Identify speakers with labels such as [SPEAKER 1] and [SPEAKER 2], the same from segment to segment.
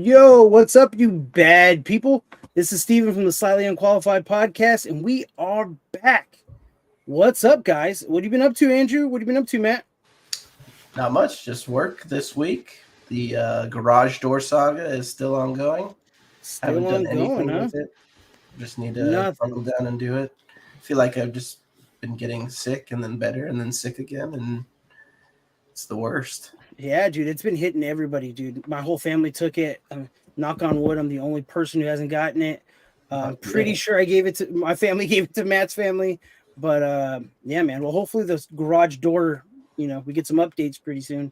[SPEAKER 1] Yo, what's up, you bad people? This is Steven from the Slightly Unqualified Podcast, and we are back. What's up, guys? What have you been up to, Andrew? What have you been up to, Matt?
[SPEAKER 2] Not much, just work this week. The garage door saga is still ongoing. Haven't done anything with it. Just need to buckle down and do it. I feel like I've just been getting sick and then better and then sick again, and it's the worst.
[SPEAKER 1] Yeah, dude, it's been hitting everybody, dude. My whole family took it. Knock on wood, I'm the only person who hasn't gotten it. Pretty sure I gave it to my family, gave it to Matt's family. But yeah, man. Well, hopefully the garage door, we get some updates pretty soon.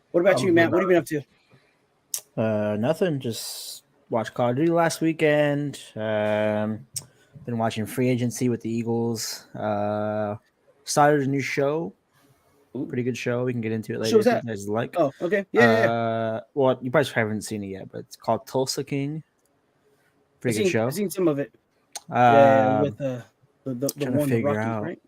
[SPEAKER 1] What about you, Matt? What have you been up
[SPEAKER 3] to? Nothing. Just watched Call of Duty last weekend. Been watching Free Agency with the Eagles. Started a new show. Pretty good show. We can get into it later.
[SPEAKER 1] Show that?
[SPEAKER 3] If you guys like.
[SPEAKER 1] Oh, okay. Yeah.
[SPEAKER 3] Well, you probably haven't seen it yet, but it's called Tulsa King. Pretty good show.
[SPEAKER 1] I've seen some of it. With the one
[SPEAKER 3] figure
[SPEAKER 1] Rocky,
[SPEAKER 3] out.
[SPEAKER 1] Right?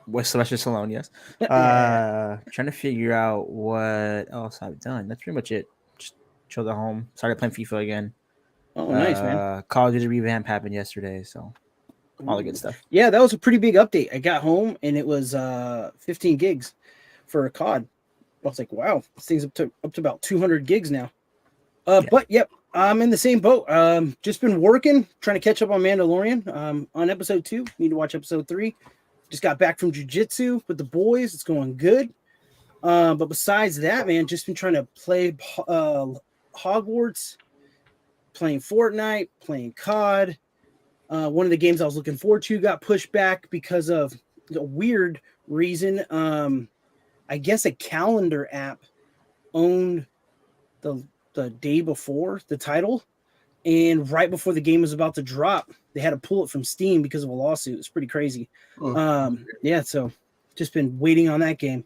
[SPEAKER 3] With Sylvester Stallone, yes. Trying to figure out what else I've done. That's pretty much it. Just chilled at home. Started playing FIFA again.
[SPEAKER 1] Oh, nice, man.
[SPEAKER 3] Call of Duty revamp happened yesterday, so all the good stuff.
[SPEAKER 1] Yeah, that was a pretty big update. I got home and it was 15 gigs for a COD. I was like, wow, this thing's up to about 200 gigs now. But yep, I'm in the same boat. Just been working, trying to catch up on Mandalorian. On episode 2, need to watch episode 3. Just got back from jiu-jitsu with the boys. It's going good. But besides that, man, just been trying to play Hogwarts, playing Fortnite, playing COD. One of the games I was looking forward to got pushed back because of a weird reason. I guess a calendar app owned the day before the title, and right before the game was about to drop, they had to pull it from Steam because of a lawsuit. It's pretty crazy. Yeah, so just been waiting on that game.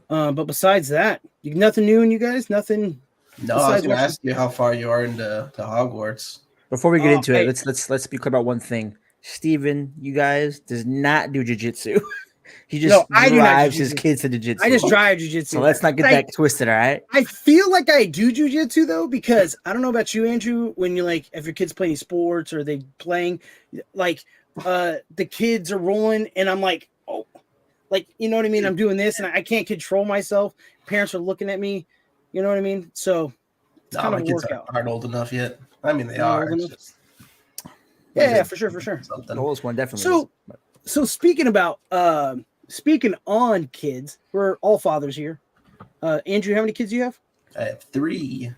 [SPEAKER 1] But besides that, nothing new in you guys? Nothing?
[SPEAKER 2] No, I was going to ask you how far you are into Hogwarts.
[SPEAKER 3] Before we get into it, let's be clear about one thing. Steven, you guys, does not do jiu-jitsu. He just drives his kids to jiu-jitsu.
[SPEAKER 1] I just drive jiu-jitsu.
[SPEAKER 3] So let's not get that twisted, all right?
[SPEAKER 1] I feel like I do jiu-jitsu, though, because I don't know about you, Andrew, when you're like, if your kids playing sports or they playing, like, the kids are rolling, and I'm like, oh, like, you know what I mean? I'm doing this, and I can't control myself. Parents are looking at me. You know what I mean? So it's kind of a workout.
[SPEAKER 2] Aren't old enough yet. I mean, they are.
[SPEAKER 1] Yeah, for sure.
[SPEAKER 3] The oldest one definitely.
[SPEAKER 1] So speaking on kids, we're all fathers here. Andrew, how many kids do you have?
[SPEAKER 2] I have 3.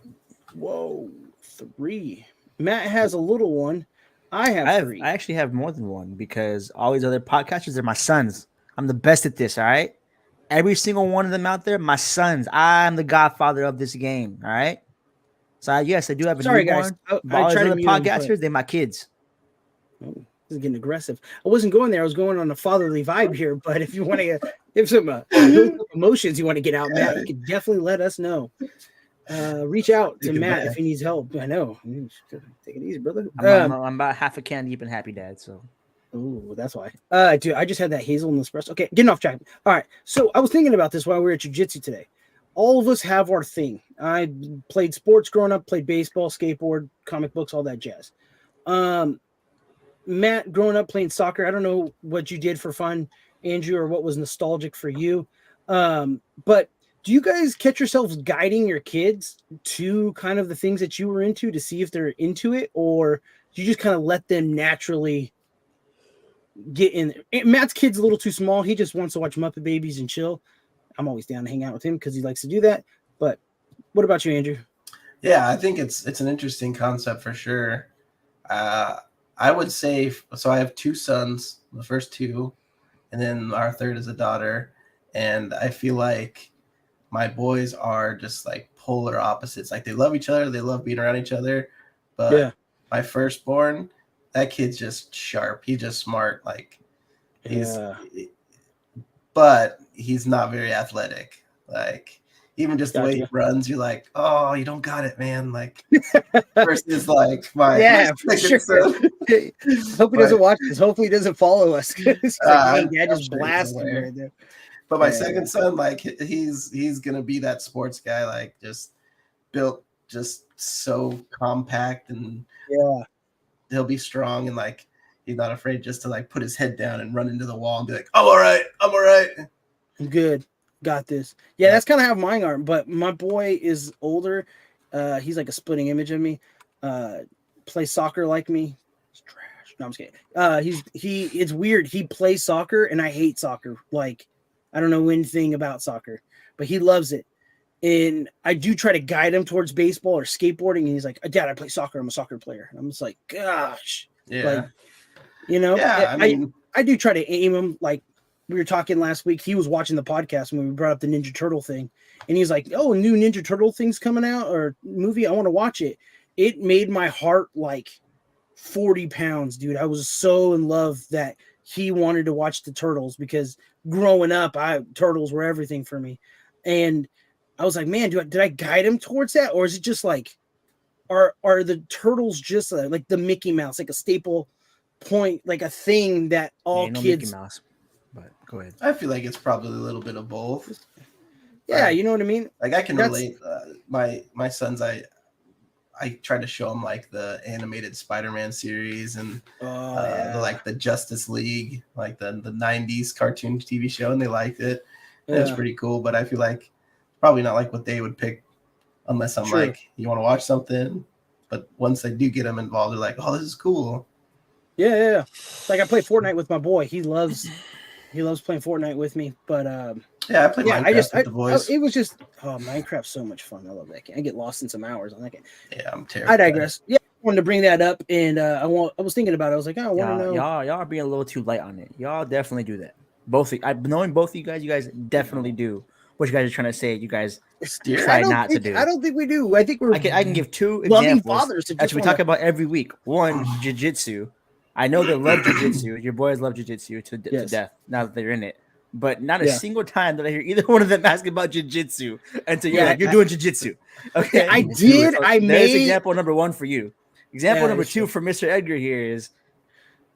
[SPEAKER 1] Whoa, 3. Matt has a little one. I have 3.
[SPEAKER 3] I actually have more than one because all these other podcasters are my sons. I'm the best at this, all right? Every single one of them out there, my sons. I'm the godfather of this game, all right? So yes, I do have a newborn.
[SPEAKER 1] Guys.
[SPEAKER 3] All these other podcasters, they're my kids.
[SPEAKER 1] Oh, this is getting aggressive. I wasn't going there. I was going on a fatherly vibe here. But if you want to, if some emotions you want to get out, Matt, you can definitely let us know. Reach out to Matt if he needs help. I know. Take it easy, brother.
[SPEAKER 3] I'm about half a can deep and happy dad. So.
[SPEAKER 1] Oh, that's why. Dude, I just had that hazelnut espresso. Okay, getting off track. All right. So I was thinking about this while we were at jiu-jitsu today. All of us have our thing. I played sports growing up, played baseball, skateboard, comic books, all that jazz. Matt, growing up playing soccer, I don't know what you did for fun, Andrew, or what was nostalgic for you. But do you guys catch yourselves guiding your kids to kind of the things that you were into to see if they're into it, or do you just kind of let them naturally get in there? Matt's kid's a little too small. He just wants to watch Muppet Babies and chill. I'm always down to hang out with him because he likes to do that. But what about you, Andrew?
[SPEAKER 2] Yeah, I think it's an interesting concept for sure. I would say, so I have 2 sons, the first 2, and then our third is a daughter. And I feel like my boys are just like polar opposites. Like they love each other. They love being around each other. But my firstborn, that kid's just sharp. He's just smart. Like but he's not very athletic. Like even just the way he runs, you're like, oh, you don't got it, man. Like versus like my
[SPEAKER 1] for sure. Hope he doesn't watch this. Hopefully he doesn't follow us. Like, hey, Dad just blasted right there.
[SPEAKER 2] But my second son, like he's gonna be that sports guy, like just built just so compact, and
[SPEAKER 1] Yeah.
[SPEAKER 2] he'll be strong, and like he's not afraid just to like put his head down and run into the wall and be like, "I'm all right. I'm all right."
[SPEAKER 1] I'm good. Got this. Yeah, that's kind of how mine are. But my boy is older. He's like a splitting image of me. Plays soccer like me. He's trash. No, I'm just kidding. It's weird. He plays soccer and I hate soccer. Like, I don't know anything about soccer, but he loves it. And I do try to guide him towards baseball or skateboarding. And he's like, Dad, I play soccer. I'm a soccer player. And I'm just like, gosh.
[SPEAKER 2] Yeah.
[SPEAKER 1] Like, you know,
[SPEAKER 2] Yeah. I mean,
[SPEAKER 1] I do try to aim him. Like we were talking last week, he was watching the podcast when we brought up the Ninja Turtle thing, and he's like, "Oh, a new Ninja Turtle thing's coming out or movie. I want to watch it." It made my heart like 40 pounds, dude. I was so in love that he wanted to watch the Turtles because growing up, Turtles were everything for me, and I was like, "Man, did I guide him towards that, or is it just like, are the Turtles just like the Mickey Mouse, like a staple point, like a thing that all kids?"
[SPEAKER 3] Mickey Mouse, but go ahead.
[SPEAKER 2] I feel like it's probably a little bit of both.
[SPEAKER 1] Yeah, you know what I mean?
[SPEAKER 2] Like I can
[SPEAKER 1] That's-
[SPEAKER 2] relate. My sons, I try to show them like the animated Spider-Man series and the Justice League, like the 90s cartoon TV show, and they liked it. It was pretty cool, but I feel like probably not like what they would pick unless I'm like, you want to watch something? But once they do get them involved, they're like, oh, this is cool.
[SPEAKER 1] Yeah. Like I play Fortnite with my boy. He loves playing Fortnite with me. But
[SPEAKER 2] yeah, I play Minecraft with the boys.
[SPEAKER 1] it was just Minecraft's so much fun. I love that game. I get lost in some hours on that game.
[SPEAKER 2] Yeah, I'm terrible.
[SPEAKER 1] I digress. Yeah, I wanted to bring that up, and I was thinking about it. I was like, I want to know.
[SPEAKER 3] Y'all are being a little too light on it. Y'all definitely do that. Knowing both of you guys definitely do what you guys are trying to say. You guys try not to do.
[SPEAKER 1] I don't think we do. I think we're.
[SPEAKER 3] I can give two
[SPEAKER 1] loving
[SPEAKER 3] examples.
[SPEAKER 1] fathers.
[SPEAKER 3] That's what we talk about every week. One, jiu-jitsu. I know they love jiu-jitsu. Your boys love jiu-jitsu to death now that they're in it. But not a single time did I hear either one of them ask about jiu-jitsu until you're like, you're doing jiu-jitsu. Okay.
[SPEAKER 1] I did.
[SPEAKER 3] So
[SPEAKER 1] I
[SPEAKER 3] there's
[SPEAKER 1] made
[SPEAKER 3] example number one for you. Example number two for Mr. Edgar here is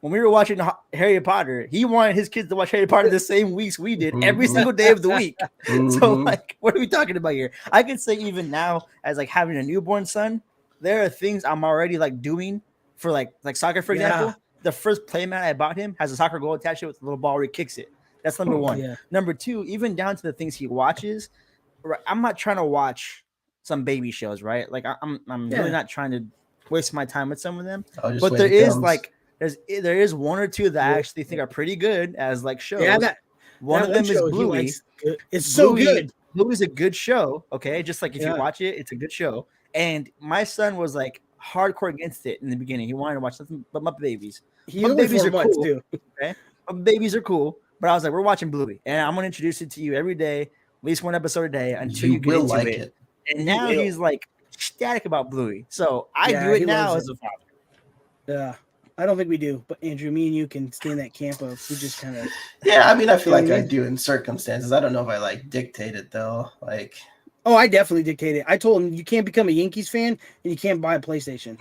[SPEAKER 3] when we were watching Harry Potter, he wanted his kids to watch Harry Potter the same weeks we did, every single day of the week. So, like, what are we talking about here? I can say even now, as like having a newborn son, there are things I'm already like doing for like soccer, for example. The first playmat I bought him has a soccer goal attached to it with a little ball where he kicks it. That's number one.
[SPEAKER 1] Yeah.
[SPEAKER 3] Number two, even down to the things he watches, I'm not trying to watch some baby shows, right? Like I'm really not trying to waste my time with some of them. But there is like there is one or two that I actually think are pretty good as like shows. Yeah, one of them is Bluey.
[SPEAKER 1] It's so good.
[SPEAKER 3] Bluey's a good show. Okay, just like if you watch it, it's a good show. And my son was like hardcore against it in the beginning. He wanted to watch nothing but Muppet Babies. Muppet Babies are cool. Too. Okay, Muppet Babies are cool. But I was like, we're watching Bluey, and I'm gonna introduce it to you every day, at least one episode a day until you get into like it. And now he's like ecstatic about Bluey. So I do it now as a father.
[SPEAKER 1] Yeah. I don't think we do, but Andrew, me and you can stay in that camp of we just kind of.
[SPEAKER 2] Yeah, I mean, I feel like I do in circumstances. I don't know if I like dictate it though. Like,
[SPEAKER 1] oh, I definitely dictate it. I told him you can't become a Yankees fan and you can't buy a PlayStation.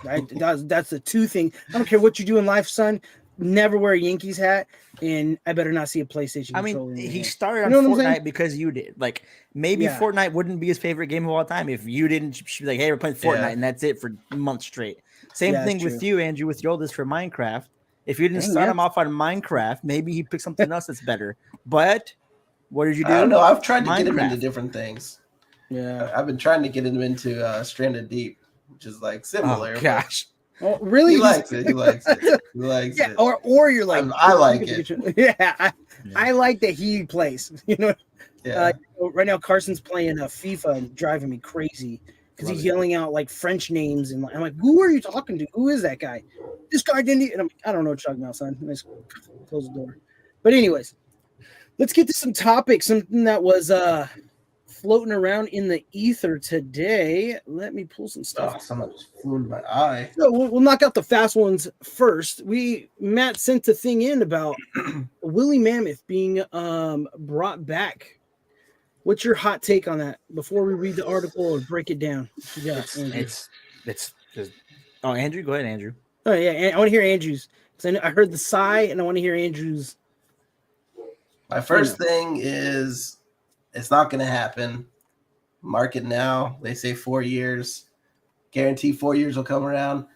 [SPEAKER 1] That's the two thing. I don't care what you do in life, son. Never wear a Yankees hat, and I better not see a PlayStation.
[SPEAKER 3] I mean, he started on Fortnite because you did. Like, maybe Fortnite wouldn't be his favorite game of all time if you didn't be like, "Hey, we're playing Fortnite," and that's it for months straight. Same thing with you, Andrew, with your oldest for Minecraft. If you didn't start him off on Minecraft, maybe he picked something else that's better. But what did you do?
[SPEAKER 2] I don't know. I've tried to get him into different things.
[SPEAKER 1] Yeah,
[SPEAKER 2] I've been trying to get him into Stranded Deep, which is like similar.
[SPEAKER 3] Oh gosh.
[SPEAKER 1] Oh, really?
[SPEAKER 2] He likes it. He likes it. He likes it.
[SPEAKER 1] Or you're like,
[SPEAKER 2] I like it.
[SPEAKER 1] Yeah, I like that he plays. You know, right now Carson's playing FIFA and driving me crazy because he's yelling out like French names and I'm like, who are you talking to? Who is that guy? This guy didn't. And I don't know what you're talking about, son. Let's close the door. But anyways, let's get to some topics. Something that was floating around in the ether today. Let me pull some stuff.
[SPEAKER 2] Oh, someone just flew in my eye.
[SPEAKER 1] So we'll knock out the fast ones first. Matt sent a thing in about Willie Mammoth being brought back. What's your hot take on that before we read the article or break it down?
[SPEAKER 3] It's oh, Andrew, go ahead, Andrew.
[SPEAKER 1] Oh yeah, I want to hear Andrew's because I heard the sigh and I want to hear Andrew's.
[SPEAKER 2] My first thing is it's not going to happen. Mark it now. They say 4 years. Guarantee 4 years will come around.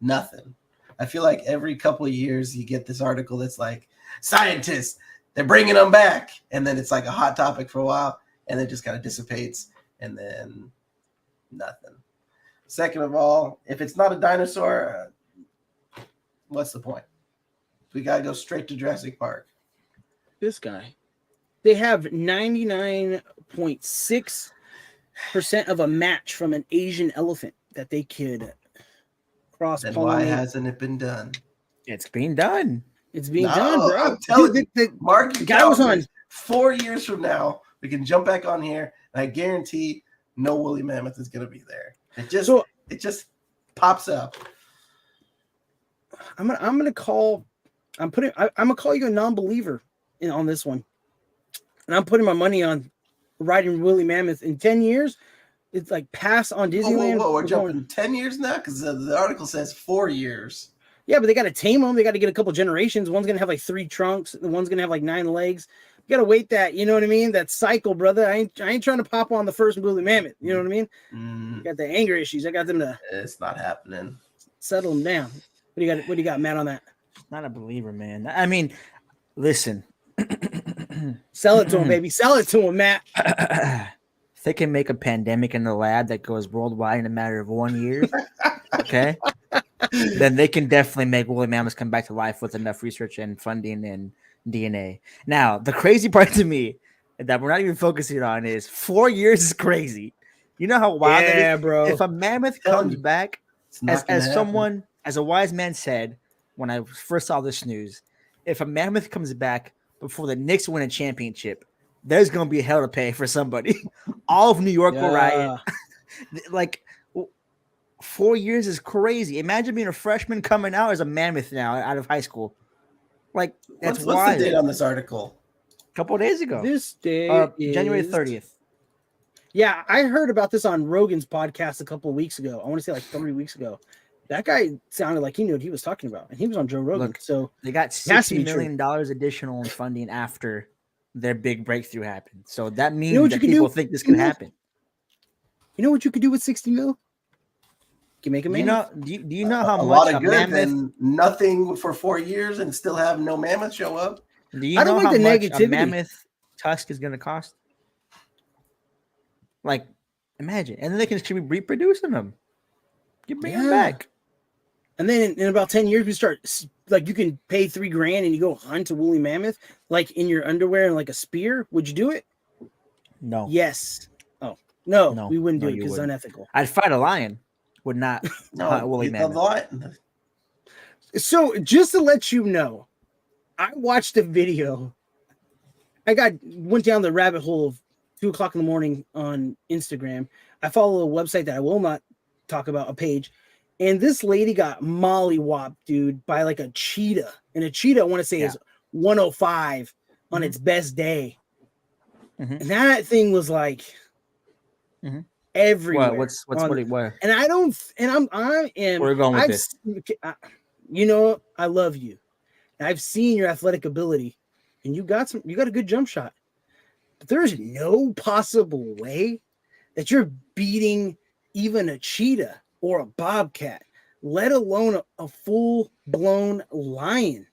[SPEAKER 2] Nothing. I feel like every couple of years you get this article that's like, scientists, they're bringing them back. And then it's like a hot topic for a while, and it just kind of dissipates, and then nothing. Second of all, if it's not a dinosaur, what's the point? We got to go straight to Jurassic Park.
[SPEAKER 1] This guy. They have 99.6% of a match from an Asian elephant that they could cross
[SPEAKER 2] Then why
[SPEAKER 1] pollinate.
[SPEAKER 2] hasn't it been done?
[SPEAKER 3] It's being done.
[SPEAKER 1] It's being
[SPEAKER 2] No,
[SPEAKER 1] done, bro.
[SPEAKER 2] I'm telling
[SPEAKER 1] Dude,
[SPEAKER 2] you, Mark,
[SPEAKER 1] the guy was on.
[SPEAKER 2] 4 years from now. We can jump back on here, and I guarantee no woolly mammoth is going to be there. It just pops up.
[SPEAKER 1] I'm gonna call. I'm gonna call you a non-believer on this one, and I'm putting my money on riding woolly mammoth in 10 years. It's like pass on Disneyland.
[SPEAKER 2] Whoa, we're
[SPEAKER 1] going-
[SPEAKER 2] jumping 10 years now because the article says 4 years.
[SPEAKER 1] Yeah, but they got to tame them. They got to get a couple generations. One's gonna have like 3 trunks. The one's gonna have like 9 legs. You gotta wait that. You know what I mean? That cycle, brother. I ain't trying to pop on the first woolly mammoth. You know what I mean? Got the anger issues. I got them to
[SPEAKER 2] It's not happening.
[SPEAKER 1] settle them down. What do you got? What do you got, Matt, on that?
[SPEAKER 3] Not a believer, man. I mean, listen.
[SPEAKER 1] Sell it to him, baby. Sell it to him, Matt.
[SPEAKER 3] If they can make a pandemic in the lab that goes worldwide in a matter of 1 year, okay, then they can definitely make woolly mammoths come back to life with enough research and funding and DNA. Now, the crazy part to me that we're not even focusing on is 4 years is crazy. You know how wild that
[SPEAKER 1] Yeah,
[SPEAKER 3] is?
[SPEAKER 1] bro.
[SPEAKER 3] If a mammoth
[SPEAKER 2] Tell
[SPEAKER 3] comes
[SPEAKER 2] me.
[SPEAKER 3] back,
[SPEAKER 2] It's not
[SPEAKER 3] as
[SPEAKER 2] gonna happen.
[SPEAKER 3] someone, as a wise man said when I first saw this news, if a mammoth comes back before the Knicks win a championship, there's going to be hell to pay for somebody. All of New York will riot. Like 4 years is crazy. Imagine being a freshman coming out as a mammoth now out of high school. Like that's
[SPEAKER 2] What's
[SPEAKER 3] wild.
[SPEAKER 2] the date on this article?
[SPEAKER 3] A couple of days ago,
[SPEAKER 1] This day,
[SPEAKER 3] January
[SPEAKER 1] is-
[SPEAKER 3] 30th.
[SPEAKER 1] Yeah, I heard about this on Rogan's podcast a couple of weeks ago. I want to say like 3 weeks ago. That guy sounded like he knew what he was talking about, and he was on Joe Rogan.
[SPEAKER 3] Look,
[SPEAKER 1] So
[SPEAKER 3] They got
[SPEAKER 1] has to
[SPEAKER 3] $60
[SPEAKER 1] be true.
[SPEAKER 3] million additional in funding after their big breakthrough happened. So that means
[SPEAKER 1] what
[SPEAKER 3] that
[SPEAKER 1] you can
[SPEAKER 3] people
[SPEAKER 1] do?
[SPEAKER 3] think this can
[SPEAKER 1] You know-
[SPEAKER 3] happen.
[SPEAKER 1] you know what you could do with 60 mil? You can make a
[SPEAKER 3] Do
[SPEAKER 1] man.
[SPEAKER 3] you know how
[SPEAKER 2] a
[SPEAKER 3] much
[SPEAKER 2] lot
[SPEAKER 3] a
[SPEAKER 2] of good
[SPEAKER 3] mammoth?
[SPEAKER 2] than nothing for 4 years and still have no mammoth show up.
[SPEAKER 3] Do you
[SPEAKER 1] I don't
[SPEAKER 3] know
[SPEAKER 1] like
[SPEAKER 3] how
[SPEAKER 1] the
[SPEAKER 3] much a
[SPEAKER 1] negativity.
[SPEAKER 3] mammoth tusk is going to cost? Like, imagine, and then they can just keep reproducing them. You bring them
[SPEAKER 1] Yeah.
[SPEAKER 3] back.
[SPEAKER 1] And then in about 10 years, we start like you can pay $3,000 and you go hunt a woolly mammoth like in your underwear and like a spear. Would you do it?
[SPEAKER 3] No,
[SPEAKER 1] Yes. Oh no,
[SPEAKER 3] No.
[SPEAKER 1] we wouldn't do
[SPEAKER 3] No,
[SPEAKER 1] it
[SPEAKER 3] you
[SPEAKER 1] because it's
[SPEAKER 3] wouldn't.
[SPEAKER 1] unethical.
[SPEAKER 3] I'd fight a lion. Would not
[SPEAKER 2] No,
[SPEAKER 3] hunt a woolly
[SPEAKER 2] the
[SPEAKER 3] mammoth.
[SPEAKER 2] lion-
[SPEAKER 1] So just to let you know, I watched a video. I went down the rabbit hole of 2:00 in the morning on Instagram. I follow a website that I will not talk about, a page, and this lady got mollywopped, dude, by like a cheetah. And a cheetah, I want to say,
[SPEAKER 3] Yeah.
[SPEAKER 1] is 105 on
[SPEAKER 3] Mhm.
[SPEAKER 1] its best day.
[SPEAKER 3] Mhm.
[SPEAKER 1] And that thing was like
[SPEAKER 3] Mhm.
[SPEAKER 1] everywhere.
[SPEAKER 3] What's
[SPEAKER 1] on-
[SPEAKER 3] what?
[SPEAKER 1] and I don't, and I am.
[SPEAKER 3] Where are we going with
[SPEAKER 1] I've
[SPEAKER 3] this?
[SPEAKER 1] you know, I love you. I've seen your athletic ability, and you got a good jump shot. But there's no possible way that you're beating even a cheetah or a bobcat, let alone a full-blown lion,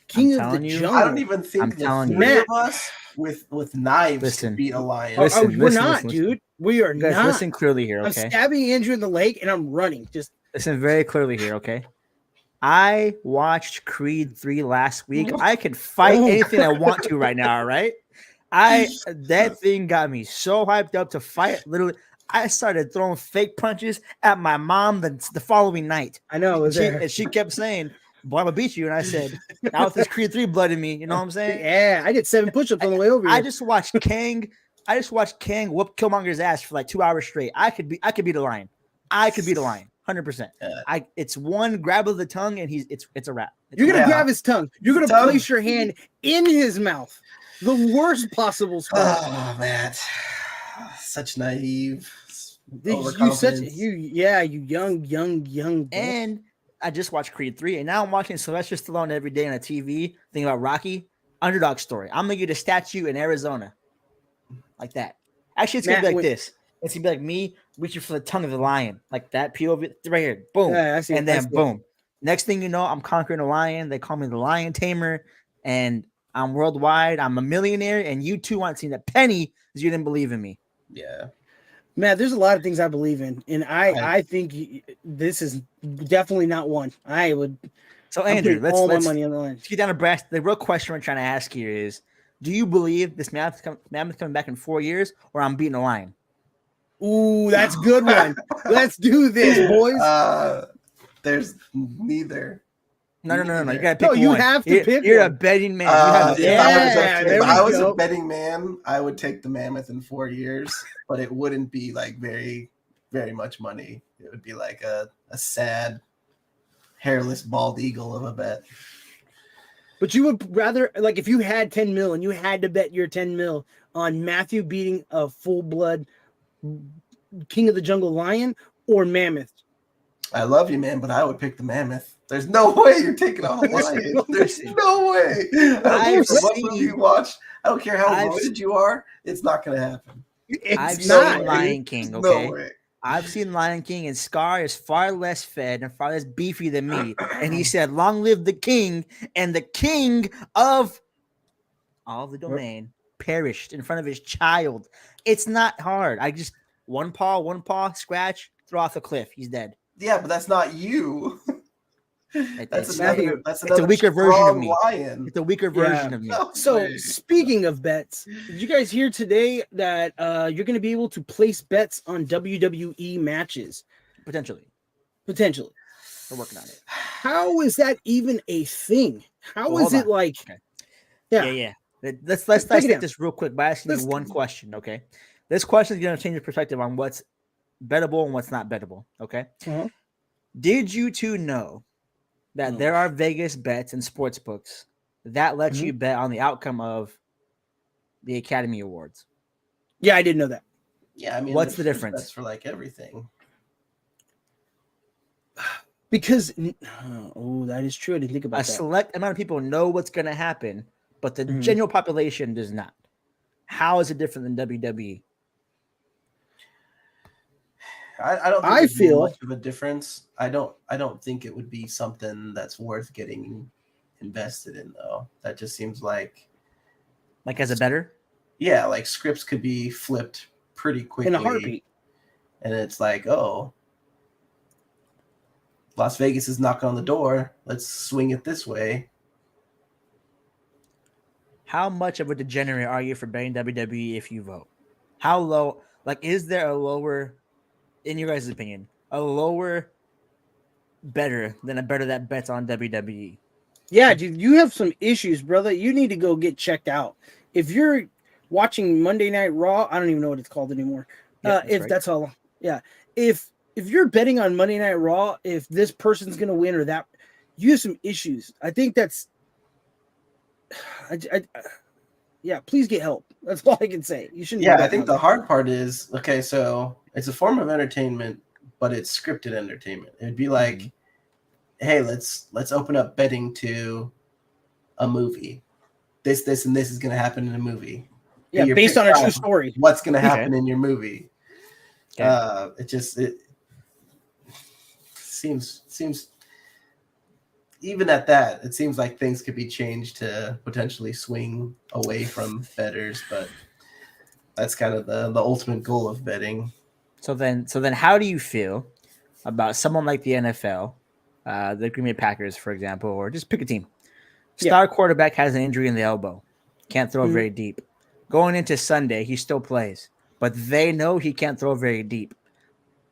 [SPEAKER 1] king of the
[SPEAKER 3] telling you,
[SPEAKER 1] jungle.
[SPEAKER 2] I don't even
[SPEAKER 3] I'm
[SPEAKER 2] think the
[SPEAKER 3] telling you.
[SPEAKER 2] three
[SPEAKER 1] Matt.
[SPEAKER 2] of us with knives
[SPEAKER 3] Listen.
[SPEAKER 2] can beat a lion.
[SPEAKER 1] Oh,
[SPEAKER 3] Listen,
[SPEAKER 1] we're
[SPEAKER 3] listen,
[SPEAKER 1] not,
[SPEAKER 3] listen.
[SPEAKER 1] dude. We are
[SPEAKER 3] You guys,
[SPEAKER 1] not.
[SPEAKER 3] listen clearly here,
[SPEAKER 1] I'm
[SPEAKER 3] okay?
[SPEAKER 1] stabbing Andrew in the leg, and I'm running. Just
[SPEAKER 3] Listen very clearly here, okay? I watched Creed 3 last week. I could fight
[SPEAKER 1] Oh.
[SPEAKER 3] anything I want to right now, all right? That thing got me so hyped up to fight. Literally, I started throwing fake punches at my mom the following night.
[SPEAKER 1] I know it was there.
[SPEAKER 3] And she kept saying, "Boy, I'm gonna beat you." And I said, "Now with this Creed 3 blood in me, you know what I'm saying?"
[SPEAKER 1] Yeah, I did 7 push-ups on the way over here.
[SPEAKER 3] I just watched Kang. I just watched Kang whoop Killmonger's ass for like 2 hours straight. I could beat a lion. I could beat a lion, 100%.
[SPEAKER 2] Yeah.
[SPEAKER 3] It's one grab of the tongue and it's a wrap. It's
[SPEAKER 1] You're
[SPEAKER 3] a
[SPEAKER 1] gonna
[SPEAKER 3] wrap.
[SPEAKER 1] grab his tongue. You're gonna
[SPEAKER 2] Tongue.
[SPEAKER 1] place your hand in his mouth. The worst possible spot.
[SPEAKER 2] Oh, Matt. Such naive.
[SPEAKER 1] You such
[SPEAKER 2] overconfidence.
[SPEAKER 1] you young boy.
[SPEAKER 3] And I just watched Creed 3, and now I'm watching Sylvester Stallone every day on a TV. Thinking about Rocky, underdog story. I'm gonna get a statue in Arizona, like that. Actually, it's gonna
[SPEAKER 1] Matt,
[SPEAKER 3] be like
[SPEAKER 1] when-
[SPEAKER 3] this. It's gonna be like me reaching for the tongue of the lion, like that POV right here, boom,
[SPEAKER 1] Yeah, I see.
[SPEAKER 3] and then boom. Next thing you know, I'm conquering a lion. They call me the Lion Tamer, and I'm worldwide. I'm a millionaire, and you two aren't seeing a penny because you didn't believe in me.
[SPEAKER 2] Yeah.
[SPEAKER 1] Man, there's a lot of things I believe in, and I think this is definitely not one. I would.
[SPEAKER 3] So
[SPEAKER 1] I'm
[SPEAKER 3] Andrew,
[SPEAKER 1] putting all my
[SPEAKER 3] let's
[SPEAKER 1] money on the line.
[SPEAKER 3] get down to brass. The real question we're trying to ask here is: do you believe this mammoth coming back in 4 years, or I'm beating a lion?
[SPEAKER 1] Ooh, that's a good one. Let's do this, boys.
[SPEAKER 2] There's neither.
[SPEAKER 3] No. You gotta pick
[SPEAKER 1] No, you
[SPEAKER 3] one.
[SPEAKER 1] have to pick
[SPEAKER 3] You're
[SPEAKER 1] one.
[SPEAKER 3] a betting man. You have
[SPEAKER 2] If I was
[SPEAKER 1] go.
[SPEAKER 2] a betting man, I would take the mammoth in 4 years, but it wouldn't be like very, very much money. It would be like a sad, hairless, bald eagle of a bet.
[SPEAKER 1] But you would rather, like, if you had 10 mil and you had to bet your 10 mil on Matthew beating a full blood King of the Jungle lion or mammoth.
[SPEAKER 2] I love you, man, but I would pick the mammoth. There's no way you're taking on a lion. There's no way. I don't care what movie you watch. I don't care how loaded you are. It's not going to happen.
[SPEAKER 3] I've seen Lion King, okay?
[SPEAKER 2] No way.
[SPEAKER 3] I've seen Lion King, and Scar is far less fed and far less beefy than me. And he said, "Long live the king!" And the king of all the domain perished in front of his child. It's not hard. I just one paw, scratch, throw off the cliff. He's dead.
[SPEAKER 2] Yeah, but that's not you. That's a
[SPEAKER 3] weaker version of me.
[SPEAKER 2] Lion.
[SPEAKER 3] It's a weaker version of me.
[SPEAKER 1] So speaking of bets, did you guys hear today that you're going to be able to place bets on WWE matches?
[SPEAKER 3] Potentially.
[SPEAKER 1] We're
[SPEAKER 3] working on it.
[SPEAKER 1] How is that even a thing? How is it like?
[SPEAKER 3] Okay.
[SPEAKER 1] Yeah.
[SPEAKER 3] Let's dissect this real quick by asking you one question. Okay, this question is going to change your perspective on what's bettable and what's not bettable. Okay.
[SPEAKER 1] Uh-huh.
[SPEAKER 3] Did you two know that there are Vegas bets and sports books that let you bet on the outcome of the Academy Awards?
[SPEAKER 1] Yeah, I didn't know that.
[SPEAKER 2] Yeah, I mean,
[SPEAKER 3] what's the difference?
[SPEAKER 2] That's for like everything.
[SPEAKER 1] Because that is true. I didn't think about that.
[SPEAKER 3] A select amount of people know what's going to happen, but the general population does not. How is it different than WWE?
[SPEAKER 2] I don't think
[SPEAKER 1] I feel
[SPEAKER 2] much of a difference. I don't think it would be something that's worth getting invested in, though. That just seems like
[SPEAKER 3] as a bettor?
[SPEAKER 2] Yeah, like scripts could be flipped pretty quickly
[SPEAKER 1] in a heartbeat.
[SPEAKER 2] And it's like, oh, Las Vegas is knocking on the door. Let's swing it this way.
[SPEAKER 3] How much of a degenerate are you for betting WWE if you vote? How low? Like, is there a lower, in your guys' opinion, a lower better than a better that bets on WWE?
[SPEAKER 1] Yeah, dude, you have some issues, brother. You need to go get checked out. If you're watching Monday Night Raw, I don't even know what it's called anymore. That's all. Yeah. If you're betting on Monday Night Raw, if this person's going to win or that, you have some issues. I think that's, yeah, please get help. That's all I can say. You shouldn't.
[SPEAKER 2] Yeah, I think the hard part is, okay, so it's a form of entertainment, but it's scripted entertainment. It'd be like, hey, let's open up betting to a movie. This, and this is going to happen in a movie.
[SPEAKER 1] Yeah, based on a true story.
[SPEAKER 2] What's going to happen in your movie? Okay. It seems even at that, it seems like things could be changed to potentially swing away from bettors, but that's kind of the ultimate goal of betting.
[SPEAKER 3] So then how do you feel about someone like the NFL, the Green Bay Packers, for example, or just pick a team? Star quarterback has an injury in the elbow, can't throw very deep. Going into Sunday, he still plays, but they know he can't throw very deep.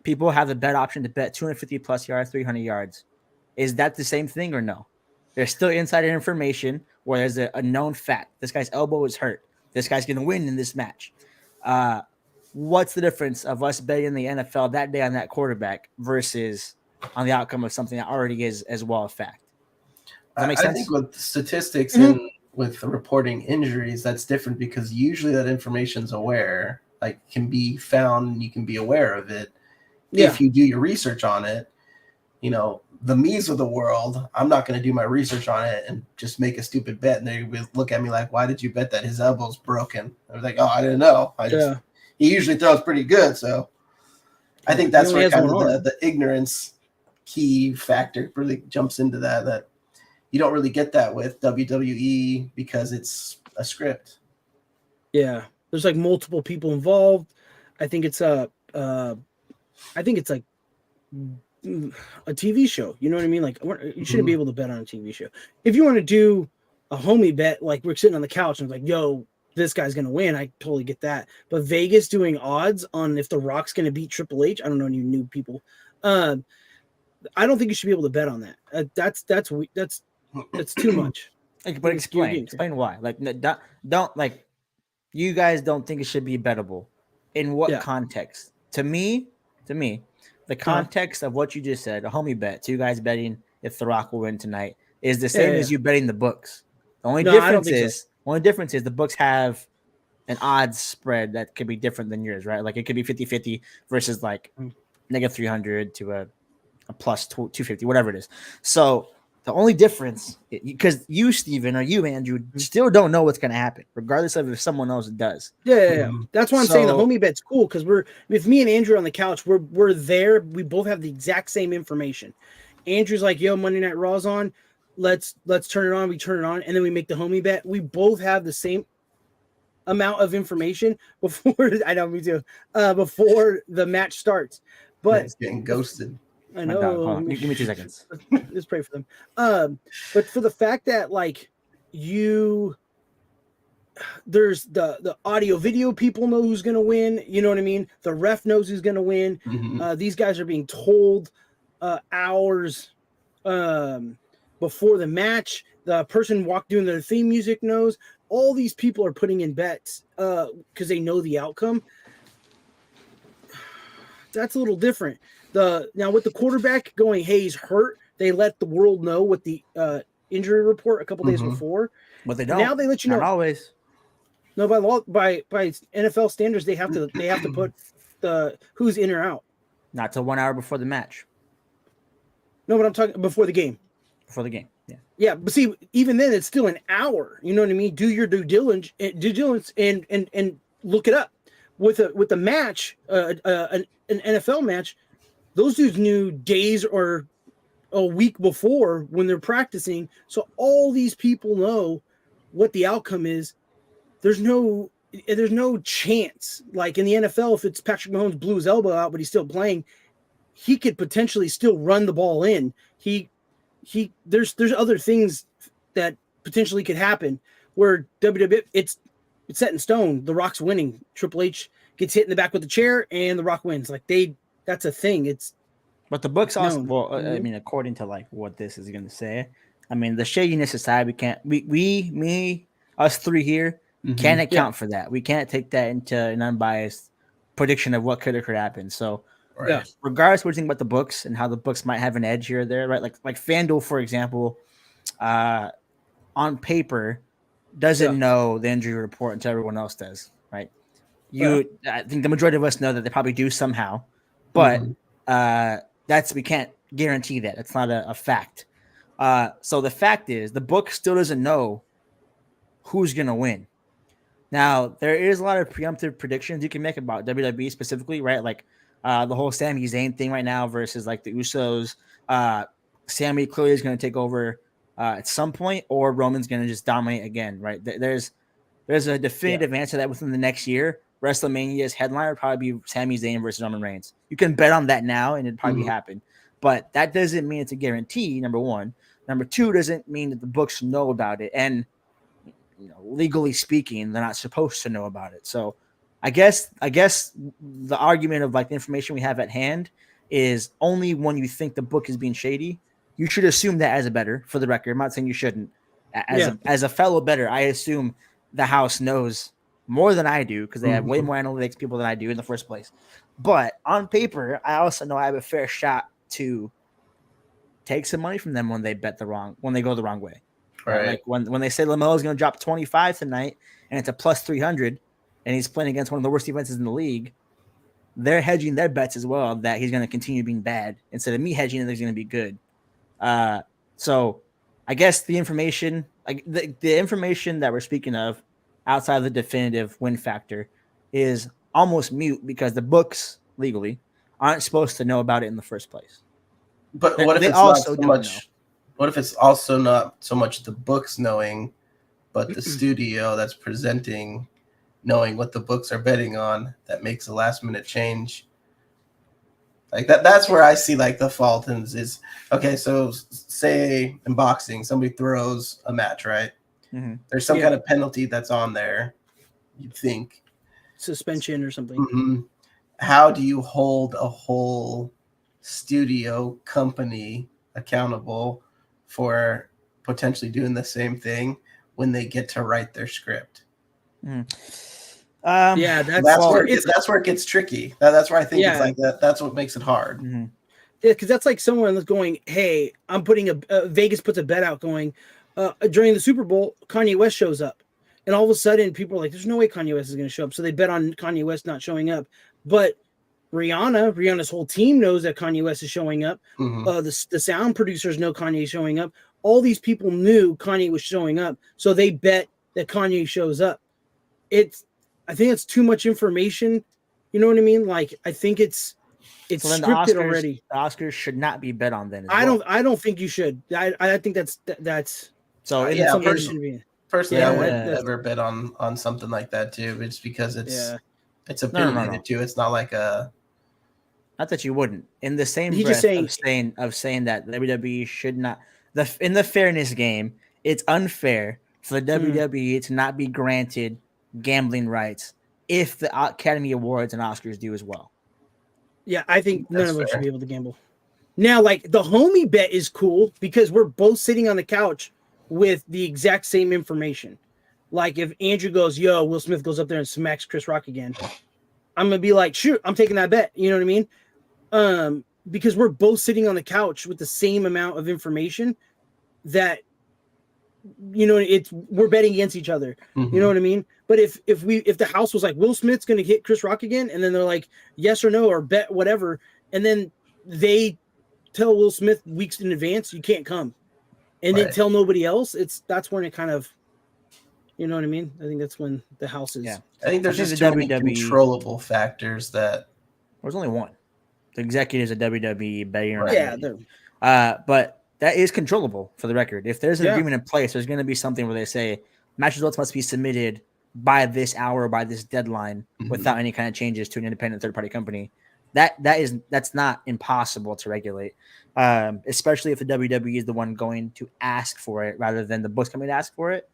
[SPEAKER 3] People have the bet option to bet 250 plus yards, 300 yards. Is that the same thing or no? There's still insider information where there's a known fact. This guy's elbow is hurt. This guy's going to win in this match. What's the difference of us betting the NFL that day on that quarterback versus on the outcome of something that already is as well a fact? Does that make sense?
[SPEAKER 2] I think with statistics and with reporting injuries, that's different because usually that information's can be found and you can be aware of it. Yeah. If you do your research on it, the me's of the world, I'm not going to do my research on it and just make a stupid bet. And they will look at me like, why did you bet that his elbow's broken? I was like, oh, I didn't know. He usually throws pretty good. So I think
[SPEAKER 1] He
[SPEAKER 2] that's
[SPEAKER 1] only
[SPEAKER 2] where
[SPEAKER 1] has
[SPEAKER 2] kind
[SPEAKER 1] one
[SPEAKER 2] of the ignorance key factor really jumps into that you don't really get that with WWE because it's a script.
[SPEAKER 1] Yeah, there's like multiple people involved. I think it's I think it's like a TV show. You know what I mean? Like you shouldn't be able to bet on a TV show. If you want to do a homie bet, like we're sitting on the couch and it's like, yo, this guy's gonna win. I totally get that. But Vegas doing odds on if The Rock's gonna beat Triple H, I don't know any new people. I don't think you should be able to bet on that. That's too much.
[SPEAKER 3] Like, but explain why. Like, don't like. You guys don't think it should be bettable. In what context? To me, the context of what you just said, a homie bet, two guys betting if The Rock will win tonight, is the same as you betting the books. The only difference is the books have an odds spread that could be different than yours, right? Like it could be 50-50 versus like negative 300 to a plus 250, whatever it is. So the only difference, because you, Steven, or you, Andrew, still don't know what's going to happen, regardless of if someone else does.
[SPEAKER 1] Yeah. That's why I'm saying the homie bet's cool, because if me and Andrew are on the couch, we're there. We both have the exact same information. Andrew's like, yo, Monday Night Raw's on. Let's turn it on. We turn it on, and then we make the homie bet. We both have the same amount of information before I know me too. Before the match starts. But
[SPEAKER 2] it's getting ghosted.
[SPEAKER 1] I know.
[SPEAKER 3] Give me 2 seconds.
[SPEAKER 1] Let's pray for them. But for the fact that like there's the audio video people know who's gonna win. You know what I mean? The ref knows who's gonna win. These guys are being told hours before the match. The person doing their theme music knows. All these people are putting in bets because they know the outcome. That's a little different. Now with the quarterback going, hey, he's hurt. They let the world know with the injury report a couple days before.
[SPEAKER 3] But they don't.
[SPEAKER 1] Now they let you know.
[SPEAKER 3] Not always.
[SPEAKER 1] No, by law, by NFL standards, they have to put the who's in or out.
[SPEAKER 3] Not till 1 hour before the match.
[SPEAKER 1] No, but I'm talking before the game.
[SPEAKER 3] Before the game, yeah.
[SPEAKER 1] Yeah, but see, even then, it's still an hour. You know what I mean? Do your due diligence and look it up. With the match, an NFL match, those dudes knew days or a week before when they're practicing. So all these people know what the outcome is. There's no chance. Like in the NFL, if it's Patrick Mahomes blew his elbow out, but he's still playing, he could potentially still run the ball in. There's other things that potentially could happen where WWE it's set in stone. The Rock's winning. Triple H gets hit in the back with the chair and The Rock wins. Like that's a thing.
[SPEAKER 3] But the books also, well, I mean, according to like what this is going to say, I mean, the shadiness aside, us three here can't account for that. We can't take that into an unbiased prediction of what could or could happen. So, regardless of what you think about the books and how the books might have an edge here or there, right? Like FanDuel, for example, on paper doesn't know the injury report until everyone else does, right? I think the majority of us know that they probably do somehow, but we can't guarantee that. It's not a fact. So the fact is, the book still doesn't know who's gonna win. Now there is a lot of preemptive predictions you can make about WWE specifically, right? Like the whole Sami Zayn thing right now versus like the Usos. Sami clearly is going to take over at some point, or Roman's going to just dominate again, right? There's a definitive answer that within the next year, WrestleMania's headliner would probably be Sami Zayn versus Roman Reigns. You can bet on that now, and it'd probably happen. But that doesn't mean it's a guarantee, number one. Number two, doesn't mean that the books know about it. And legally speaking, they're not supposed to know about it. So I guess the argument of like the information we have at hand is only when you think the book is being shady. You should assume that as a bettor, for the record. I'm not saying you shouldn't. As a fellow bettor, I assume the house knows more than I do because they have way more analytics people than I do in the first place. But on paper, I also know I have a fair shot to take some money from them when they go the wrong way.
[SPEAKER 2] Right.
[SPEAKER 3] Like when they say LaMelo is going to drop 25 tonight and it's a plus 300 and he's playing against one of the worst defenses in the league, they're hedging their bets as well that he's going to continue being bad instead of me hedging that he's going to be good. So I guess the information, like the information that we're speaking of outside of the definitive win factor is almost mute because the books legally aren't supposed to know about it in the first place.
[SPEAKER 2] But what if
[SPEAKER 3] They
[SPEAKER 2] it's not
[SPEAKER 3] also
[SPEAKER 2] so
[SPEAKER 3] don't
[SPEAKER 2] much?
[SPEAKER 3] know.
[SPEAKER 2] What if it's also not so much the books knowing, but the studio that's presenting knowing what the books are betting on that makes a last minute change? Like that's where I see like the fault is okay. So say in boxing, somebody throws a match, right?
[SPEAKER 3] Mm-hmm.
[SPEAKER 2] There's some
[SPEAKER 1] Yeah.
[SPEAKER 2] kind of penalty that's on there. You'd think.
[SPEAKER 1] Suspension or something.
[SPEAKER 2] Mhm. How do you hold a whole studio company accountable for potentially doing the same thing when they get to write their script?
[SPEAKER 1] Yeah,
[SPEAKER 2] That's
[SPEAKER 1] well,
[SPEAKER 2] where that's where it gets tricky. That's where I think it's
[SPEAKER 1] Yeah.
[SPEAKER 2] like that. That's what makes it hard.
[SPEAKER 3] Mm-hmm.
[SPEAKER 1] Yeah, because that's like someone that's going, "Hey, I'm putting a Vegas puts a bet out going during the Super Bowl. Kanye West shows up, and all of a sudden people are like, "There's no way Kanye West is going to show up." So they bet on Kanye West not showing up. But Rihanna's whole team knows that Kanye West is showing up.
[SPEAKER 2] Mhm.
[SPEAKER 1] The sound producers know Kanye's showing up. All these people knew Kanye was showing up, so they bet that Kanye shows up. I think it's too much information. You know what I mean? Like, I think it's
[SPEAKER 3] So then
[SPEAKER 1] scripted already.
[SPEAKER 3] The Oscars should not be bet on then.
[SPEAKER 1] I don't think you should. I think that's
[SPEAKER 3] So in
[SPEAKER 2] Yeah,
[SPEAKER 3] the
[SPEAKER 1] something that
[SPEAKER 2] personally-
[SPEAKER 1] shouldn't be.
[SPEAKER 2] Personally,
[SPEAKER 1] Yeah,
[SPEAKER 2] I wouldn't
[SPEAKER 1] that's-
[SPEAKER 2] ever bet on something like that too. It's because it's
[SPEAKER 1] Yeah.
[SPEAKER 2] it's
[SPEAKER 3] no.
[SPEAKER 2] opinionated too. It's not like a
[SPEAKER 3] Not that you wouldn't. In the same
[SPEAKER 1] He's
[SPEAKER 3] breath
[SPEAKER 1] just
[SPEAKER 3] of saying that WWE should not in the fairness game, it's unfair for the WWE to not be granted gambling rights if the Academy Awards and Oscars do as well.
[SPEAKER 1] Yeah, I think none
[SPEAKER 2] That's
[SPEAKER 1] of us should
[SPEAKER 2] fair.
[SPEAKER 1] be able to gamble. Now, like the homie bet is cool because we're both sitting on the couch with the exact same information. Like if Andrew goes, "Yo, Will Smith goes up there and smacks Chris Rock again," I'm gonna be like, "Shoot, I'm taking that bet." You know what I mean? Because we're both sitting on the couch with the same amount of information that we're betting against each other.
[SPEAKER 2] Mhm.
[SPEAKER 1] You know what I mean? But if the house was like Will Smith's gonna hit Chris Rock again, and then they're like yes or no or bet whatever, and then they tell Will Smith weeks in advance you can't come, and then
[SPEAKER 2] Right.
[SPEAKER 1] tell nobody else, that's when it kind of, you know what I mean? I think that's when the house is.
[SPEAKER 3] Yeah.
[SPEAKER 2] I think there's
[SPEAKER 3] I think
[SPEAKER 2] just
[SPEAKER 3] the
[SPEAKER 2] too many
[SPEAKER 3] WWE
[SPEAKER 2] controllable factors that
[SPEAKER 3] There's only one. The executives at WWE betting or not
[SPEAKER 1] Yeah,
[SPEAKER 3] betting.
[SPEAKER 1] they're-
[SPEAKER 3] But that is controllable for the record. If there's an
[SPEAKER 1] Yeah.
[SPEAKER 3] agreement in place, there's going to be something where they say match results must be submitted by this hour, by this deadline,
[SPEAKER 2] Mhm.
[SPEAKER 3] without any kind of changes to an independent third party company. That's not impossible to regulate, especially if the WWE is the one going to ask for it rather than the books coming to ask for it.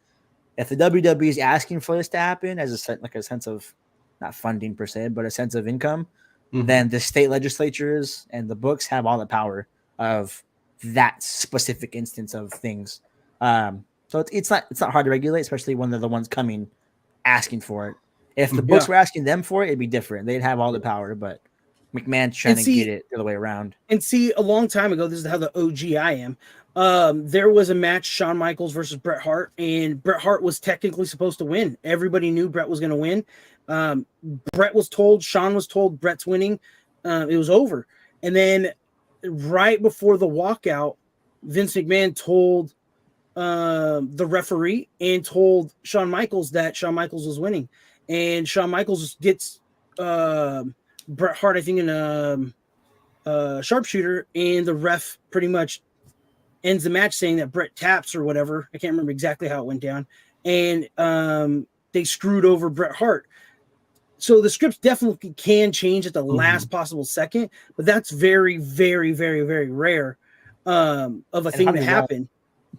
[SPEAKER 3] If the WWE is asking for this to happen as a sense of not funding per se, but a sense of income,
[SPEAKER 2] Mhm.
[SPEAKER 3] then the state legislatures and the books have all the power of that specific instance of things. So it's not hard to regulate, especially when they're the ones coming asking for it. If the books were asking them for it, it'd be different. They'd have all the power, but McMahon's trying to get it the other way around.
[SPEAKER 1] And see, a long time ago, this is how the OG I am. There was a match, Shawn Michaels versus Bret Hart, and Bret Hart was technically supposed to win. Everybody knew Bret was going to win. Bret was told, Shawn was told Bret's winning. It was over. And then right before the walkout, Vince McMahon told the referee and told Shawn Michaels that Shawn Michaels was winning. And Shawn Michaels gets Bret Hart, I think, in a sharpshooter, and the ref pretty much ends the match saying that Bret taps or whatever. I can't remember exactly how it went down. And they screwed over Bret Hart. So the scripts definitely can change at the last possible second, but that's very, very, very, very rare of a thing to happen.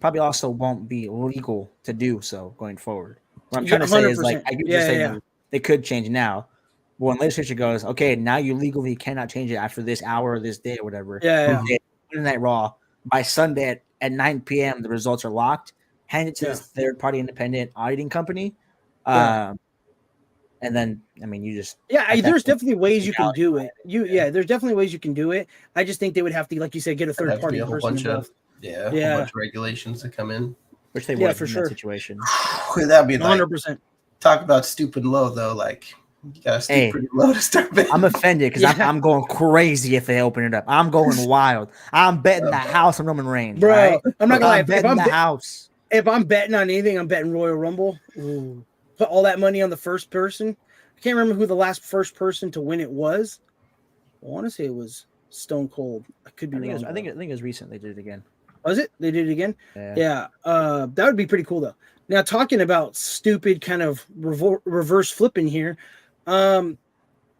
[SPEAKER 3] Probably also won't be legal to do so going forward. What I'm
[SPEAKER 1] Yeah,
[SPEAKER 3] trying to say is
[SPEAKER 1] 100%.
[SPEAKER 3] I could
[SPEAKER 1] Yeah,
[SPEAKER 3] just say
[SPEAKER 1] yeah.
[SPEAKER 3] they could change now. But when legislature goes, okay, now you legally cannot change it after this hour or this day or whatever.
[SPEAKER 1] Yeah.
[SPEAKER 3] Monday Night Raw by Sunday at 9 p.m. the results are locked. Hand it to this third party independent auditing company. And then I mean you just
[SPEAKER 1] there's definitely ways you can do it. There's definitely ways you can do it. I just think they would have to, like you said, get a third party person involved.
[SPEAKER 2] A whole bunch of regulations to come in.
[SPEAKER 3] Which they would
[SPEAKER 1] for
[SPEAKER 3] in
[SPEAKER 1] sure.
[SPEAKER 3] that situation.
[SPEAKER 2] That'd be like
[SPEAKER 1] 100%.
[SPEAKER 2] Talk about stupid low though. Like you gotta stay pretty low to start betting.
[SPEAKER 3] I'm offended because I'm going crazy if they open it up. I'm going wild. I'm betting the house on Roman Reigns,
[SPEAKER 1] bro.
[SPEAKER 3] Right?
[SPEAKER 1] I'm not gonna lie.
[SPEAKER 3] betting the house.
[SPEAKER 1] If I'm betting on anything, I'm betting Royal Rumble. Ooh. Put all that money on the first person. I can't remember who the last first person to win it was. I want to say it was Stone Cold. I could be
[SPEAKER 3] I think
[SPEAKER 1] wrong.
[SPEAKER 3] I think it was recent they did it again.
[SPEAKER 1] Was it? They did it again?
[SPEAKER 3] Yeah.
[SPEAKER 1] Yeah. That would be pretty cool though. Now talking about stupid kind of reverse flipping here. The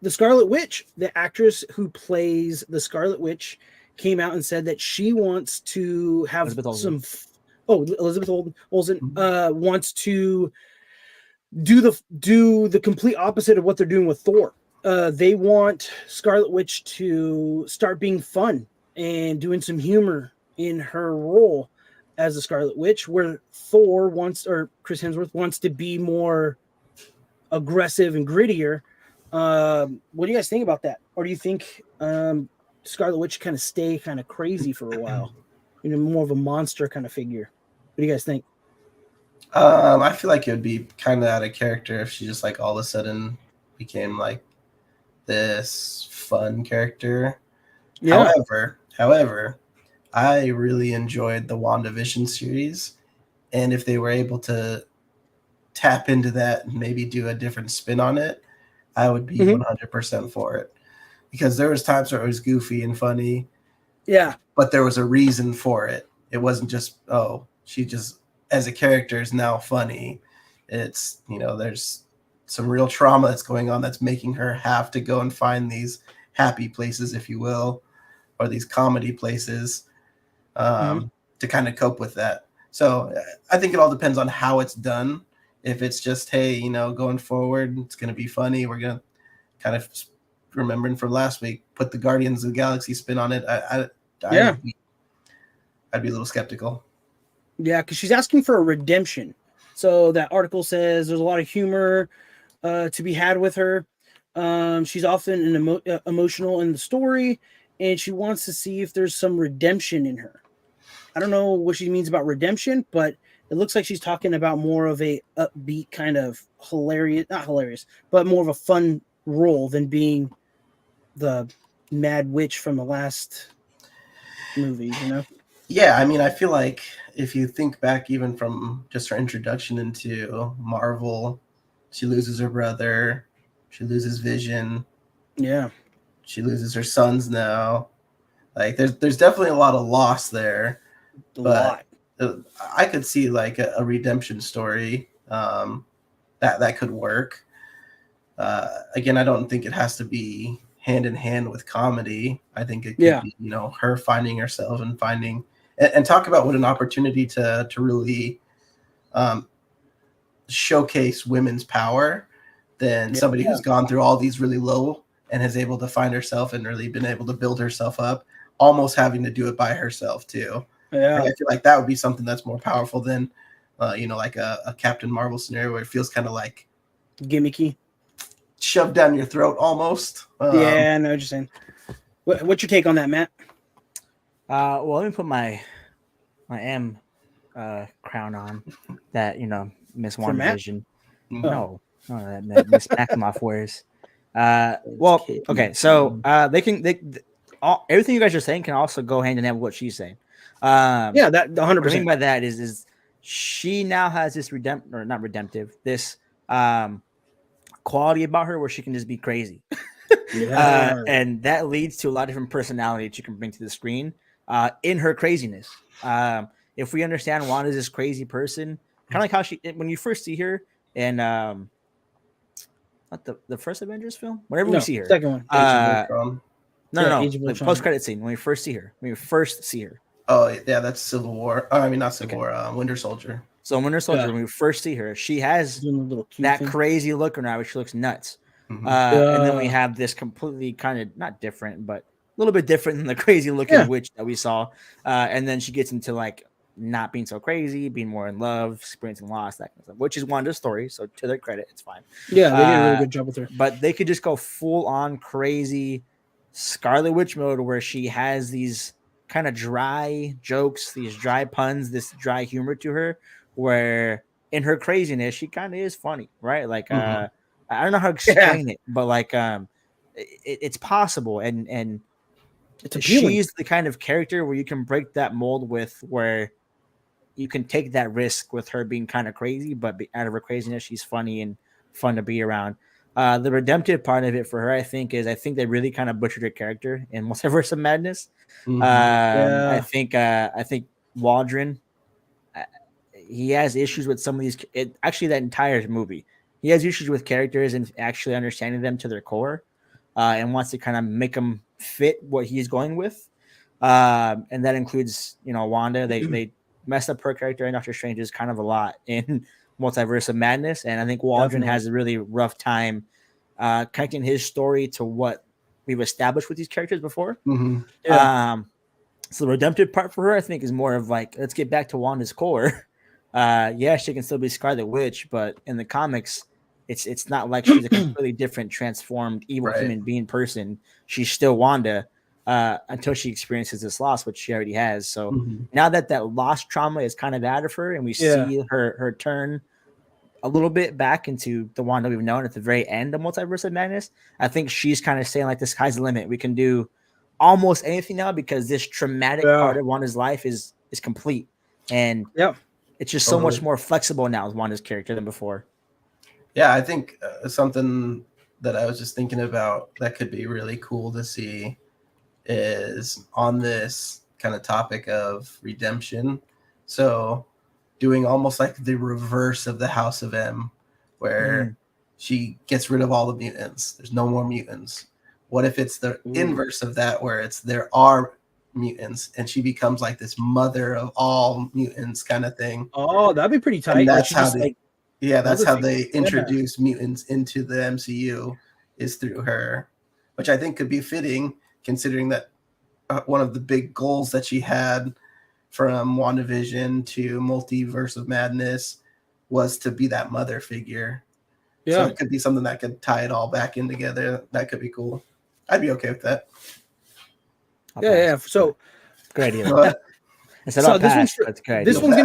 [SPEAKER 1] Scarlet Witch, the actress who plays the Scarlet Witch, came out and said that she wants to have
[SPEAKER 3] Elizabeth Olsen.
[SPEAKER 1] Elizabeth Olsen wants to do the complete opposite of what they're doing with Thor. They want Scarlet Witch to start being fun and doing some humor in her role as the Scarlet Witch, where Thor wants, or Chris Hemsworth wants to be more aggressive and grittier. What do you guys think about that? Or do you think Scarlet Witch kind of stay kind of crazy for a while, more of a monster kind of figure? What do you guys think?
[SPEAKER 2] I feel like it would be kind of out of character if she just like all of a sudden became like this fun character.
[SPEAKER 1] Yeah.
[SPEAKER 2] However, I really enjoyed the WandaVision series, and if they were able to tap into that and maybe do a different spin on it, I would be 100% for it. Because there was times where it was goofy and funny,
[SPEAKER 1] Yeah.
[SPEAKER 2] but there was a reason for it. It wasn't just, oh, she just as a character is now funny. It's, there's some real trauma that's going on that's making her have to go and find these happy places, if you will, or these comedy places to kind of cope with that. So I think it all depends on how it's done. If it's just, hey, going forward, it's going to be funny. We're going to kind of, remembering from last week, put the Guardians of the Galaxy spin on it. I'd be a little skeptical.
[SPEAKER 1] Yeah, because she's asking for a redemption. So that article says there's a lot of humor to be had with her. She's often emotional in the story, and she wants to see if there's some redemption in her. I don't know what she means about redemption, but it looks like she's talking about more of a upbeat kind of not hilarious, but more of a fun role than being the Mad Witch from the last movie,
[SPEAKER 2] Yeah, I mean, I feel like if you think back even from just her introduction into Marvel, she loses her brother, she loses Vision.
[SPEAKER 1] Yeah.
[SPEAKER 2] She loses her sons now. Like there's definitely a lot of loss there. But I could see like a redemption story that could work. Again, I don't think it has to be hand in hand with comedy. I think it could be, her finding herself and finding and talk about what an opportunity to really showcase women's power than somebody who's gone through all these really low and has able to find herself and really been able to build herself up, almost having to do it by herself too.
[SPEAKER 1] Yeah.
[SPEAKER 2] Like, I feel like that would be something that's more powerful than, like a Captain Marvel scenario where it feels kind of like
[SPEAKER 1] gimmicky,
[SPEAKER 2] shoved down your throat almost.
[SPEAKER 1] Yeah, I know what you're saying. What's your take on that, Matt?
[SPEAKER 3] Well, let me put my M crown on that, Miss WandaVision. No, that Miss Maximoff wears. Well, okay, so everything you guys are saying can also go hand in hand with what she's saying.
[SPEAKER 1] That 100%.
[SPEAKER 3] What I mean by that is she now has this this quality about her where she can just be crazy. And that leads to a lot of different personalities she can bring to the screen in her craziness. If we understand Wanda's this crazy person, kind of like how when you first see her in not the first Avengers film, whenever we see her,
[SPEAKER 1] second one,
[SPEAKER 3] no, post credit scene when we first see her.
[SPEAKER 2] Oh yeah, that's Civil War. I mean, not Civil War. Winter Soldier.
[SPEAKER 3] So in Winter Soldier, when we first see her, she has that crazy look on her, where she looks nuts. And then we have this completely kind of not different, but a little bit different than the crazy looking witch that we saw. And then she gets into like not being so crazy, being more in love, experiencing loss, that kind of stuff, which is Wanda's story. So to their credit, it's fine.
[SPEAKER 1] Yeah, they did a really good job with her.
[SPEAKER 3] But they could just go full on crazy Scarlet Witch mode where she has these kind of dry jokes, these dry puns, this dry humor to her, where in her craziness, she kind of is funny, right? Like, I don't know how to explain it, but like, it's possible. And she's the kind of character where you can break that mold with, where you can take that risk with her being kind of crazy, but out of her craziness, she's funny and fun to be around. The redemptive part of it for her, I think they really kind of butchered her character in Multiverse of Madness.
[SPEAKER 2] Mhm.
[SPEAKER 3] I think Waldron, he has issues with some of these. Actually, that entire movie, he has issues with characters and actually understanding them to their core, and wants to kind of make them fit what he's going with. And that includes, Wanda. They messed up her character in Doctor Strange is kind of a lot in Multiverse of Madness, and I think Waldron has a really rough time connecting his story to what we've established with these characters before.
[SPEAKER 2] Mhm.
[SPEAKER 1] Yeah.
[SPEAKER 3] So the redemptive part for her, I think, is more of like, let's get back to Wanda's core. Yeah, she can still be Scarlet Witch, but in the comics, it's not like she's a completely different, transformed, evil
[SPEAKER 2] Right.
[SPEAKER 3] human being person. She's still Wanda until she experiences this loss, which she already has. So
[SPEAKER 2] Mhm.
[SPEAKER 3] now that loss trauma is kind of out of her, and we see her turn a little bit back into the Wanda we've known at the very end of Multiverse of Madness, I think she's kind of saying like, the sky's the limit. We can do almost anything now because this traumatic part of Wanda's life is complete, and it's just so much more flexible now with Wanda's character than before.
[SPEAKER 2] Yeah, I think something that I was just thinking about that could be really cool to see is on this kind of topic of redemption. So doing almost like the reverse of the House of M, where she gets rid of all the mutants. There's no more mutants. What if it's the inverse of that, where there are mutants and she becomes like this mother of all mutants kind of thing?
[SPEAKER 1] Oh, that'd be pretty tight.
[SPEAKER 2] And that's how
[SPEAKER 1] that's how
[SPEAKER 2] they introduce mutants into the MCU, is through her, which I think could be fitting considering that one of the big goals that she had from WandaVision to Multiverse of Madness was to be that mother figure.
[SPEAKER 1] Yeah.
[SPEAKER 2] So it could be something that could tie it all back in together. That could be cool. I'd be okay with that.
[SPEAKER 1] Yeah. So
[SPEAKER 3] great idea.
[SPEAKER 1] So this one's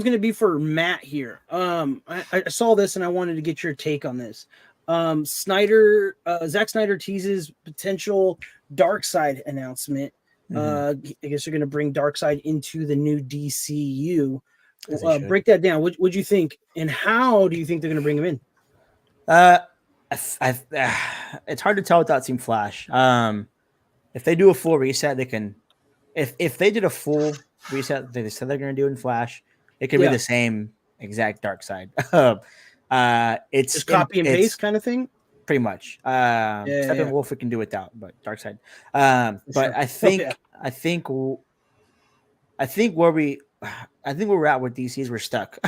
[SPEAKER 1] gonna be for Matt here. I saw this and I wanted to get your take on this. Zack Snyder teases potential Darkseid announcement. I guess you're gonna bring Darkseid into the new DCU. Break that down. What do you think, and how do you think they're gonna bring him in?
[SPEAKER 3] It's hard to tell without seeing Flash. If they do a full reset, they can. If they did a full reset, they said they're going to do in Flash, it could be the same exact Darkseid. It's
[SPEAKER 1] just copy and paste kind of thing,
[SPEAKER 3] pretty much. Steppenwolf we can do without, but Darkseid. But I think where we're at with DC is we're stuck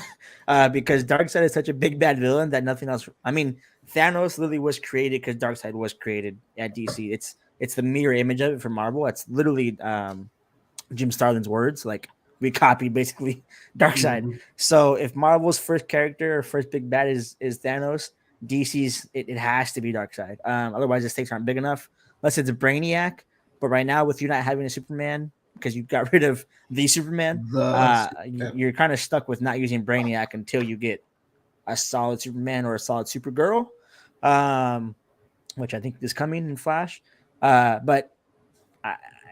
[SPEAKER 3] because Darkseid is such a big bad villain that nothing else. I mean, Thanos literally was created because Darkseid was created at DC. It's the mirror image of it for Marvel. It's literally Jim Starlin's words. Like, we copied basically Darkseid. Mm-hmm. So if Marvel's first character or first big bad is Thanos, DC's it has to be Darkseid. Otherwise, the stakes aren't big enough. Unless it's a Brainiac. But right now, with you not having a Superman because you got rid of the Superman, you're kind of stuck with not using Brainiac until you get a solid Superman or a solid Supergirl, which I think is coming in Flash. But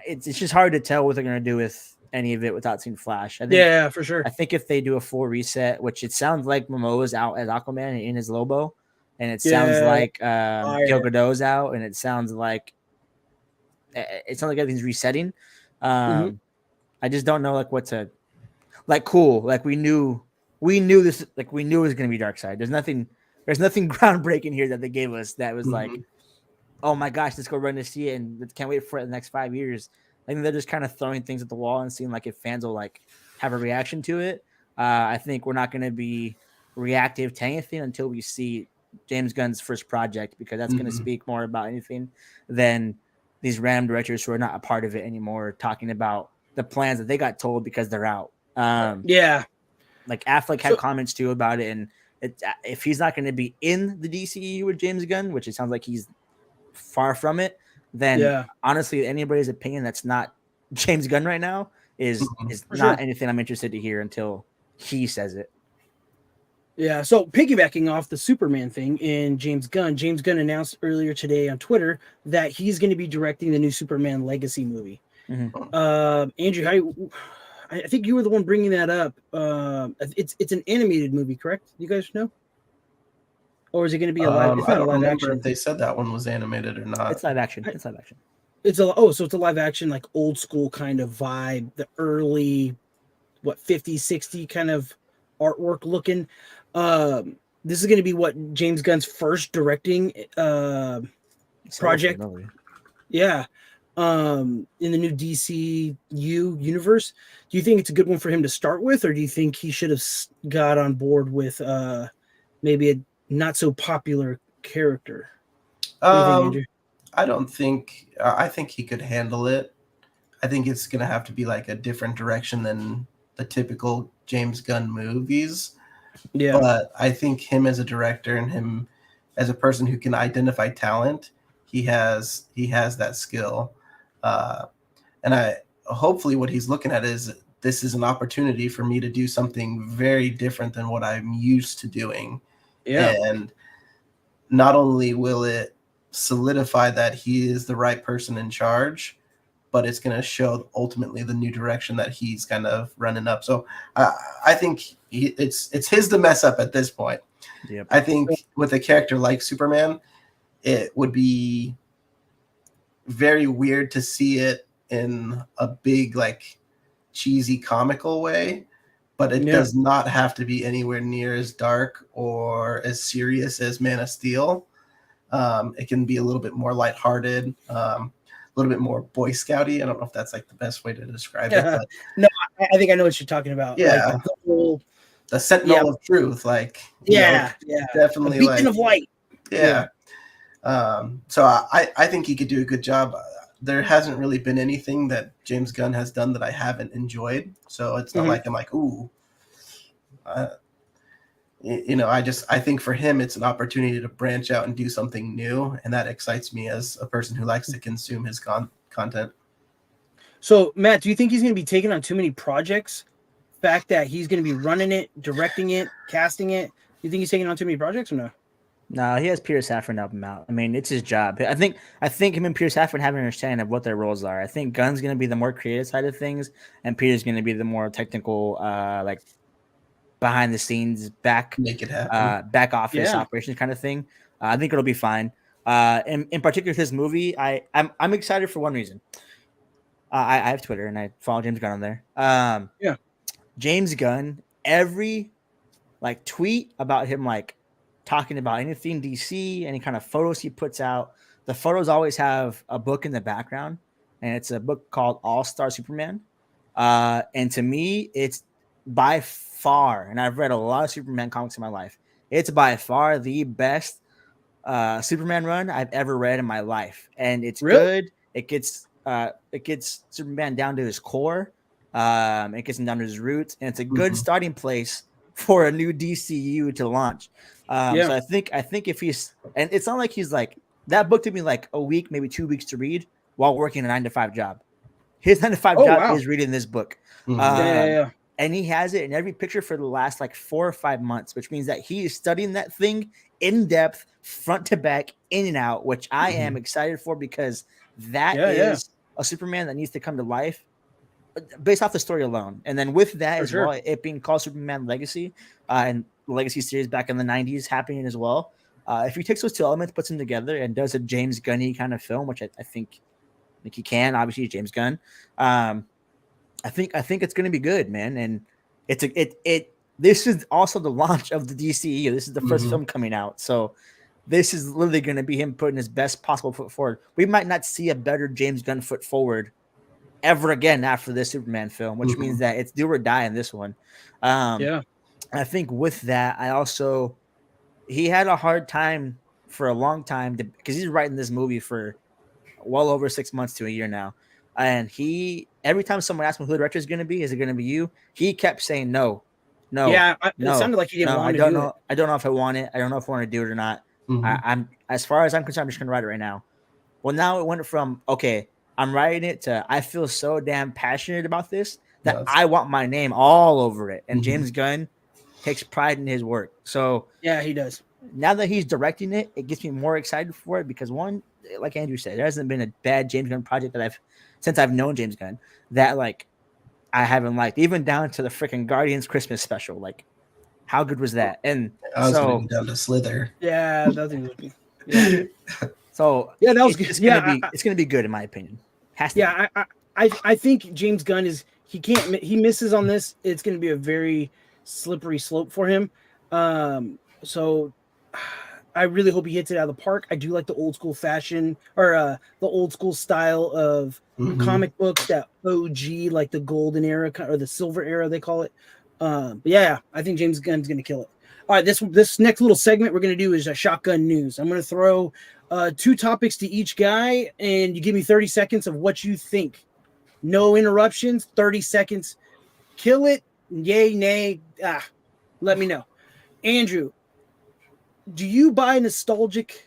[SPEAKER 3] it's just hard to tell what they're going to do with any of it without seeing Flash. I think,
[SPEAKER 1] for sure.
[SPEAKER 3] I think if they do a full reset, which it sounds like Momoa's out as Aquaman and in his Lobo, and it sounds like Gal Gadot's out, and it sounds like everything's resetting. I just don't know what to cool. Like we knew this. Like we knew it was going to be Darkseid. There's nothing groundbreaking here that they gave us that was like, oh my gosh, let's go run to see it and can't wait for it in the next 5 years. I think they're just kind of throwing things at the wall and seeing if fans will have a reaction to it. I think we're not going to be reactive to anything until we see James Gunn's first project, because that's going to speak more about anything than these random directors who are not a part of it anymore talking about the plans that they got told because they're out. Like Affleck had comments too about it, and if he's not going to be in the DCEU with James Gunn, which it sounds like he's far from it, then honestly, anybody's opinion that's not James Gunn right now is not anything I'm interested to hear until he says it.
[SPEAKER 1] Yeah, so piggybacking off the Superman thing in James Gunn announced earlier today on Twitter that he's going to be directing the new Superman Legacy movie. Andrew, I think you were the one bringing that up. It's an animated movie, correct? You guys know? or is it going to be a live? It's
[SPEAKER 2] I
[SPEAKER 1] not a
[SPEAKER 2] don't
[SPEAKER 1] live
[SPEAKER 2] remember
[SPEAKER 1] action.
[SPEAKER 2] if they said that one was animated or not.
[SPEAKER 3] It's live action. It's live action.
[SPEAKER 1] So it's a live action, like old school kind of vibe, the early 50, 60 kind of artwork looking. This is going to be what James Gunn's first directing project. Yeah. In the new DCU universe. Do you think it's a good one for him to start with, or do you think he should have got on board with maybe a not so popular character? What do you think, Andrew?
[SPEAKER 2] I don't think I think he could handle it. I think it's gonna have to be like a different direction than the typical James Gunn movies.
[SPEAKER 1] Yeah.
[SPEAKER 2] But I think him as a director and him as a person who can identify talent, he has that skill. And I hopefully what he's looking at is this is an opportunity for me to do something very different than what I'm used to doing.
[SPEAKER 1] Yeah.
[SPEAKER 2] And not only will it solidify that he is the right person in charge, but it's going to show ultimately the new direction that he's kind of running up. So I think it's his to mess up at this point.
[SPEAKER 3] Yep.
[SPEAKER 2] I think with a character like Superman, it would be very weird to see it in a big, like, cheesy comical way, but it does not have to be anywhere near as dark or as serious as Man of Steel. It can be a little bit more lighthearted, a little bit more Boy Scouty. I don't know if that's like the best way to describe it. But
[SPEAKER 1] no, I think I know what you're talking about.
[SPEAKER 2] Yeah,
[SPEAKER 1] like
[SPEAKER 2] the Sentinel of Truth, like definitely
[SPEAKER 1] a beacon of light.
[SPEAKER 2] Yeah. So I think he could do a good job. There hasn't really been anything that James Gunn has done that I haven't enjoyed. So it's not like I'm like, ooh. I think for him, it's an opportunity to branch out and do something new. And that excites me as a person who likes to consume his content.
[SPEAKER 1] So, Matt, do you think he's going to be taking on too many projects? Fact that he's going to be running it, directing it, casting it. Do you think he's taking on too many projects or no?
[SPEAKER 3] No, he has Peter Safran help him out. I mean, it's his job. I think him and Peter Safran have an understanding of what their roles are. I think Gunn's going to be the more creative side of things, and Peter's going to be the more technical, like behind the scenes, back office operations kind of thing. I think it'll be fine. In particular, this movie, I'm excited for one reason. I have Twitter and I follow James Gunn on there. James Gunn, every like tweet about him, like talking about anything DC, any kind of photos he puts out, the photos always have a book in the background, and it's a book called All-Star Superman. And to me, it's by far, and I've read a lot of Superman comics in my life, it's by far the best Superman run I've ever read in my life. And it's good. It gets Superman down to his core. It gets him down to his roots, and it's a good starting place for a new DCU to launch. So I think if he's, and it's not like he's like, that book took me like a week, maybe 2 weeks to read while working a 9-to-5 job. His 9-to-5 job is reading this book. And he has it in every picture for the last like 4 or 5 months, which means that he is studying that thing in depth, front to back, in and out, which I am excited for, because that is a Superman that needs to come to life based off the story alone. And then with that as well, it being called Superman Legacy, and the Legacy series back in the 90s happening as well. If he takes those two elements, puts them together, and does a James Gunny kind of film, which I think he can, obviously James Gunn. I think it's going to be good, man. And this is also the launch of the DCEU. This is the first film coming out. So this is literally going to be him putting his best possible foot forward. We might not see a better James Gunn foot forward ever again after this Superman film, which means that it's do or die in this one. I think with that, he had a hard time for a long time because he's writing this movie for well over 6 months to a year now. And every time someone asked him who the director is going to be, is it going to be you? He kept saying no.
[SPEAKER 1] Yeah, it sounded like he didn't want to do it.
[SPEAKER 3] I don't know if I want it. I don't know if I want to do it or not. I'm as far as I'm concerned, I'm just going to write it right now. Well, now it went from, okay, I'm writing it, to I feel so damn passionate about this that I want my name all over it. And James Gunn takes pride in his work. So
[SPEAKER 1] yeah, he does.
[SPEAKER 3] Now that he's directing it, it gets me more excited for it, because one, like Andrew said, there hasn't been a bad James Gunn project that since I've known James Gunn that like I haven't liked, even down to the freaking Guardians Christmas special. Like, How good was that? And
[SPEAKER 2] I was going
[SPEAKER 3] so
[SPEAKER 2] to go down to Slither.
[SPEAKER 1] Yeah, that thing was. Yeah,
[SPEAKER 3] so
[SPEAKER 1] yeah, that was
[SPEAKER 3] it's
[SPEAKER 1] good.
[SPEAKER 3] just
[SPEAKER 1] Yeah,
[SPEAKER 3] gonna be it's gonna be good in my opinion. Has to be.
[SPEAKER 1] yeah. I think James Gunn is he misses on this. It's going to be a very slippery slope for him. So I really hope he hits it out of the park. I do like the old school fashion or the old school style of
[SPEAKER 2] Mhm.
[SPEAKER 1] comic books, that OG, like the golden era or the silver era they call it. But yeah, I think James Gunn's going to kill it. All right, this next little segment we're going to do is a shotgun news. I'm going to throw 2 topics to each guy, and you give me 30 seconds of what you think. No interruptions. 30 seconds. Kill it. Yay, nay. Let me know. Andrew, do you buy nostalgic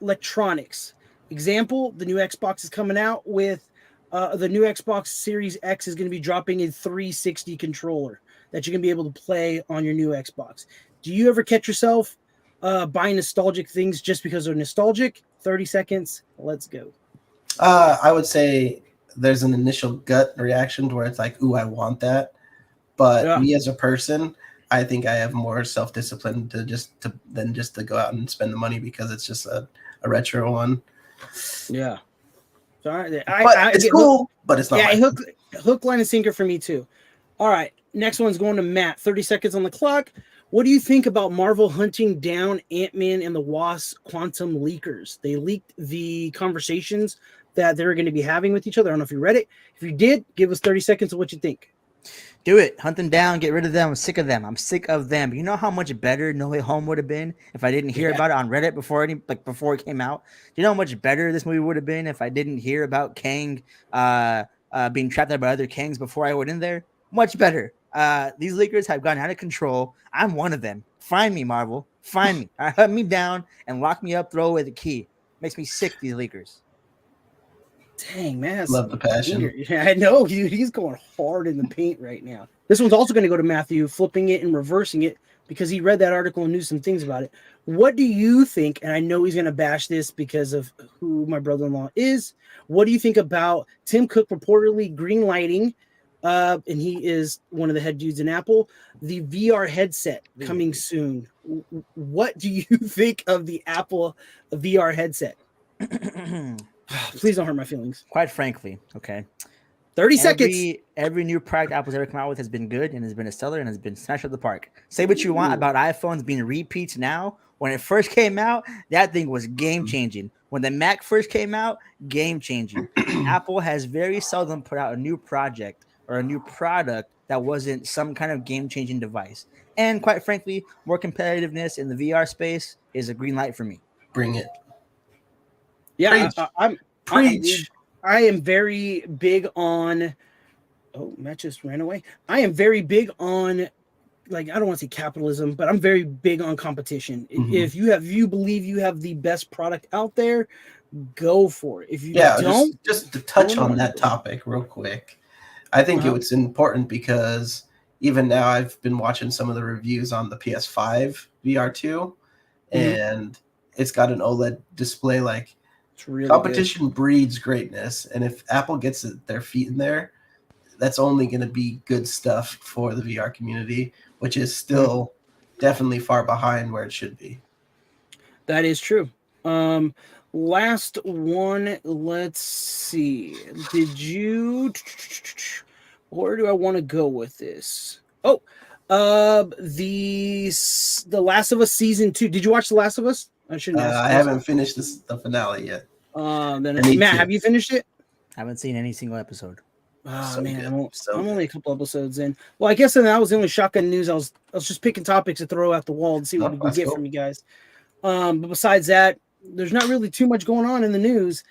[SPEAKER 1] electronics? Example, the new Xbox is coming out with the new Xbox Series X is going to be dropping a 360 controller that you're going to be able to play on your new Xbox. Do you ever catch yourself buying nostalgic things just because they're nostalgic? 30 seconds. Let's go.
[SPEAKER 2] I would say there's an initial gut reaction to where it's like, ooh, I want that. But
[SPEAKER 1] Yeah.
[SPEAKER 2] me as a person, I think I have more self-discipline than just to go out and spend the money because it's just a retro one.
[SPEAKER 1] Yeah. Sorry,
[SPEAKER 2] But it's cool, but it's not.
[SPEAKER 1] Yeah, hook, line, and sinker for me too. All right, next one's going to Matt. 30 seconds on the clock. What do you think about Marvel hunting down Ant-Man and the Wasp quantum leakers? They leaked the conversations that they're going to be having with each other. I don't know if you read it. If you did, give us 30 seconds of what you think.
[SPEAKER 3] Do it. Hunt them down. Get rid of them. I'm sick of them. I'm sick of them. You know how much better No Way Home would have been if I didn't hear about it on Reddit before it came out? Do you know how much better this movie would have been if I didn't hear about Kang being trapped there by other Kangs before I went in there? Much better. These leakers have gone out of control. I'm one of them. Find me, Marvel. Find me. Hunt me down and lock me up. Throw away the key. Makes me sick, these leakers.
[SPEAKER 1] Dang, man.
[SPEAKER 2] Love the passion.
[SPEAKER 1] Yeah, I know. He's going hard in the paint right now. This one's also going to go to Matthew, flipping it and reversing it because he read that article and knew some things about it. What do you think? And I know he's going to bash this because of who my brother-in-law is. What do you think about Tim Cook reportedly greenlighting, and he is one of the head dudes in Apple, the VR headset coming soon? What do you think of the Apple VR headset? Please don't hurt my feelings.
[SPEAKER 3] Quite frankly, okay.
[SPEAKER 1] 30 seconds.
[SPEAKER 3] Every new product Apple's ever come out with has been good and has been a seller and has been smashed at the park. Say what you want about iPhones being repeats now. When it first came out, that thing was game changing. When the Mac first came out, game changing. Apple has very seldom put out a new project or a new product that wasn't some kind of game changing device. And quite frankly, more competitiveness in the VR space is a green light for me.
[SPEAKER 2] Bring it.
[SPEAKER 1] Yeah,
[SPEAKER 2] Preach.
[SPEAKER 1] I am very big on. Oh, Matt just ran away. I am very big on, like, I don't want to say capitalism, but I'm very big on competition.
[SPEAKER 2] Mhm.
[SPEAKER 1] If you believe you have the best product out there, go for it. If you
[SPEAKER 2] Yeah,
[SPEAKER 1] don't,
[SPEAKER 2] just to touch on that topic real quick. I think it's important because even now I've been watching some of the reviews on the PS5 VR2, and it's got an OLED display. Like,
[SPEAKER 1] it's really
[SPEAKER 2] competition breeds greatness, and if Apple gets their feet in there, that's only going to be good stuff for the VR community, which is still definitely far behind where it should be.
[SPEAKER 1] That is true. Last one. Let's see. Where do I want to go with this? Oh, the Last of Us season 2. Did you watch The Last of Us? I shouldn't ask.
[SPEAKER 2] I haven't finished the finale yet.
[SPEAKER 1] Then Matt, have you finished it?
[SPEAKER 3] I haven't seen any single episode.
[SPEAKER 1] Oh
[SPEAKER 2] So
[SPEAKER 1] man,
[SPEAKER 2] good.
[SPEAKER 1] I'm only a couple episodes in. Well, I guess then that was the only shotgun news. I was just picking topics to throw out the wall and see what we can get from you guys. But besides that, there's not really too much going on in the news.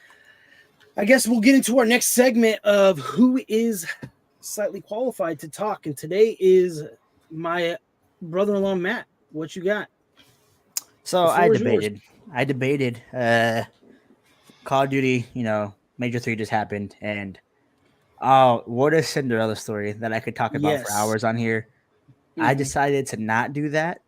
[SPEAKER 1] I guess we'll get into our next segment of who is slightly qualified to talk. And today is my brother-in-law, Matt. What you got?
[SPEAKER 3] So I debated. Call of Duty, Major 3 just happened. And what a Cinderella story that I could talk about for hours on here. I decided to not do that.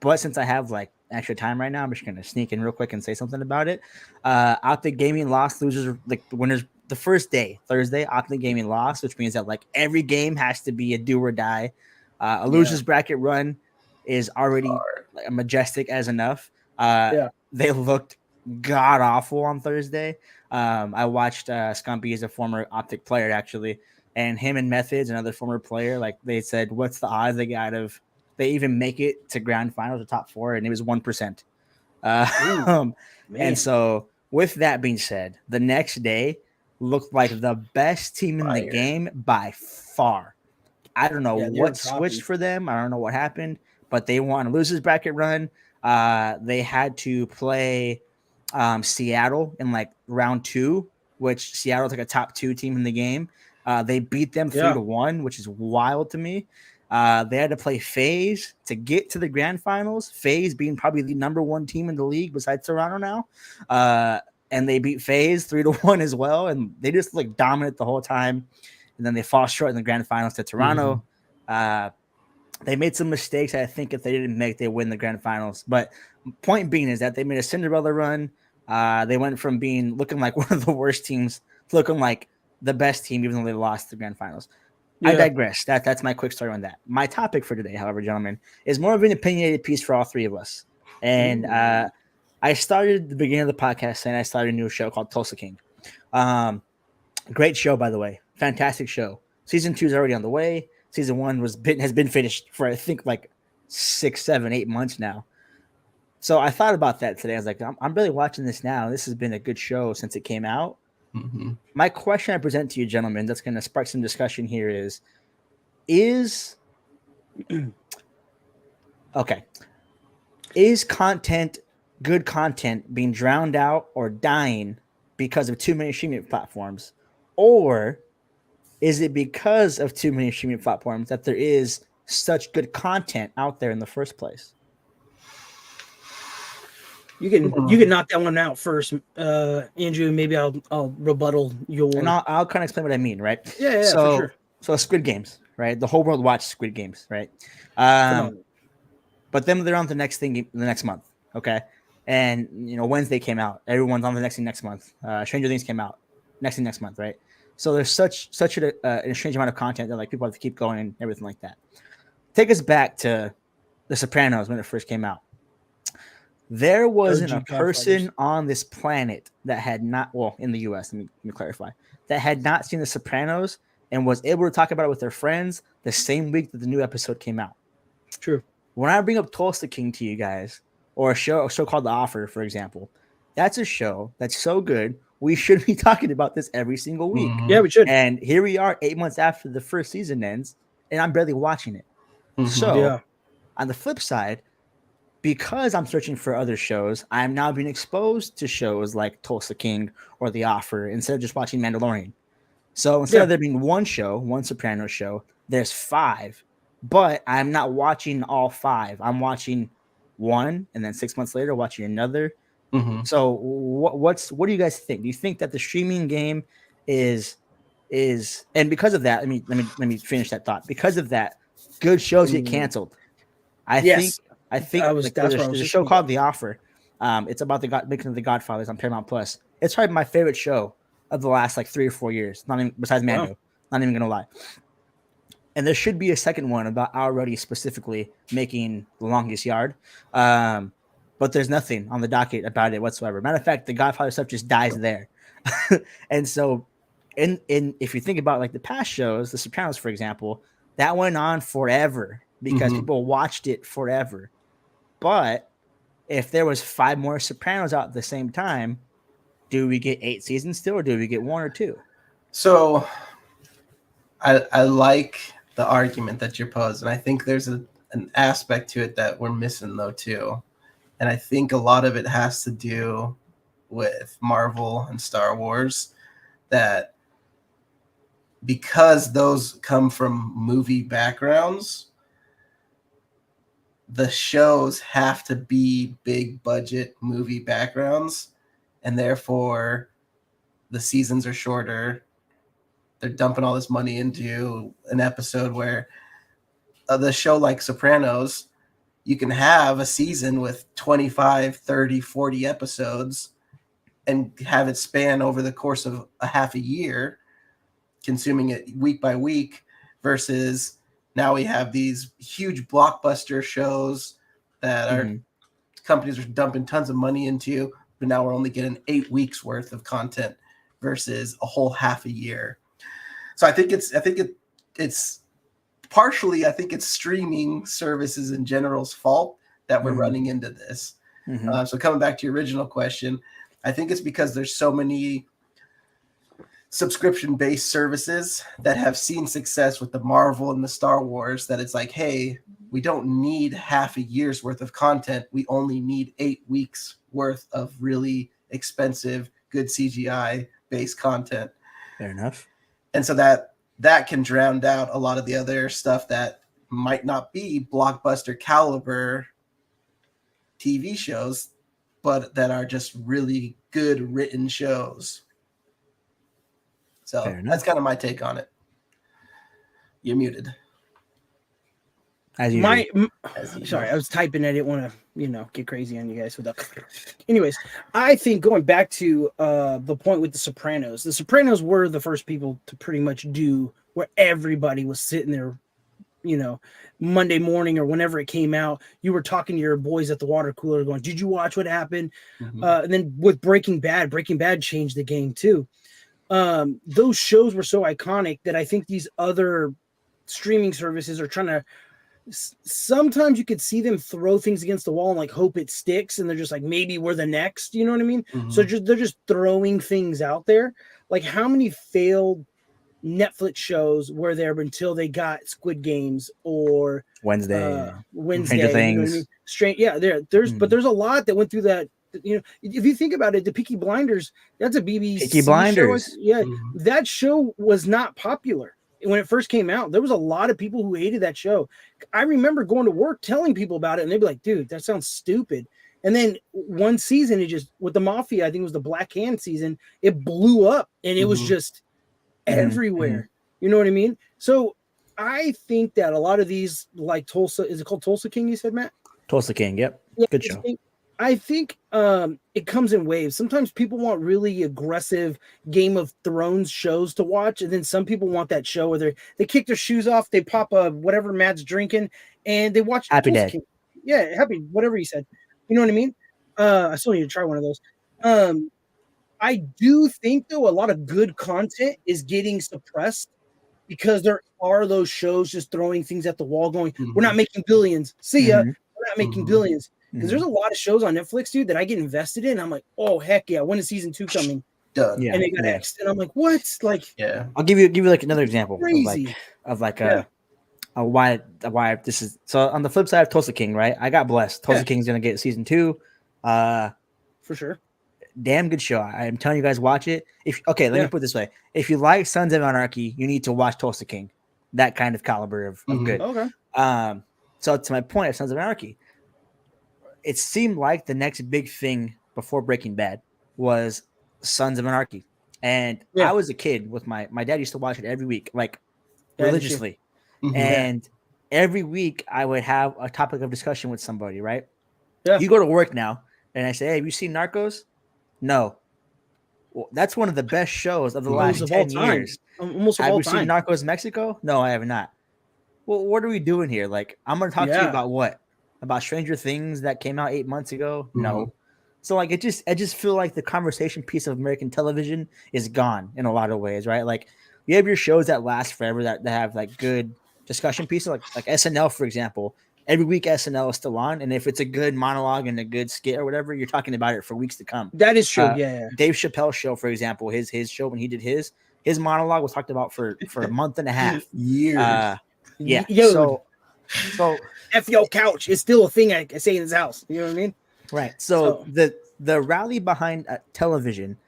[SPEAKER 3] But since I have extra time right now, I'm just gonna sneak in real quick and say something about it. Optic Gaming lost losers, the winners the first day, Thursday. Optic Gaming lost, which means that every game has to be a do or die. A losers bracket run. is already
[SPEAKER 2] Hard.
[SPEAKER 3] like, majestic as enough.
[SPEAKER 1] Yeah.
[SPEAKER 3] They looked god awful on Thursday. I watched Scumpy is a former Optic player actually, and him and Methods, another former player, like they said, what's the odds they even make it to grand finals or top 4, and it was 1%.
[SPEAKER 1] Man.
[SPEAKER 3] And so, with that being said, the next day looked like the best team in the
[SPEAKER 2] Fire.
[SPEAKER 3] game by far. I don't know
[SPEAKER 1] Yeah, they were
[SPEAKER 3] what switched
[SPEAKER 1] dropping.
[SPEAKER 3] for them. I don't know what happened, but they won a losers bracket run. They had to play Seattle in like round 2, which Seattle's like a top 2 team in the game. They beat them 3-1, which is wild to me. They had to play FaZe to get to the grand finals. FaZe being probably the number 1 team in the league besides Toronto now. And they beat FaZe 3-1 as well. And they just like dominant the whole time. And then they fall short in the grand finals to Toronto. They made some mistakes. I think if they didn't make, they win the grand finals. But point being is that they made a Cinderella run. They went from looking like one of the worst teams to looking like the best team, even though they lost the grand finals. I digress. That's my quick story on that. My topic for today, however, gentlemen, is more of an opinionated piece for all 3 of us. And I started at the beginning of the podcast saying I started a new show called Tulsa King. Great show, by the way. Fantastic show. Season 2 is already on the way. Season 1 has been finished for I think like 6, 7, 8 months now. So I thought about that today. I was like, I'm really watching this now. This has been a good show since it came out. My question I present to you, gentlemen, that's going to spark some discussion here is good content being drowned out or dying because of too many streaming platforms? Or is it because of too many streaming platforms that there is such good content out there in the first place?
[SPEAKER 1] You can knock that one out first, Andrew. Maybe I'll rebuttal your.
[SPEAKER 3] And I'll kind of explain what I mean, right?
[SPEAKER 1] Yeah,
[SPEAKER 3] so,
[SPEAKER 1] for sure.
[SPEAKER 3] So Squid Games, right? The whole world watched Squid Games, right? But then they're on the next thing the next month, okay? And Wednesday came out. Everyone's on the next thing next month. Stranger Things came out next month, right? So there's such a strange amount of content that like people have to keep going and everything like that. Take us back to The Sopranos when it first came out. There wasn't a person on this planet that had not, in the US, let me clarify, that had not seen The Sopranos and was able to talk about it with their friends the same week that the new episode came out.
[SPEAKER 1] True.
[SPEAKER 3] When I bring up Tulsa King to you guys, or a show called The Offer, for example, that's a show that's so good, we should be talking about this every single week.
[SPEAKER 1] Yeah, we should.
[SPEAKER 3] And here we are 8 months after the first season ends, and I'm barely watching it. So, on the flip side, because I'm searching for other shows, I'm now being exposed to shows like Tulsa King or The Offer instead of just watching Mandalorian. So instead of there being one Sopranos show, there's 5. But I'm not watching all 5. I'm watching one, and then 6 months later, watching another. So what do you guys think? Do you think that the streaming game is and because of that, let me finish that thought. Because of that, good shows get canceled. I think there's a show called The Offer. It's about making of the Godfathers on Paramount Plus. It's probably my favorite show of the last like 3 or 4 years. Not even besides Mando. Wow. Not even gonna lie. And there should be a second one about already specifically making The Longest Yard. But there's nothing on the docket about it whatsoever. Matter of fact, the Godfather stuff just dies there. And so if you think about like the past shows, The Sopranos, for example, that went on forever because people watched it forever. But if there was 5 more Sopranos out at the same time, do we get 8 seasons still, or do we get 1 or 2?
[SPEAKER 2] So I like the argument that you're posing. I think there's an aspect to it that we're missing though too. And I think a lot of it has to do with Marvel and Star Wars, that because those come from movie backgrounds, the shows have to be big budget movie backgrounds, and therefore the seasons are shorter. They're dumping all this money into an episode where the show like Sopranos, you can have a season with 25, 30, 40 episodes and have it span over the course of a half a year, consuming it week by week, versus now we have these huge blockbuster shows that our companies are dumping tons of money into, but now we're only getting 8 weeks worth of content versus a whole half a year. So I think it's partially, I think it's streaming services in general's fault that we're running into this. So coming back to your original question, I think it's because there's so many subscription-based services that have seen success with the Marvel and the Star Wars that it's like, hey, we don't need half a year's worth of content. We only need 8 weeks worth of really expensive, good CGI-based content.
[SPEAKER 3] Fair enough.
[SPEAKER 2] And so that can drown out a lot of the other stuff that might not be blockbuster caliber TV shows, but that are just really good written shows. So that's kind of my take on it. You're muted.
[SPEAKER 3] As usual.
[SPEAKER 1] Sorry, I was typing. I didn't want to, get crazy on you guys with that. Anyways, I think going back to the point with The Sopranos were the first people to pretty much do where everybody was sitting there, Monday morning or whenever it came out, you were talking to your boys at the water cooler going, did you watch what happened? And then with Breaking Bad changed the game too. Those shows were so iconic that I think these other streaming services are trying to, sometimes you could see them throw things against the wall and like hope it sticks. And they're just like, maybe we're the next, you know what I mean? So they're just throwing things out there. Like how many failed Netflix shows were there until they got Squid Games or
[SPEAKER 3] Wednesday,
[SPEAKER 1] Stranger
[SPEAKER 3] Things.
[SPEAKER 1] But there's a lot that went through that. If you think about it, the Peaky Blinders, that's a BBC
[SPEAKER 3] Peaky Blinders.
[SPEAKER 1] show. Yeah, that show was not popular when it first came out. There was a lot of people who hated that show. I remember going to work telling people about it, and they'd be like, "Dude, that sounds stupid." And then one season, it just with the Mafia, I think it was the Black Hand season, it blew up, and it was just everywhere. You know what I mean? So I think that a lot of these, like Tulsa, is it called Tulsa King? You said, Matt?
[SPEAKER 3] Tulsa King. Yep.
[SPEAKER 1] Yeah,
[SPEAKER 3] good show.
[SPEAKER 1] I think it comes in waves. Sometimes people want really aggressive Game of Thrones shows to watch, and then some people want that show where they kick their shoes off, they pop a whatever Matt's drinking, and they watch
[SPEAKER 3] Happy
[SPEAKER 1] Tulsa
[SPEAKER 3] Day.
[SPEAKER 1] King. Yeah, happy, whatever he said. You know what I mean? I still need to try one of those. I do think though a lot of good content is getting suppressed because there are those shows just throwing things at the wall, going, "We're not making billions. See ya. We're not making billions." Because there's a lot of shows on Netflix, dude, that I get invested in. I'm like, oh heck yeah, when is season 2 coming?
[SPEAKER 2] Done.
[SPEAKER 3] Yeah,
[SPEAKER 1] And they got X'd, and I'm like, what? Like,
[SPEAKER 2] Yeah.
[SPEAKER 3] I'll give you like another example
[SPEAKER 1] crazy.
[SPEAKER 3] of why this is. So on the flip side of Tulsa King, right? I got blessed. Tulsa King's gonna get season 2.
[SPEAKER 1] For sure.
[SPEAKER 3] Damn good show. I'm telling you guys, watch it. Let me put it this way: if you like Sons of Anarchy, you need to watch Tulsa King. That kind of caliber of good.
[SPEAKER 1] Okay.
[SPEAKER 3] So to my point of Sons of Anarchy, it seemed like the next big thing before Breaking Bad was Sons of Anarchy. And I was a kid with my dad used to watch it every week, like religiously. And every week I would have a topic of discussion with somebody, right?
[SPEAKER 1] Yeah.
[SPEAKER 3] You go to work now and I say, hey, have you seen Narcos? No. Well, that's one of the best shows of the last 10 years.
[SPEAKER 1] Almost of
[SPEAKER 3] have
[SPEAKER 1] all
[SPEAKER 3] you
[SPEAKER 1] time.
[SPEAKER 3] seen Narcos Mexico? No, I have not. Well, what are we doing here? Like, I'm going to talk to you about what? About Stranger Things that came out 8 months ago? No. So like I just feel like the conversation piece of American television is gone in a lot of ways, right? Like you have your shows that last forever that have like good discussion pieces, like SNL, for example. Every week SNL is still on, and if it's a good monologue and a good skit or whatever, you're talking about it for weeks to come.
[SPEAKER 1] That is true. Yeah.
[SPEAKER 3] Dave Chappelle's show, for example, his show when he did his monologue was talked about for a month and a half.
[SPEAKER 2] Years.
[SPEAKER 3] Yeah.
[SPEAKER 1] Yo.
[SPEAKER 3] So
[SPEAKER 1] F your couch is still a thing I say in his house. You know what I mean?
[SPEAKER 3] Right. So the rally behind television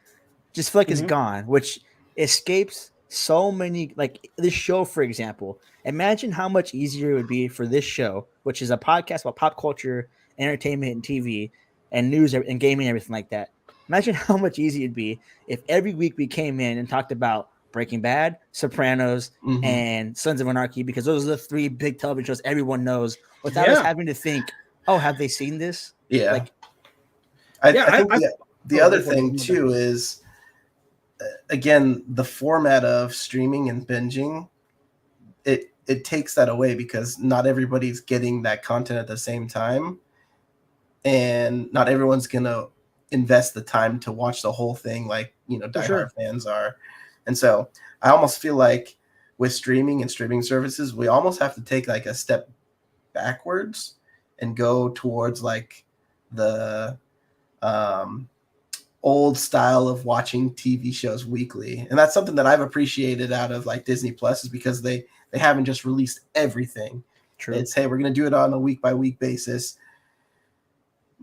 [SPEAKER 3] just feel like is gone, which escapes so many, like this show, for example. Imagine how much easier it would be for this show, which is a podcast about pop culture, entertainment, and TV, and news and gaming, and everything like that. Imagine how much easier it'd be if every week we came in and talked about Breaking Bad, Sopranos, and Sons of Anarchy, because those are the 3 big television shows everyone knows, without us having to think, oh, have they seen this?
[SPEAKER 2] Yeah.
[SPEAKER 3] Like,
[SPEAKER 2] I think the other thing too is, again, the format of streaming and binging, it takes that away because not everybody's getting that content at the same time, and not everyone's gonna invest the time to watch the whole thing like diehard fans are. And so I almost feel like with streaming and streaming services, we almost have to take like a step backwards and go towards like the old style of watching TV shows weekly. And that's something that I've appreciated out of like Disney Plus, is because they haven't just released everything.
[SPEAKER 3] True.
[SPEAKER 2] It's, hey, we're going to do it on a week by week basis.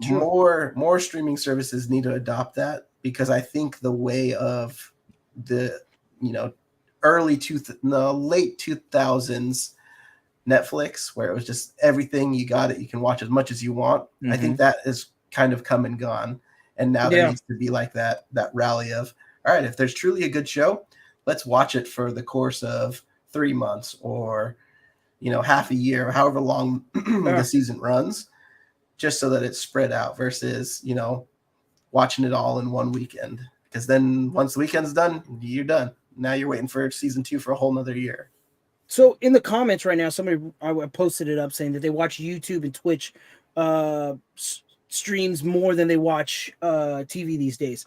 [SPEAKER 1] True.
[SPEAKER 2] More streaming services need to adopt that, because I think the way of the late 2000s Netflix, where it was just everything, you got it, you can watch as much as you want. I think that is kind of come and gone, and now there needs to be like that rally of, all right, if there's truly a good show, let's watch it for the course of 3 months or half a year, or however long the season runs, just so that it's spread out versus watching it all in one weekend. Because then once the weekend's done, you're done. Now you're waiting for season 2 for a whole nother year.
[SPEAKER 1] So in the comments right now, I posted it up saying that they watch YouTube and Twitch streams more than they watch TV these days.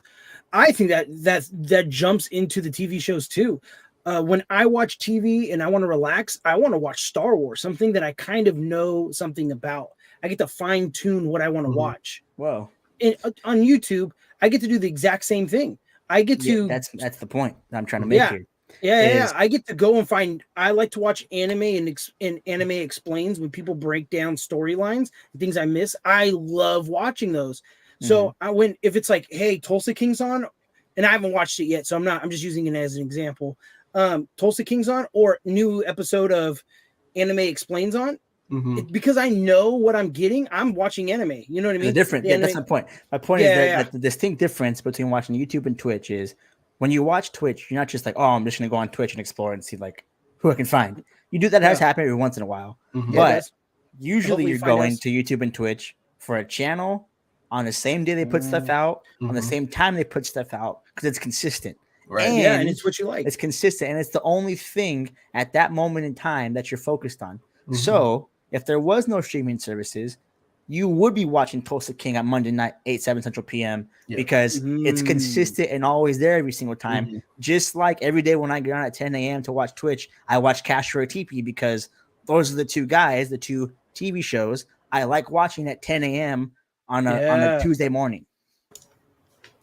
[SPEAKER 1] I think that jumps into the TV shows too. When I watch TV and I want to relax, I want to watch Star Wars, something that I kind of know something about. I get to fine tune what I want to watch.
[SPEAKER 3] Whoa.
[SPEAKER 1] On YouTube, I get to do the exact same thing. I get to.
[SPEAKER 3] That's the point that I'm trying to make here.
[SPEAKER 1] Yeah. I get to go and find. I like to watch anime and Anime Explains, when people break down storylines, things I miss. I love watching those. So if it's like, hey, Tulsa King's on, and I haven't watched it yet, so I'm just using it as an example. Tulsa King's on, or new episode of Anime Explains on. Because I know what I'm getting, I'm watching anime. You know what I mean?
[SPEAKER 3] That's my point. My point is that the distinct difference between watching YouTube and Twitch is, when you watch Twitch, you're not just like, oh, I'm just going to go on Twitch and explore and see like who I can find. You do that has happened every once in a while, but usually you're going to YouTube and Twitch for a channel on the same day they put stuff out, on the same time they put stuff out, because it's consistent.
[SPEAKER 2] Right.
[SPEAKER 1] And it's what you like.
[SPEAKER 3] It's consistent, and it's the only thing at that moment in time that you're focused on. So if there was no streaming services, you would be watching Tulsa King on Monday night, 7 Central PM, because it's consistent and always there every single time. Just like every day when I get on at 10 a.m. to watch Twitch, I watch Cash or TP, because those are the two guys, the two TV shows I like watching at 10 a.m. on a Tuesday morning.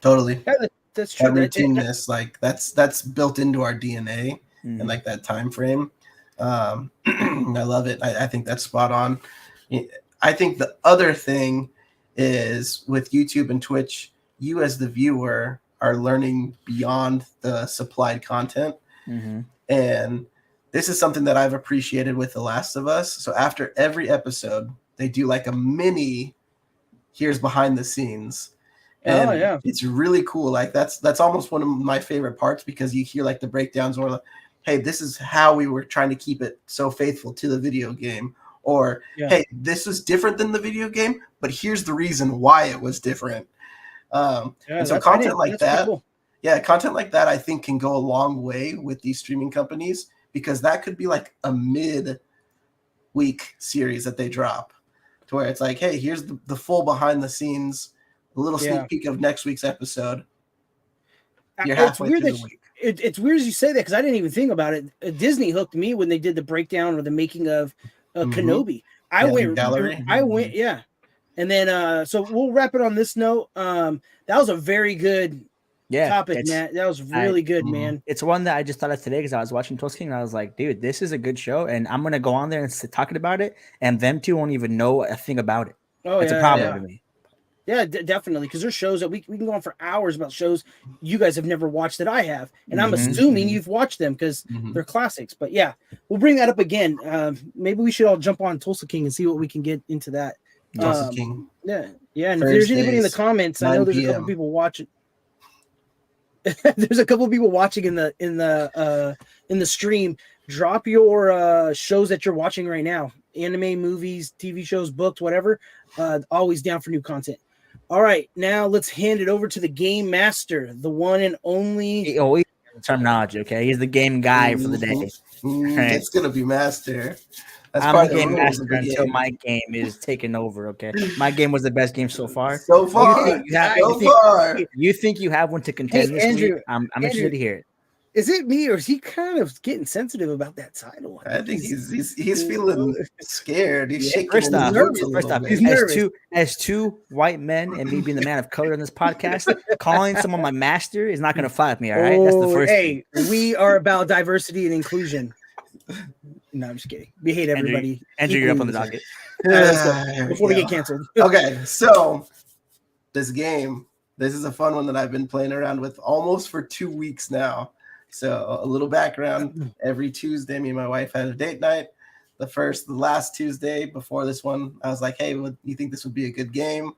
[SPEAKER 2] Totally.
[SPEAKER 1] Yeah, that's true.
[SPEAKER 2] That routineness, like that's built into our DNA, and like that time frame. I love it. I think that's spot on. I think the other thing is, with YouTube and Twitch, you as the viewer are learning beyond the supplied content. And this is something that I've appreciated with The Last of Us. So after every episode, they do like a mini, here's behind the scenes. And it's really cool. Like that's almost one of my favorite parts, because you hear like the breakdowns, or like, hey, this is how we were trying to keep it so faithful to the video game. Or, hey, this was different than the video game, but here's the reason why it was different. And so content like that, cool. Content like that, I think, can go a long way with these streaming companies, because that could be like a mid-week series that they drop, to where it's like, hey, here's the full behind the scenes, a little sneak peek of next week's episode. You're halfway through the week.
[SPEAKER 1] It's weird as you say that, because I didn't even think about it. Disney hooked me when they did the breakdown or the making of Kenobi. I went, and then so we'll wrap it on this note. That was a very good topic, Matt. That was really good, man.
[SPEAKER 3] It's one that I just thought of today, because I was watching Tulsa King and I was like, dude, this is a good show, and I'm gonna go on there and talking about it, and them two won't even know a thing about it. It's a problem to me.
[SPEAKER 1] Yeah, definitely, because there's shows that we can go on for hours about shows you guys have never watched that I have, and I'm assuming you've watched them because they're classics. But yeah, we'll bring that up again. Maybe we should all jump on Tulsa King and see what we can get into that.
[SPEAKER 2] Tulsa King.
[SPEAKER 1] Yeah. And if there's anybody in the comments, I know there's a couple people watching. There's a couple of people watching in the stream. Drop your shows that you're watching right now: anime, movies, TV shows, books, whatever. Always down for new content. All right, now let's hand it over to the game master, the one and only
[SPEAKER 3] terminology. Okay, he's the game guy for the day. Right.
[SPEAKER 2] It's gonna be master. That's
[SPEAKER 3] I'm
[SPEAKER 2] part
[SPEAKER 3] the
[SPEAKER 2] of the
[SPEAKER 3] game
[SPEAKER 2] rules of
[SPEAKER 3] master
[SPEAKER 2] the
[SPEAKER 3] until
[SPEAKER 2] game.
[SPEAKER 3] my game is taken over. Okay, my game was the best game so far.
[SPEAKER 2] So far,
[SPEAKER 3] You think you have one to contend
[SPEAKER 1] Hey,
[SPEAKER 3] this
[SPEAKER 1] Andrew,
[SPEAKER 3] week? I'm interested to hear it.
[SPEAKER 1] Is it me or is he kind of getting sensitive about that title?
[SPEAKER 2] I think he's feeling scared. He's
[SPEAKER 1] Yeah,
[SPEAKER 2] shaking.
[SPEAKER 3] First
[SPEAKER 2] in his
[SPEAKER 3] off,
[SPEAKER 2] boots a little bit.
[SPEAKER 1] He's nervous.
[SPEAKER 3] as two white men and me being the man of color on this podcast, calling someone my master is not going to fly with me. All right, that's the first.
[SPEAKER 1] Hey, we are about diversity and inclusion. No, I'm just kidding. We hate everybody.
[SPEAKER 3] Andrew, you're up on the docket.
[SPEAKER 1] All right, let's go.
[SPEAKER 2] Here we
[SPEAKER 1] Before we
[SPEAKER 2] go.
[SPEAKER 1] get canceled.
[SPEAKER 2] Okay, so this game, this is a fun one that I've been playing around with almost for 2 weeks now. So a little background: every Tuesday, me and my wife had a date night. The last Tuesday before this one, I was like, "Hey, you think this would be a good game?"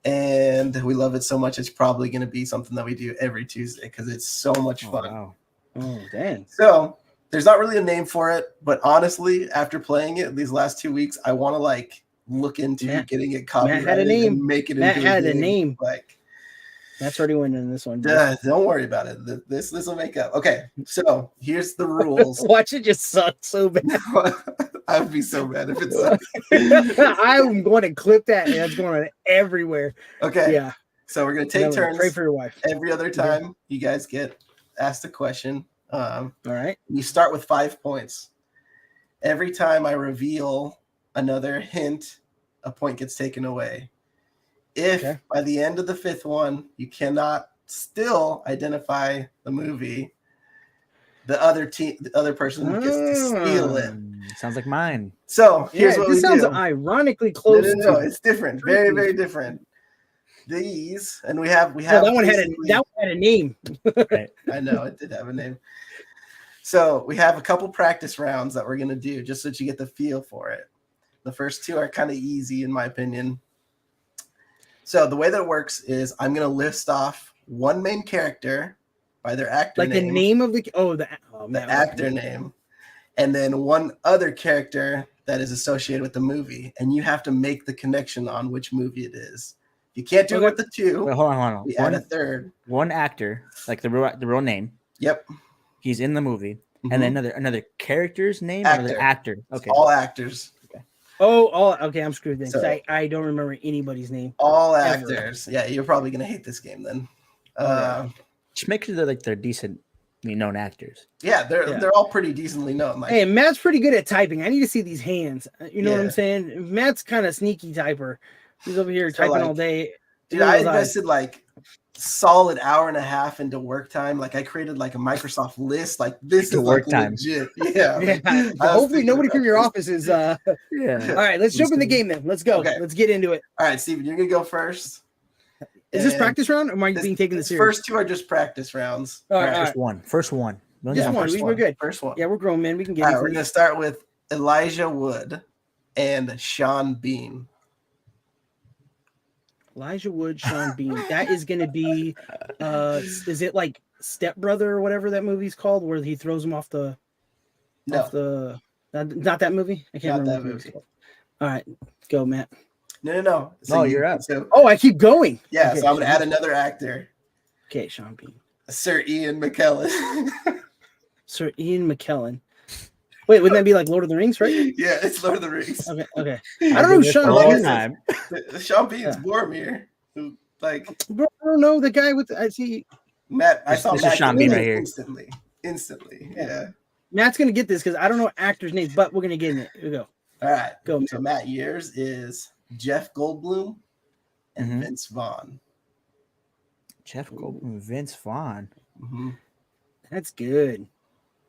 [SPEAKER 2] And we love it so much, it's probably going to be something that we do every Tuesday because it's so much fun.
[SPEAKER 3] Wow.
[SPEAKER 1] Oh, dang.
[SPEAKER 2] So there's not really a name for it, but honestly, after playing it these last 2 weeks, I want to look into getting it copyrighted
[SPEAKER 1] had a name.
[SPEAKER 2] and make it
[SPEAKER 1] Matt
[SPEAKER 2] into
[SPEAKER 1] had a
[SPEAKER 2] game.
[SPEAKER 1] name.
[SPEAKER 2] Like,
[SPEAKER 1] That's already winning in this one.
[SPEAKER 2] don't worry about it. This will make up. Okay, so here's the rules.
[SPEAKER 1] Watch it just suck so bad.
[SPEAKER 2] I would be so mad if it sucked.
[SPEAKER 1] I'm going to clip that, and that's going on everywhere.
[SPEAKER 2] Okay,
[SPEAKER 1] Yeah.
[SPEAKER 2] so we're gonna take turns.
[SPEAKER 1] Pray for your wife.
[SPEAKER 2] Every other time you guys get asked a question.
[SPEAKER 1] All right.
[SPEAKER 2] You start with 5 points. Every time I reveal another hint, a point gets taken away. If by the end of the 5th one you cannot still identify the movie, the other person gets to steal it.
[SPEAKER 3] Sounds like mine.
[SPEAKER 2] So here's what we
[SPEAKER 1] sounds
[SPEAKER 2] do.
[SPEAKER 1] ironically close.
[SPEAKER 2] No, it's different. Very, very different. These, and we have.
[SPEAKER 1] that one had a name.
[SPEAKER 2] I know it did have a name. So we have a couple practice rounds that we're gonna do just so that you get the feel for it. The first 2 are kind of easy in my opinion. So the way that it works is I'm going to list off one main character by their actor name.
[SPEAKER 1] The name of the
[SPEAKER 2] actor name. And then one other character that is associated with the movie. And you have to make the connection on which movie it is. You can't do it with the 2.
[SPEAKER 3] Wait, hold on.
[SPEAKER 2] We add a third.
[SPEAKER 3] One actor, like the real name.
[SPEAKER 2] Yep.
[SPEAKER 3] He's in the movie. And then another character's name or another actor. Okay.
[SPEAKER 2] All actors.
[SPEAKER 1] Okay, I'm screwed then.
[SPEAKER 2] So,
[SPEAKER 1] I don't remember anybody's name.
[SPEAKER 2] All actors. Yeah, you're probably gonna hate this game then.
[SPEAKER 3] Just make sure they're decently known actors.
[SPEAKER 2] Yeah, they're all pretty decently known.
[SPEAKER 1] Hey, Matt's pretty good at typing. I need to see these hands. You know what I'm saying? Matt's kind of sneaky typer. He's over here typing all day.
[SPEAKER 2] Dude, I invested solid hour and a half into work time. I created a Microsoft list. This is
[SPEAKER 3] work time.
[SPEAKER 2] Legit. Yeah.
[SPEAKER 1] Hopefully nobody from your office is
[SPEAKER 3] Yeah.
[SPEAKER 1] All right, let's jump in the game then. Let's go.
[SPEAKER 2] Okay.
[SPEAKER 1] Let's get into it.
[SPEAKER 2] All right, Steven, you're gonna go first.
[SPEAKER 1] Is this practice round or am I being taken this serious?
[SPEAKER 2] First 2 are just practice rounds.
[SPEAKER 1] All right.
[SPEAKER 3] First one.
[SPEAKER 1] We're good.
[SPEAKER 2] First one.
[SPEAKER 1] Yeah, we're grown men. We can get
[SPEAKER 2] All right, we're gonna start with Elijah Wood and Sean Bean.
[SPEAKER 1] Elijah Wood, Sean Bean. That is going to be, is it Step Brother or whatever that movie's called, where he throws him off the, not that movie. I can't remember that movie. All right, go, Matt.
[SPEAKER 2] No.
[SPEAKER 3] So you're up.
[SPEAKER 2] So,
[SPEAKER 1] I keep going.
[SPEAKER 2] Yeah,
[SPEAKER 1] okay,
[SPEAKER 2] so I'm gonna add another actor.
[SPEAKER 1] Okay, Sean Bean.
[SPEAKER 2] Sir Ian McKellen.
[SPEAKER 1] Sir Ian McKellen. Wait, wouldn't that be Lord of the Rings, right?
[SPEAKER 2] Yeah, it's Lord of the Rings.
[SPEAKER 1] Okay. I don't know who Sean Bean is.
[SPEAKER 2] Sean Bean's Boromir. Who,
[SPEAKER 1] Bro, I don't know the guy with. I see.
[SPEAKER 2] Matt. I saw Matt
[SPEAKER 3] Sean Bean right here.
[SPEAKER 2] Instantly. Yeah.
[SPEAKER 1] Matt's gonna get this because I don't know actors' names, but we're gonna get in it. Here we go.
[SPEAKER 2] All right.
[SPEAKER 1] Go.
[SPEAKER 2] So Matt, yours is Jeff Goldblum and Vince Vaughn.
[SPEAKER 3] Jeff Goldblum, Vince Vaughn.
[SPEAKER 2] Mm-hmm.
[SPEAKER 1] That's good.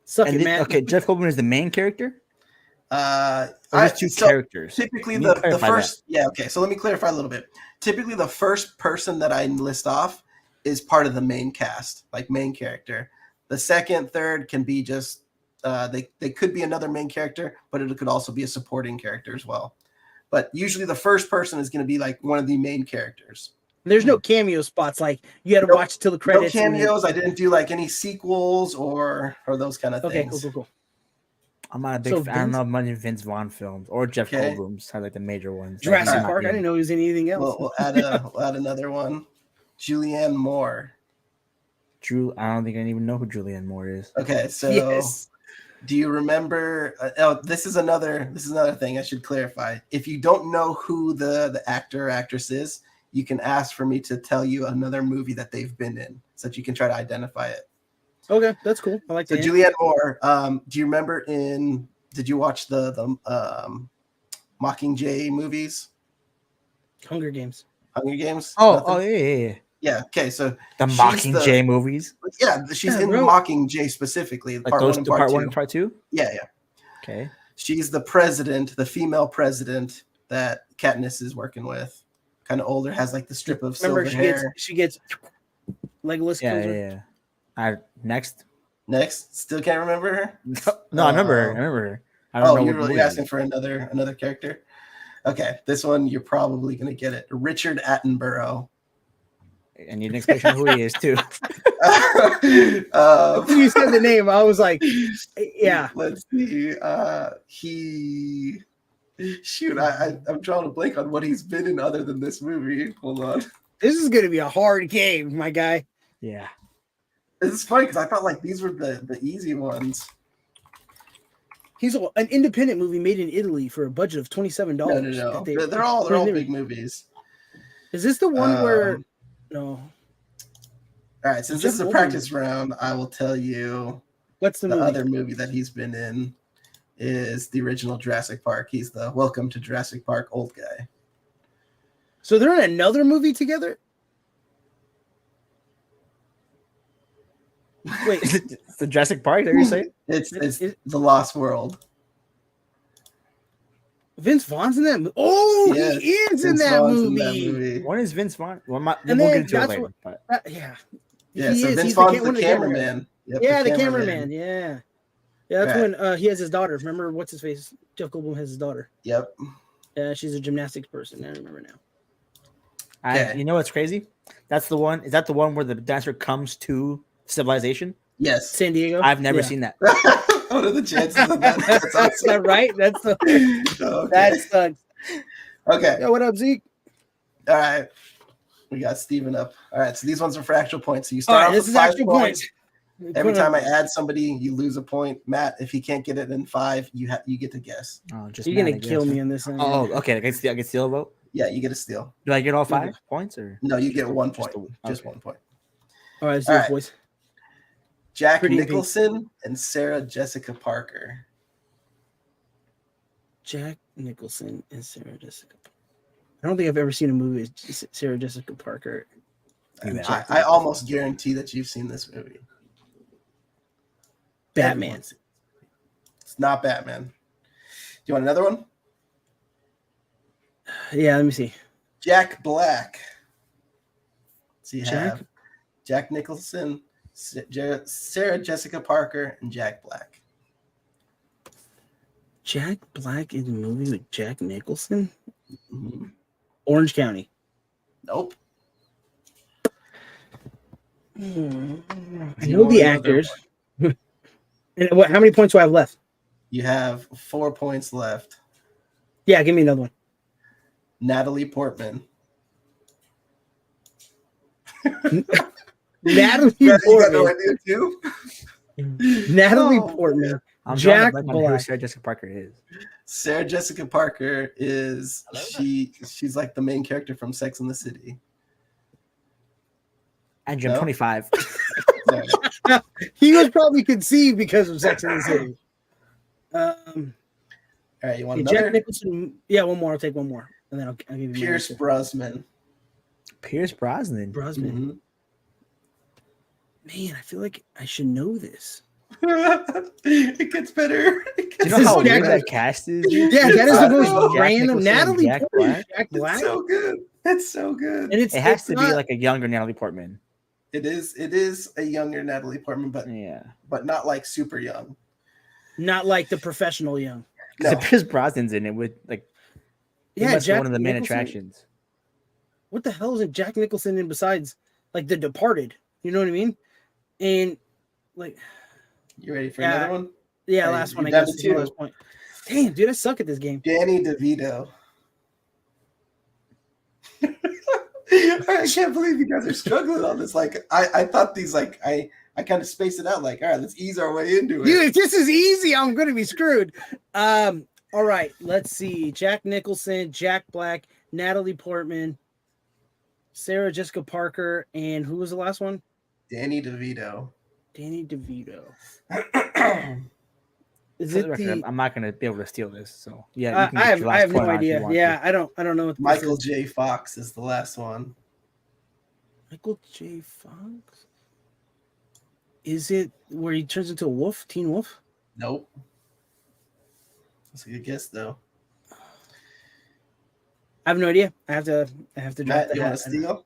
[SPEAKER 1] Suck it, Matt.
[SPEAKER 3] Okay, Jeff Goldblum is the main character.
[SPEAKER 2] There's
[SPEAKER 3] 2 characters.
[SPEAKER 2] Typically, the first. That. Yeah. Okay. So let me clarify a little bit. Typically, the first person that I list off is part of the main cast, main character. The second, third can be just. They could be another main character, but it could also be a supporting character as well. But usually, the first person is going to be one of the main characters.
[SPEAKER 1] There's no cameo spots you had to watch till the credits.
[SPEAKER 2] No cameos. I didn't do any sequels or those kind of things.
[SPEAKER 1] Okay, cool.
[SPEAKER 3] I'm not a big fan. I don't know much of Vince Vaughn films or Jeff Goldblum's are the major ones.
[SPEAKER 1] Jurassic Park. I didn't know he was in anything else.
[SPEAKER 2] We'll add another one. Julianne Moore.
[SPEAKER 3] I don't think I even know who Julianne Moore is.
[SPEAKER 2] Okay, so
[SPEAKER 1] Yes.
[SPEAKER 2] do you remember? This is another thing I should clarify. If you don't know who the actor or actress is, you can ask for me to tell you another movie that they've been in, so that you can try to identify it.
[SPEAKER 1] Okay, that's cool. I like
[SPEAKER 2] So
[SPEAKER 1] that.
[SPEAKER 2] Julianne Moore. Do you remember Did you watch the Mockingjay movies?
[SPEAKER 1] Hunger Games.
[SPEAKER 2] Hunger Games?
[SPEAKER 3] Oh,
[SPEAKER 2] Nothing?
[SPEAKER 3] yeah.
[SPEAKER 2] Yeah. Okay, so
[SPEAKER 3] The
[SPEAKER 2] she's
[SPEAKER 3] Mockingjay movies,
[SPEAKER 2] yeah, she's
[SPEAKER 1] Yeah,
[SPEAKER 2] in
[SPEAKER 1] bro.
[SPEAKER 2] Mockingjay specifically,
[SPEAKER 3] like
[SPEAKER 2] part
[SPEAKER 3] those
[SPEAKER 2] 1 and
[SPEAKER 3] two,
[SPEAKER 2] part
[SPEAKER 3] part
[SPEAKER 2] 2.
[SPEAKER 3] one and part two.
[SPEAKER 2] Yeah.
[SPEAKER 3] Okay.
[SPEAKER 2] She's the president, the female president that Katniss is working with. Kind of older, has like the strip of
[SPEAKER 1] Remember,
[SPEAKER 2] silver hair.
[SPEAKER 1] she gets Legolas
[SPEAKER 3] Yeah,
[SPEAKER 1] kills her.
[SPEAKER 3] yeah. I next.
[SPEAKER 2] Next, still can't remember her.
[SPEAKER 3] No, I remember her. I remember her. I don't know.
[SPEAKER 2] You're
[SPEAKER 3] what
[SPEAKER 2] really
[SPEAKER 3] movie.
[SPEAKER 2] asking for another character. Okay, this one you're probably gonna get it. Richard Attenborough.
[SPEAKER 3] I need an explanation of who he is too.
[SPEAKER 1] When you said the name, I was like, yeah.
[SPEAKER 2] Let's see. I'm drawing a blank on what he's been in other than this movie. Hold on.
[SPEAKER 1] This is gonna be a hard game, my guy.
[SPEAKER 3] Yeah.
[SPEAKER 2] It's funny because I felt like these were the easy ones.
[SPEAKER 1] He's an independent movie made in Italy for a budget of $27.
[SPEAKER 2] No. They're all big movies.
[SPEAKER 1] Is this the one where? No.
[SPEAKER 2] All right, since this is a practice round, I will tell you
[SPEAKER 1] What's the movie?
[SPEAKER 2] other movie that he's been in is the original Jurassic Park. He's the Welcome to Jurassic Park old guy.
[SPEAKER 1] So they're in another movie together? Wait,
[SPEAKER 3] The Jurassic Park, that you're saying?
[SPEAKER 2] It's The Lost World.
[SPEAKER 1] Vince Vaughn's in that movie? Oh,
[SPEAKER 2] Yes,
[SPEAKER 1] he is in
[SPEAKER 2] Vince
[SPEAKER 1] that
[SPEAKER 2] Vaughn's
[SPEAKER 1] movie.
[SPEAKER 3] When is Vince Vaughn? Well,
[SPEAKER 1] And
[SPEAKER 3] we'll
[SPEAKER 1] then
[SPEAKER 3] get into it
[SPEAKER 1] that's
[SPEAKER 3] later.
[SPEAKER 1] what-
[SPEAKER 3] But
[SPEAKER 1] Yeah.
[SPEAKER 2] Yeah,
[SPEAKER 1] He
[SPEAKER 2] so
[SPEAKER 1] is.
[SPEAKER 2] Vince
[SPEAKER 1] He's
[SPEAKER 2] Vaughn's
[SPEAKER 1] one
[SPEAKER 2] the
[SPEAKER 1] of the
[SPEAKER 2] cameraman. Yep,
[SPEAKER 1] Yeah, the cameraman. Yeah. Yeah, that's
[SPEAKER 2] Right.
[SPEAKER 1] when he has his daughter. Remember what's his face? Jeff Goldblum has his daughter.
[SPEAKER 2] Yep.
[SPEAKER 1] Yeah, she's a gymnastics person. I remember now.
[SPEAKER 2] Okay.
[SPEAKER 3] you know what's crazy? That's the one. Is that the one where the dancer comes to civilization?
[SPEAKER 2] Yes.
[SPEAKER 1] San Diego.
[SPEAKER 3] I've never
[SPEAKER 1] Yeah.
[SPEAKER 3] seen that.
[SPEAKER 2] What are the chances of that? That's
[SPEAKER 1] That's
[SPEAKER 2] awesome.
[SPEAKER 1] not right. That's the
[SPEAKER 2] Okay.
[SPEAKER 1] that's the
[SPEAKER 2] Okay.
[SPEAKER 1] Yo, what up, Zeke?
[SPEAKER 2] All right. We got Steven up. All right. So these ones are for actual points. So you
[SPEAKER 1] All
[SPEAKER 2] start
[SPEAKER 1] right,
[SPEAKER 2] off
[SPEAKER 1] this
[SPEAKER 2] with
[SPEAKER 1] is
[SPEAKER 2] 5
[SPEAKER 1] actual
[SPEAKER 2] points.
[SPEAKER 1] points.
[SPEAKER 2] Every time I add somebody, you lose a point. Matt, if he can't get it in 5, you get to guess.
[SPEAKER 3] Oh, just
[SPEAKER 1] You're
[SPEAKER 3] mad,
[SPEAKER 1] gonna
[SPEAKER 3] I
[SPEAKER 1] kill
[SPEAKER 3] guess.
[SPEAKER 1] me on this one.
[SPEAKER 3] Oh, okay. I can steal a vote.
[SPEAKER 2] Yeah, you get a steal.
[SPEAKER 3] Do I get all 5 points or?
[SPEAKER 2] No, you get 1
[SPEAKER 3] just
[SPEAKER 2] point.
[SPEAKER 3] the-
[SPEAKER 2] Just
[SPEAKER 3] okay.
[SPEAKER 2] 1 point.
[SPEAKER 1] All right, let's
[SPEAKER 2] All
[SPEAKER 1] do it,
[SPEAKER 2] right.
[SPEAKER 1] boys.
[SPEAKER 2] Jack
[SPEAKER 1] Pretty pink.
[SPEAKER 2] Nicholson and Sarah Jessica Parker.
[SPEAKER 1] Jack Nicholson and Sarah Jessica. I don't think I've ever seen a movie with Sarah Jessica Parker.
[SPEAKER 3] Yeah.
[SPEAKER 2] I almost guarantee that you've seen this movie.
[SPEAKER 1] Batman.
[SPEAKER 2] Everyone's- It's not Batman. Do you want another one?
[SPEAKER 1] Yeah, let me see.
[SPEAKER 2] Jack Black. So you
[SPEAKER 1] Jack?
[SPEAKER 2] have Jack Nicholson, Sarah Jessica Parker, and Jack Black.
[SPEAKER 1] Jack Black in the movie with Jack Nicholson?
[SPEAKER 2] Mhm.
[SPEAKER 1] Orange County.
[SPEAKER 2] Nope.
[SPEAKER 1] I
[SPEAKER 2] You
[SPEAKER 1] know
[SPEAKER 2] want
[SPEAKER 1] the
[SPEAKER 2] another
[SPEAKER 1] actors. And how many points do I have left?
[SPEAKER 2] You have 4 points left.
[SPEAKER 1] Yeah, give me another one.
[SPEAKER 2] Natalie Portman.
[SPEAKER 1] Natalie
[SPEAKER 2] You got no
[SPEAKER 1] Portman.
[SPEAKER 2] idea too?
[SPEAKER 1] Natalie
[SPEAKER 2] Oh,
[SPEAKER 1] Portman.
[SPEAKER 3] I'm
[SPEAKER 1] Jack
[SPEAKER 3] drawing a blank on who
[SPEAKER 1] Black.
[SPEAKER 3] Sarah Jessica Parker is.
[SPEAKER 2] Sarah Jessica Parker is she's like the main character from Sex and the City.
[SPEAKER 3] Andrew, I'm
[SPEAKER 2] No?
[SPEAKER 3] 25.
[SPEAKER 2] So,
[SPEAKER 1] He was probably conceived because of Sex and the City.
[SPEAKER 2] all right, you want
[SPEAKER 1] Jack
[SPEAKER 2] another?
[SPEAKER 1] Nicholson. Yeah, one more. I'll take one more, and then I'll give you my
[SPEAKER 2] Pierce
[SPEAKER 1] answer.
[SPEAKER 2] Brosnan.
[SPEAKER 3] Pierce Brosnan.
[SPEAKER 1] Brosnan.
[SPEAKER 2] Mhm.
[SPEAKER 1] Man, I feel like I should know this.
[SPEAKER 2] It gets better.
[SPEAKER 3] Do you know how
[SPEAKER 1] Jack
[SPEAKER 3] weird
[SPEAKER 1] Black.
[SPEAKER 3] that cast is? dude?
[SPEAKER 1] Yeah, that is the
[SPEAKER 2] I know.
[SPEAKER 1] most
[SPEAKER 3] Jack
[SPEAKER 1] random.
[SPEAKER 3] Nicholson and
[SPEAKER 1] Natalie
[SPEAKER 3] Jack
[SPEAKER 1] Portman.
[SPEAKER 3] Black?
[SPEAKER 1] Jack Black.
[SPEAKER 2] It's so good. It's so good.
[SPEAKER 1] And it's
[SPEAKER 3] It has
[SPEAKER 1] it's
[SPEAKER 3] to be
[SPEAKER 1] not-
[SPEAKER 3] like a younger Natalie Portman.
[SPEAKER 2] It is a younger Natalie Portman,
[SPEAKER 3] Yeah.
[SPEAKER 2] but not like super young.
[SPEAKER 1] not like the professional young.
[SPEAKER 2] No.
[SPEAKER 3] Because Pierce Brosnan's in it with like
[SPEAKER 1] Yeah,
[SPEAKER 3] that's
[SPEAKER 1] Jack
[SPEAKER 3] one of the main
[SPEAKER 1] Nicholson.
[SPEAKER 3] attractions.
[SPEAKER 1] What the hell is it Jack Nicholson in besides like The Departed? You know what I mean? And like,
[SPEAKER 2] You ready for
[SPEAKER 1] Yeah.
[SPEAKER 2] another one?
[SPEAKER 1] yeah,
[SPEAKER 2] Hey,
[SPEAKER 1] last one I
[SPEAKER 2] you're down
[SPEAKER 1] guess.
[SPEAKER 2] to
[SPEAKER 1] is my
[SPEAKER 2] 2.
[SPEAKER 1] last point. Damn, dude, I suck at this game.
[SPEAKER 2] Danny DeVito. I can't believe you guys are struggling on this. Like, I thought these, like, I kind of spaced it out. Like, all right, let's ease our way into it.
[SPEAKER 1] Dude, if this is easy, I'm going to be screwed. All right, let's see. Jack Nicholson, Jack Black, Natalie Portman, Sarah Jessica Parker, and who was the last one?
[SPEAKER 2] Danny DeVito.
[SPEAKER 1] Danny DeVito. Is
[SPEAKER 3] For
[SPEAKER 1] it
[SPEAKER 3] the record,
[SPEAKER 1] the?
[SPEAKER 3] I'm not going to be able to steal this. So yeah, you can
[SPEAKER 1] I
[SPEAKER 3] get
[SPEAKER 1] have
[SPEAKER 3] your
[SPEAKER 1] I
[SPEAKER 3] last
[SPEAKER 1] have no
[SPEAKER 3] point on if you
[SPEAKER 1] idea.
[SPEAKER 3] want
[SPEAKER 1] Yeah,
[SPEAKER 3] to.
[SPEAKER 1] I don't know what this
[SPEAKER 2] Michael
[SPEAKER 1] is.
[SPEAKER 2] J. Fox is the last one.
[SPEAKER 1] Michael J. Fox. Is it where he turns into a wolf? Teen Wolf?
[SPEAKER 2] Nope. That's a good guess, though.
[SPEAKER 1] I have no idea. I have to drop
[SPEAKER 2] Matt,
[SPEAKER 1] the
[SPEAKER 2] you want
[SPEAKER 1] hat.
[SPEAKER 2] to steal?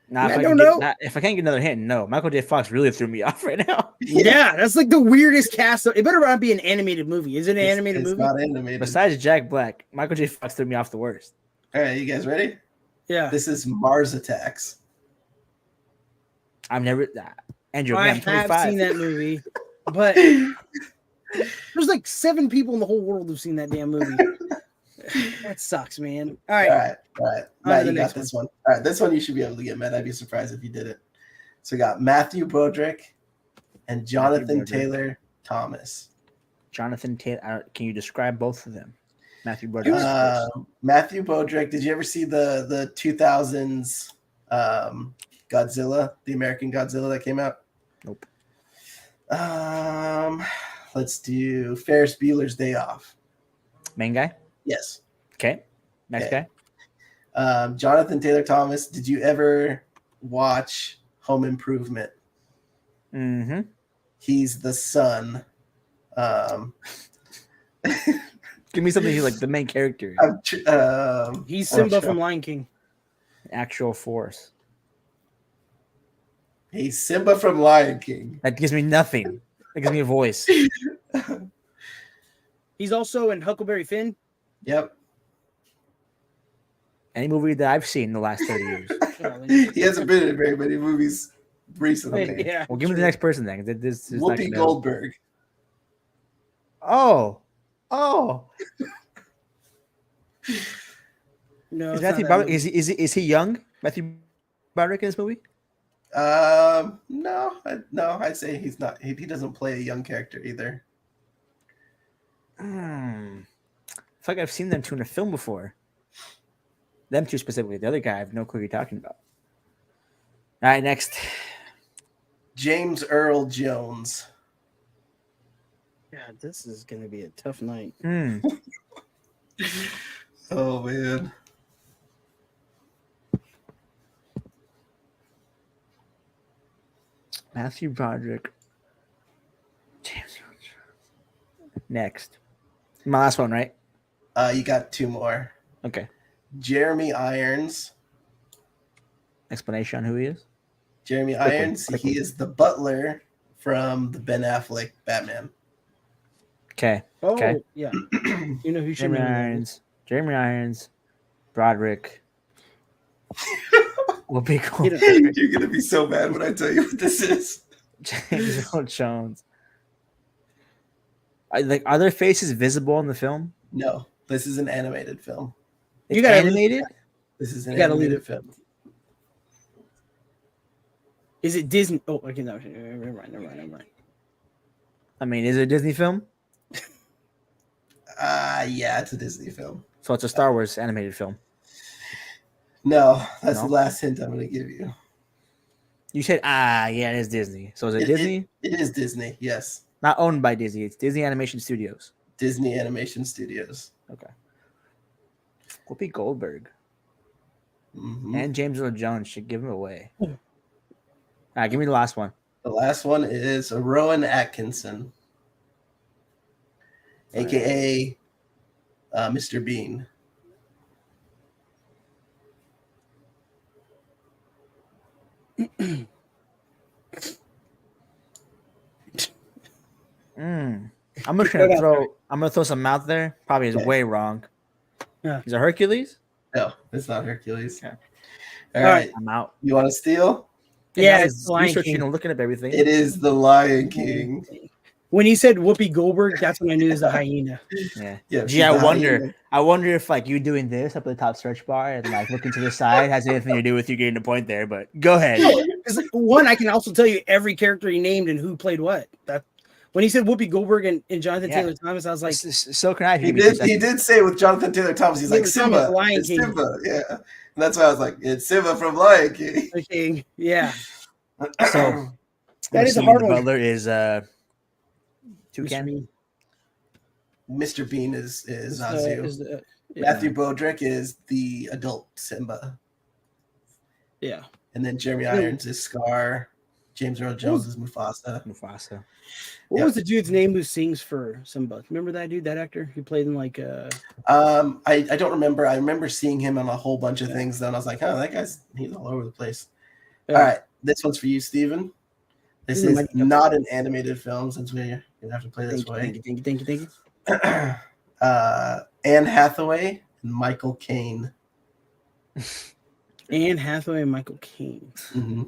[SPEAKER 3] Nah,
[SPEAKER 1] I don't know.
[SPEAKER 3] If I can't get another hint, no. Michael J. Fox really threw me off right now.
[SPEAKER 1] Yeah, that's like the weirdest cast. It better not be an animated movie. Is it an animated
[SPEAKER 2] it's
[SPEAKER 1] movie?
[SPEAKER 2] not animated.
[SPEAKER 3] Besides Jack Black, Michael J. Fox threw me off the worst.
[SPEAKER 2] All right, you guys ready?
[SPEAKER 1] Yeah.
[SPEAKER 2] This is Mars Attacks.
[SPEAKER 3] I've never. Andrew,
[SPEAKER 1] I
[SPEAKER 3] I'm
[SPEAKER 1] have
[SPEAKER 3] 25.
[SPEAKER 1] seen that movie, but there's like 7 people in the whole world who've seen that damn movie. That sucks, man. All right.
[SPEAKER 2] All right.
[SPEAKER 1] On to
[SPEAKER 2] Matt,
[SPEAKER 1] the
[SPEAKER 2] you got
[SPEAKER 1] next
[SPEAKER 2] this one. All right, this one you should be able to get, Matt. I'd be surprised if you did it. So we got Matthew Broderick and Jonathan
[SPEAKER 3] Broderick.
[SPEAKER 2] Taylor Thomas.
[SPEAKER 3] Jonathan Taylor. Can you describe both of them? Matthew Broderick.
[SPEAKER 2] Matthew Broderick. Did you ever see the 2000s Godzilla, the American Godzilla that came out?
[SPEAKER 3] Nope.
[SPEAKER 2] Let's do Ferris Bueller's Day Off.
[SPEAKER 3] Main guy.
[SPEAKER 2] Yes.
[SPEAKER 3] Okay. Next
[SPEAKER 2] Okay.
[SPEAKER 3] guy.
[SPEAKER 2] Jonathan Taylor Thomas. Did you ever watch Home Improvement?
[SPEAKER 3] Mm-hmm.
[SPEAKER 2] He's the son.
[SPEAKER 3] Give me something like the main character.
[SPEAKER 1] He's Simba from Lion King.
[SPEAKER 3] Actual force.
[SPEAKER 2] He's Simba from Lion King.
[SPEAKER 3] That gives me nothing. That gives me a voice.
[SPEAKER 1] He's also in Huckleberry Finn.
[SPEAKER 2] Yep.
[SPEAKER 3] Any movie that I've seen in the last 30 years.
[SPEAKER 2] He hasn't been in very many movies recently.
[SPEAKER 1] Yeah.
[SPEAKER 3] Well, give me the next person then. This is not
[SPEAKER 2] Whoopi
[SPEAKER 3] gonna-
[SPEAKER 2] Goldberg.
[SPEAKER 3] Oh.
[SPEAKER 1] No.
[SPEAKER 3] Is
[SPEAKER 1] it's
[SPEAKER 3] Matthew
[SPEAKER 1] not that
[SPEAKER 3] Broderick?
[SPEAKER 1] movie.
[SPEAKER 3] Is he young? Matthew Broderick in this movie?
[SPEAKER 2] No, I'd say he's not. He doesn't play a young character either.
[SPEAKER 3] I feel like I've seen them two in a film before. Them two specifically. The other guy, I have no clue what you're talking about. All right, next.
[SPEAKER 2] James Earl Jones.
[SPEAKER 1] God, this is gonna be a tough night.
[SPEAKER 2] Oh man.
[SPEAKER 3] Matthew Broderick. James Earl Jones. Next. My last one, right?
[SPEAKER 2] You got 2 more.
[SPEAKER 3] Okay.
[SPEAKER 2] Jeremy Irons.
[SPEAKER 3] Explanation on who he is?
[SPEAKER 2] Jeremy
[SPEAKER 3] Quickly,
[SPEAKER 2] Irons.
[SPEAKER 3] quickly.
[SPEAKER 2] He is the butler from the Ben Affleck Batman.
[SPEAKER 3] Okay.
[SPEAKER 1] Oh,
[SPEAKER 3] Okay.
[SPEAKER 1] yeah. You know who should
[SPEAKER 3] Jeremy Irons. Jeremy Irons. Broderick. Whoopi Goldberg.
[SPEAKER 2] You're gonna be so mad when I tell you what this is.
[SPEAKER 3] James Earl Jones. Are their faces visible in the film?
[SPEAKER 2] No, this is an animated film.
[SPEAKER 3] It's
[SPEAKER 1] You gotta-
[SPEAKER 3] animated?
[SPEAKER 2] This is an
[SPEAKER 1] You gotta leave
[SPEAKER 2] animated
[SPEAKER 1] it.
[SPEAKER 2] film.
[SPEAKER 1] Is it Disney? Oh, okay, no, never mind.
[SPEAKER 3] I mean, is it a Disney film?
[SPEAKER 2] Yeah, it's a Disney film.
[SPEAKER 3] So it's a Star Wars animated film.
[SPEAKER 2] No, that's
[SPEAKER 3] No?
[SPEAKER 2] the last hint I'm gonna give you.
[SPEAKER 3] You said, yeah, it is Disney. So is it Disney?
[SPEAKER 2] It is Disney, yes.
[SPEAKER 3] Not owned by Disney. It's Disney Animation Studios.
[SPEAKER 2] Disney Animation Studios.
[SPEAKER 3] Okay. Whoopi Goldberg
[SPEAKER 2] Mhm.
[SPEAKER 3] and James Earl Jones should give him away. All right, give me the last one.
[SPEAKER 2] The last one is Rowan Atkinson, aka Mr. Bean.
[SPEAKER 3] I'm just gonna throw some out there. Probably is
[SPEAKER 2] Okay.
[SPEAKER 3] way wrong.
[SPEAKER 1] Yeah.
[SPEAKER 3] Is it Hercules?
[SPEAKER 2] No, it's not Hercules.
[SPEAKER 3] Okay.
[SPEAKER 2] All
[SPEAKER 1] All
[SPEAKER 2] right,
[SPEAKER 3] I'm out.
[SPEAKER 2] you want to steal?
[SPEAKER 1] Yeah,
[SPEAKER 3] I
[SPEAKER 1] it's
[SPEAKER 3] was
[SPEAKER 1] Lion
[SPEAKER 3] researching
[SPEAKER 1] King.
[SPEAKER 3] and looking up everything.
[SPEAKER 2] It is the Lion King.
[SPEAKER 1] When he said Whoopi Goldberg, that's when I knew it was a hyena.
[SPEAKER 3] Yeah.
[SPEAKER 2] Yeah,
[SPEAKER 3] Gee,
[SPEAKER 2] she's
[SPEAKER 3] I
[SPEAKER 2] the
[SPEAKER 3] wonder.
[SPEAKER 2] hyena.
[SPEAKER 3] I wonder if like you doing this up at the top search bar and like looking to the side has anything to do with you getting the point there. But go ahead.
[SPEAKER 1] Because one, I can also tell you every character he named and who played what. That when he said Whoopi Goldberg and Jonathan
[SPEAKER 3] Yeah.
[SPEAKER 1] Taylor Thomas, I was like,
[SPEAKER 3] So can I.
[SPEAKER 2] He did say with Jonathan Taylor Thomas, he's like
[SPEAKER 1] Taylor Thomas,
[SPEAKER 2] Simba.
[SPEAKER 1] Lion
[SPEAKER 2] It's
[SPEAKER 1] King.
[SPEAKER 2] Simba, yeah. And that's why I was like, it's Simba from Lion King.
[SPEAKER 1] okay, yeah,
[SPEAKER 3] So
[SPEAKER 1] that is a
[SPEAKER 3] assuming
[SPEAKER 1] hard
[SPEAKER 3] the
[SPEAKER 1] one.
[SPEAKER 3] Butler is
[SPEAKER 1] Mr.
[SPEAKER 3] Toucan.
[SPEAKER 1] Bean.
[SPEAKER 2] Mr. Bean is
[SPEAKER 1] Is,
[SPEAKER 2] Zazu.
[SPEAKER 1] yeah.
[SPEAKER 2] Matthew Broderick is the adult Simba.
[SPEAKER 1] Yeah.
[SPEAKER 2] And then Jeremy Irons is Scar. James Earl Jones is Mufasa.
[SPEAKER 3] Mufasa.
[SPEAKER 1] What
[SPEAKER 2] Yeah.
[SPEAKER 1] was the dude's name who sings for Simba? Remember that dude, that actor who played in like
[SPEAKER 2] I don't remember. I remember seeing him on a whole bunch of things. Then I was like, oh, he's all over the place. All right, this one's for you, Steven. This
[SPEAKER 1] Ooh,
[SPEAKER 2] is not an animated film since we're gonna have to play this way.
[SPEAKER 1] Thank you.
[SPEAKER 2] Anne Hathaway and Michael Caine.
[SPEAKER 1] Anne Hathaway and Michael Caine.
[SPEAKER 2] Mm-hmm.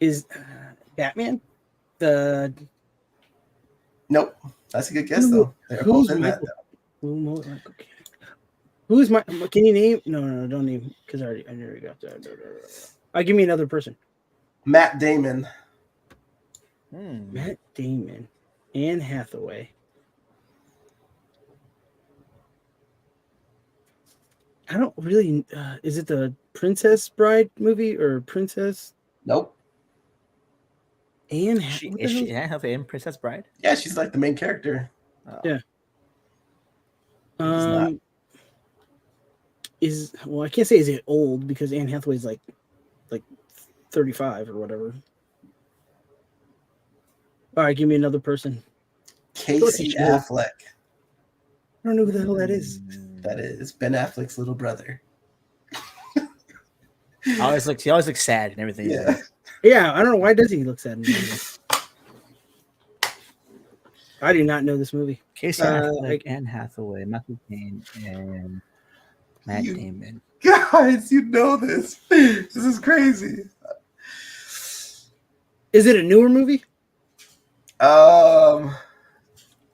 [SPEAKER 1] Is Batman the
[SPEAKER 2] Nope, that's a good guess though. They're both in that.
[SPEAKER 1] Michael Caine? Who's my? Can you name? No, don't name because I already got that. Give me another person.
[SPEAKER 2] Matt Damon.
[SPEAKER 1] Matt Damon, Anne Hathaway. I don't really. Is it the Princess Bride movie or Princess
[SPEAKER 2] Nope.
[SPEAKER 1] Anne?
[SPEAKER 3] Is she Anne Hathaway in Princess Bride?
[SPEAKER 2] Yeah, she's like the main character.
[SPEAKER 3] Oh.
[SPEAKER 1] Yeah.
[SPEAKER 2] not.
[SPEAKER 1] I can't say is it old because Anne Hathaway's like 35 or whatever. All right, give me another person.
[SPEAKER 2] Casey
[SPEAKER 1] Go ahead,
[SPEAKER 2] Affleck.
[SPEAKER 1] I don't know who the hell that is.
[SPEAKER 2] That is Ben Affleck's little brother.
[SPEAKER 3] He always looks sad and everything.
[SPEAKER 2] Yeah.
[SPEAKER 1] Yeah, I don't know why does he look sad. I do not know this movie.
[SPEAKER 3] Casey Affleck, Anne Hathaway, Michael Caine, and Matt
[SPEAKER 2] You-
[SPEAKER 3] Damon.
[SPEAKER 2] Guys, you know this. This is crazy.
[SPEAKER 1] Is it a newer movie?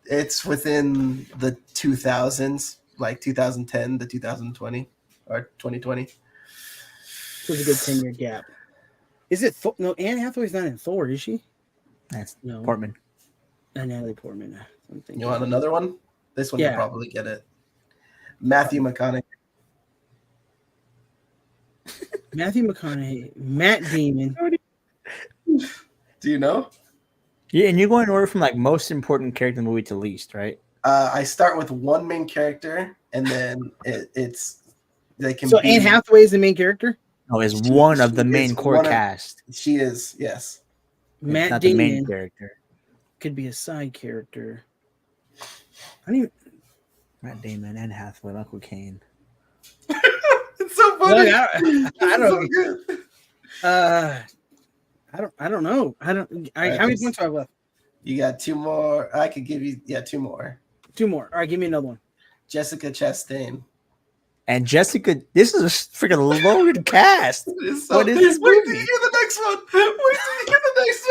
[SPEAKER 2] It's within the 2000s, like 2010 to 2020 or 2020.
[SPEAKER 1] So it's a good 10-year gap. Is it no? Anne Hathaway's not in Thor, is she?
[SPEAKER 3] That's
[SPEAKER 1] No.
[SPEAKER 3] Portman.
[SPEAKER 1] Natalie Portman.
[SPEAKER 2] You want another one? This one
[SPEAKER 1] Yeah.
[SPEAKER 2] you'll probably get it. Matthew McConaughey.
[SPEAKER 1] Matthew McConaughey, Matt Damon.
[SPEAKER 2] Do you know?
[SPEAKER 3] Yeah, and you're going in order from like most important character in the movie to least, right?
[SPEAKER 2] I start with one main character, and then they can.
[SPEAKER 1] So
[SPEAKER 2] be,
[SPEAKER 1] Anne Hathaway is the main character.
[SPEAKER 3] No, is one of the
[SPEAKER 2] she
[SPEAKER 3] main
[SPEAKER 2] is
[SPEAKER 3] core
[SPEAKER 2] one of-
[SPEAKER 3] cast.
[SPEAKER 2] She is, yes.
[SPEAKER 3] It's
[SPEAKER 1] Matt
[SPEAKER 3] not the main
[SPEAKER 1] Damon
[SPEAKER 3] character.
[SPEAKER 1] could be a side character. I don't even.
[SPEAKER 3] Matt Damon, Anne Hathaway, Michael Caine.
[SPEAKER 2] It's so funny.
[SPEAKER 1] Look, I
[SPEAKER 2] It's
[SPEAKER 1] don't.
[SPEAKER 2] so good.
[SPEAKER 1] I don't know. How many points do I have left?
[SPEAKER 2] You got two more. I could give you, two more.
[SPEAKER 1] 2 more. All right, give me another one.
[SPEAKER 2] Jessica Chastain.
[SPEAKER 3] And Jessica, this is a freaking loaded cast. What is this
[SPEAKER 2] Wait till
[SPEAKER 3] movie?
[SPEAKER 2] you hear the next one. Wait till you hear the next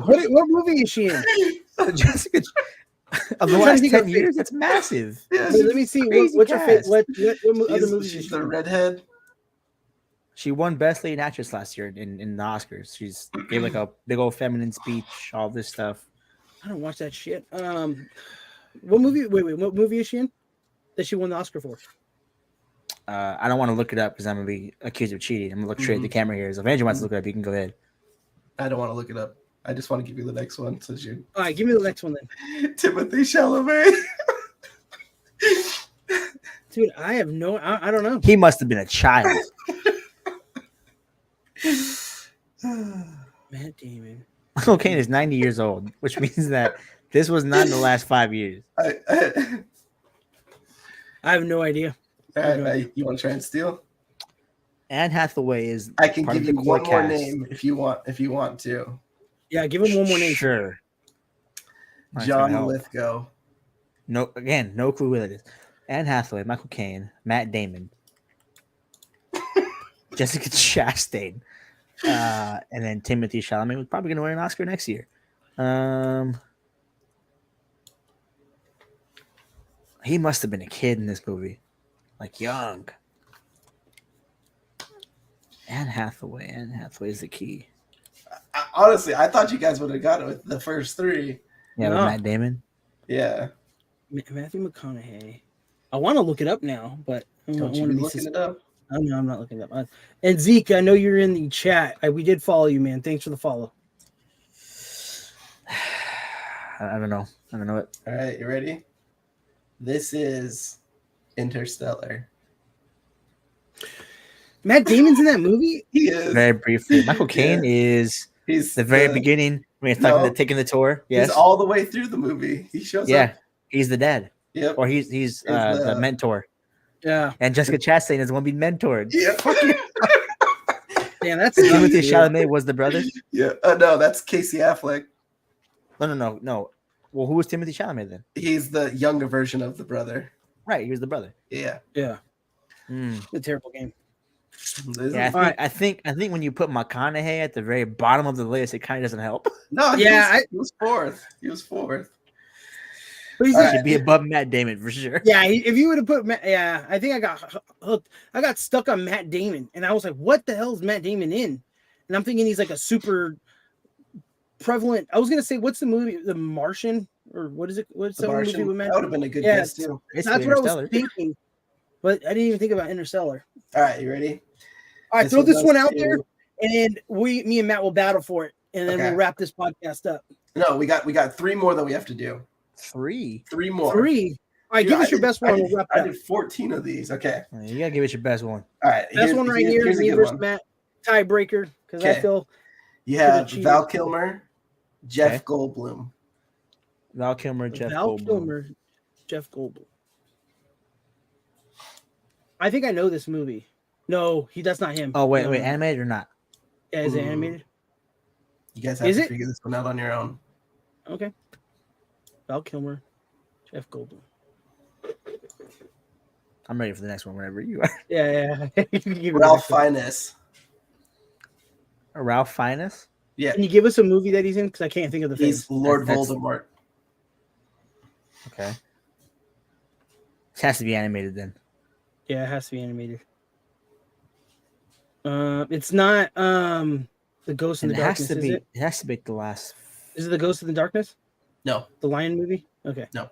[SPEAKER 2] one.
[SPEAKER 1] What movie is she in?
[SPEAKER 3] Jessica, of the
[SPEAKER 1] I'm trying to
[SPEAKER 3] last
[SPEAKER 1] think
[SPEAKER 3] 10
[SPEAKER 1] of-
[SPEAKER 3] years, that's massive.
[SPEAKER 2] Yeah,
[SPEAKER 1] Wait, let me see.
[SPEAKER 3] crazy
[SPEAKER 1] What's her
[SPEAKER 3] cast.
[SPEAKER 1] what other movies is
[SPEAKER 2] she's
[SPEAKER 1] she
[SPEAKER 2] the
[SPEAKER 1] in?
[SPEAKER 2] redhead.
[SPEAKER 3] She won Best Lead Actress last year in the Oscars. She's gave like a big old feminine speech, all this stuff.
[SPEAKER 1] I don't watch that shit. What movie? Wait. What movie is she in? That she won the Oscar for?
[SPEAKER 3] I don't want to look it up because I'm gonna be accused of cheating. I'm gonna look straight at the camera here. So if Andrew wants to look it up, you can go ahead.
[SPEAKER 2] I don't want to look it up. I just want to give you the next one since you
[SPEAKER 1] All right, give me the next one then,
[SPEAKER 2] Timothy Chalamet.
[SPEAKER 1] dude. I have no. I don't know.
[SPEAKER 3] He must have been a child.
[SPEAKER 1] Matt Damon.
[SPEAKER 3] Michael Caine is 90 years old, which means that this was not in the last 5 years.
[SPEAKER 1] I have no idea.
[SPEAKER 2] You want to try and steal?
[SPEAKER 3] Anne Hathaway is.
[SPEAKER 2] I can
[SPEAKER 3] part
[SPEAKER 2] give
[SPEAKER 3] of
[SPEAKER 2] you
[SPEAKER 3] the core
[SPEAKER 2] one more
[SPEAKER 3] cast.
[SPEAKER 2] name if you want to.
[SPEAKER 1] Yeah, give him one more name.
[SPEAKER 3] Sure. That's gonna
[SPEAKER 2] John
[SPEAKER 3] help.
[SPEAKER 2] Lithgow.
[SPEAKER 3] No clue who that is. Anne Hathaway, Michael Caine, Matt Damon, Jessica Chastain, and then Timothy Chalamet was probably going to win an Oscar next year. He must have been a kid in this movie, like young. Anne Hathaway. Anne Hathaway is the key.
[SPEAKER 2] Honestly, I thought you guys would have got it with the first three.
[SPEAKER 3] Yeah, with
[SPEAKER 1] No.
[SPEAKER 3] Matt Damon.
[SPEAKER 2] Yeah.
[SPEAKER 1] Matthew McConaughey. I want to look it up now, but I
[SPEAKER 2] Don't you
[SPEAKER 1] wanna
[SPEAKER 2] be looking it up?
[SPEAKER 1] Oh, no, I'm not looking it up. And Zeke, I know you're in the chat. We did follow you, man. Thanks for the follow.
[SPEAKER 3] I don't know. I don't know it.
[SPEAKER 2] All right, you ready? This is Interstellar.
[SPEAKER 1] Matt Damon's in that movie?
[SPEAKER 2] He is.
[SPEAKER 3] Very briefly, Michael Caine is
[SPEAKER 2] He's
[SPEAKER 3] the very beginning when he's talking
[SPEAKER 2] No.
[SPEAKER 3] to taking the tour. Yes.
[SPEAKER 2] He's all the way through the movie. He shows
[SPEAKER 3] Yeah.
[SPEAKER 2] up.
[SPEAKER 3] He's the dad,
[SPEAKER 2] Yep.
[SPEAKER 3] or he's the mentor.
[SPEAKER 1] Yeah.
[SPEAKER 3] And Jessica Chastain is the one being mentored.
[SPEAKER 2] Yep.
[SPEAKER 1] Man, that's
[SPEAKER 3] Timothy
[SPEAKER 1] dude.
[SPEAKER 3] Chalamet was the brother.
[SPEAKER 2] Yeah. No, that's Casey Affleck.
[SPEAKER 3] No. Well, who was Timothy Chalamet then?
[SPEAKER 2] He's the younger version of the brother.
[SPEAKER 3] Right, he was the brother.
[SPEAKER 2] Yeah.
[SPEAKER 1] Yeah.
[SPEAKER 3] Mm.
[SPEAKER 1] A terrible game.
[SPEAKER 3] Yeah,
[SPEAKER 1] All right.
[SPEAKER 3] I think when you put McConaughey at the very bottom of the list, it kind of doesn't help.
[SPEAKER 2] No,
[SPEAKER 1] Yeah,
[SPEAKER 2] he was fourth. He was fourth.
[SPEAKER 1] But he's
[SPEAKER 2] All
[SPEAKER 3] He
[SPEAKER 1] like,
[SPEAKER 3] should be above Matt Damon for sure.
[SPEAKER 1] yeah, if you would have put Matt, yeah, I think I got hooked. I got stuck on Matt Damon, and I was like, what the hell is Matt Damon in? And I'm thinking he's like a super prevalent. I was gonna say, what's the movie, The Martian, or what is it? What's
[SPEAKER 2] The
[SPEAKER 1] the movie
[SPEAKER 2] Martian.
[SPEAKER 1] with Matt?
[SPEAKER 2] That would have been a good
[SPEAKER 1] Yeah,
[SPEAKER 2] guess too.
[SPEAKER 1] That's
[SPEAKER 3] Basically
[SPEAKER 1] what I was
[SPEAKER 3] Interstellar.
[SPEAKER 1] thinking, but I didn't even think about Interstellar.
[SPEAKER 2] All right, you ready?
[SPEAKER 1] All right,
[SPEAKER 2] This
[SPEAKER 1] throw
[SPEAKER 2] one
[SPEAKER 1] this
[SPEAKER 2] goes
[SPEAKER 1] one out
[SPEAKER 2] to-
[SPEAKER 1] there, and me and Matt will battle for it, and then
[SPEAKER 2] Okay.
[SPEAKER 1] we'll wrap this podcast up.
[SPEAKER 2] No, we got three more that we have to do.
[SPEAKER 3] 3.
[SPEAKER 2] Three more.
[SPEAKER 1] 3. All right,
[SPEAKER 2] Dude,
[SPEAKER 1] give
[SPEAKER 2] I
[SPEAKER 1] us your
[SPEAKER 2] did-
[SPEAKER 1] best one.
[SPEAKER 2] I
[SPEAKER 1] We'll
[SPEAKER 2] did,
[SPEAKER 1] wrap
[SPEAKER 2] I
[SPEAKER 1] it up.
[SPEAKER 2] did 14 of these. Okay.
[SPEAKER 3] You gotta give it your best one.
[SPEAKER 2] All right.
[SPEAKER 1] Best one right here.
[SPEAKER 2] Here's a
[SPEAKER 1] Me
[SPEAKER 2] good
[SPEAKER 1] versus
[SPEAKER 2] one.
[SPEAKER 1] Matt. Tiebreaker, because I
[SPEAKER 2] Okay.
[SPEAKER 1] feel
[SPEAKER 2] You have
[SPEAKER 1] cheated.
[SPEAKER 2] Val Kilmer, Jeff
[SPEAKER 3] Okay.
[SPEAKER 2] Goldblum.
[SPEAKER 3] Val Kilmer, Jeff
[SPEAKER 1] Val
[SPEAKER 3] Goldblum.
[SPEAKER 1] Kilmer, Jeff Goldblum. I think I know this movie. No, that's not him.
[SPEAKER 3] Oh wait,
[SPEAKER 1] No,
[SPEAKER 3] wait,
[SPEAKER 1] no.
[SPEAKER 3] animated or not?
[SPEAKER 1] Yeah, is it
[SPEAKER 2] Ooh.
[SPEAKER 1] animated?
[SPEAKER 2] You guys have
[SPEAKER 1] Is
[SPEAKER 2] to
[SPEAKER 1] it?
[SPEAKER 2] figure this one out on your own.
[SPEAKER 1] Okay. Val Kilmer, Jeff Goldblum.
[SPEAKER 3] I'm ready for the next one whenever you are.
[SPEAKER 1] Yeah. You can give me
[SPEAKER 2] Ralph
[SPEAKER 1] the next one.
[SPEAKER 2] Fiennes.
[SPEAKER 3] Ralph Fiennes.
[SPEAKER 2] Yeah,
[SPEAKER 1] Can you give us a movie that he's in? Because I can't think of the face.
[SPEAKER 2] he's Lord
[SPEAKER 3] That's-
[SPEAKER 2] Voldemort.
[SPEAKER 3] Okay. This has to be animated then.
[SPEAKER 1] Yeah, it has to be animated. It's not the Ghost in
[SPEAKER 3] And
[SPEAKER 1] the
[SPEAKER 3] it has
[SPEAKER 1] Darkness.
[SPEAKER 3] to
[SPEAKER 1] Is
[SPEAKER 3] be.
[SPEAKER 1] it?
[SPEAKER 3] It has to be the last.
[SPEAKER 1] Is it the Ghost in the Darkness?
[SPEAKER 2] No,
[SPEAKER 1] The Lion movie? Okay.
[SPEAKER 3] Because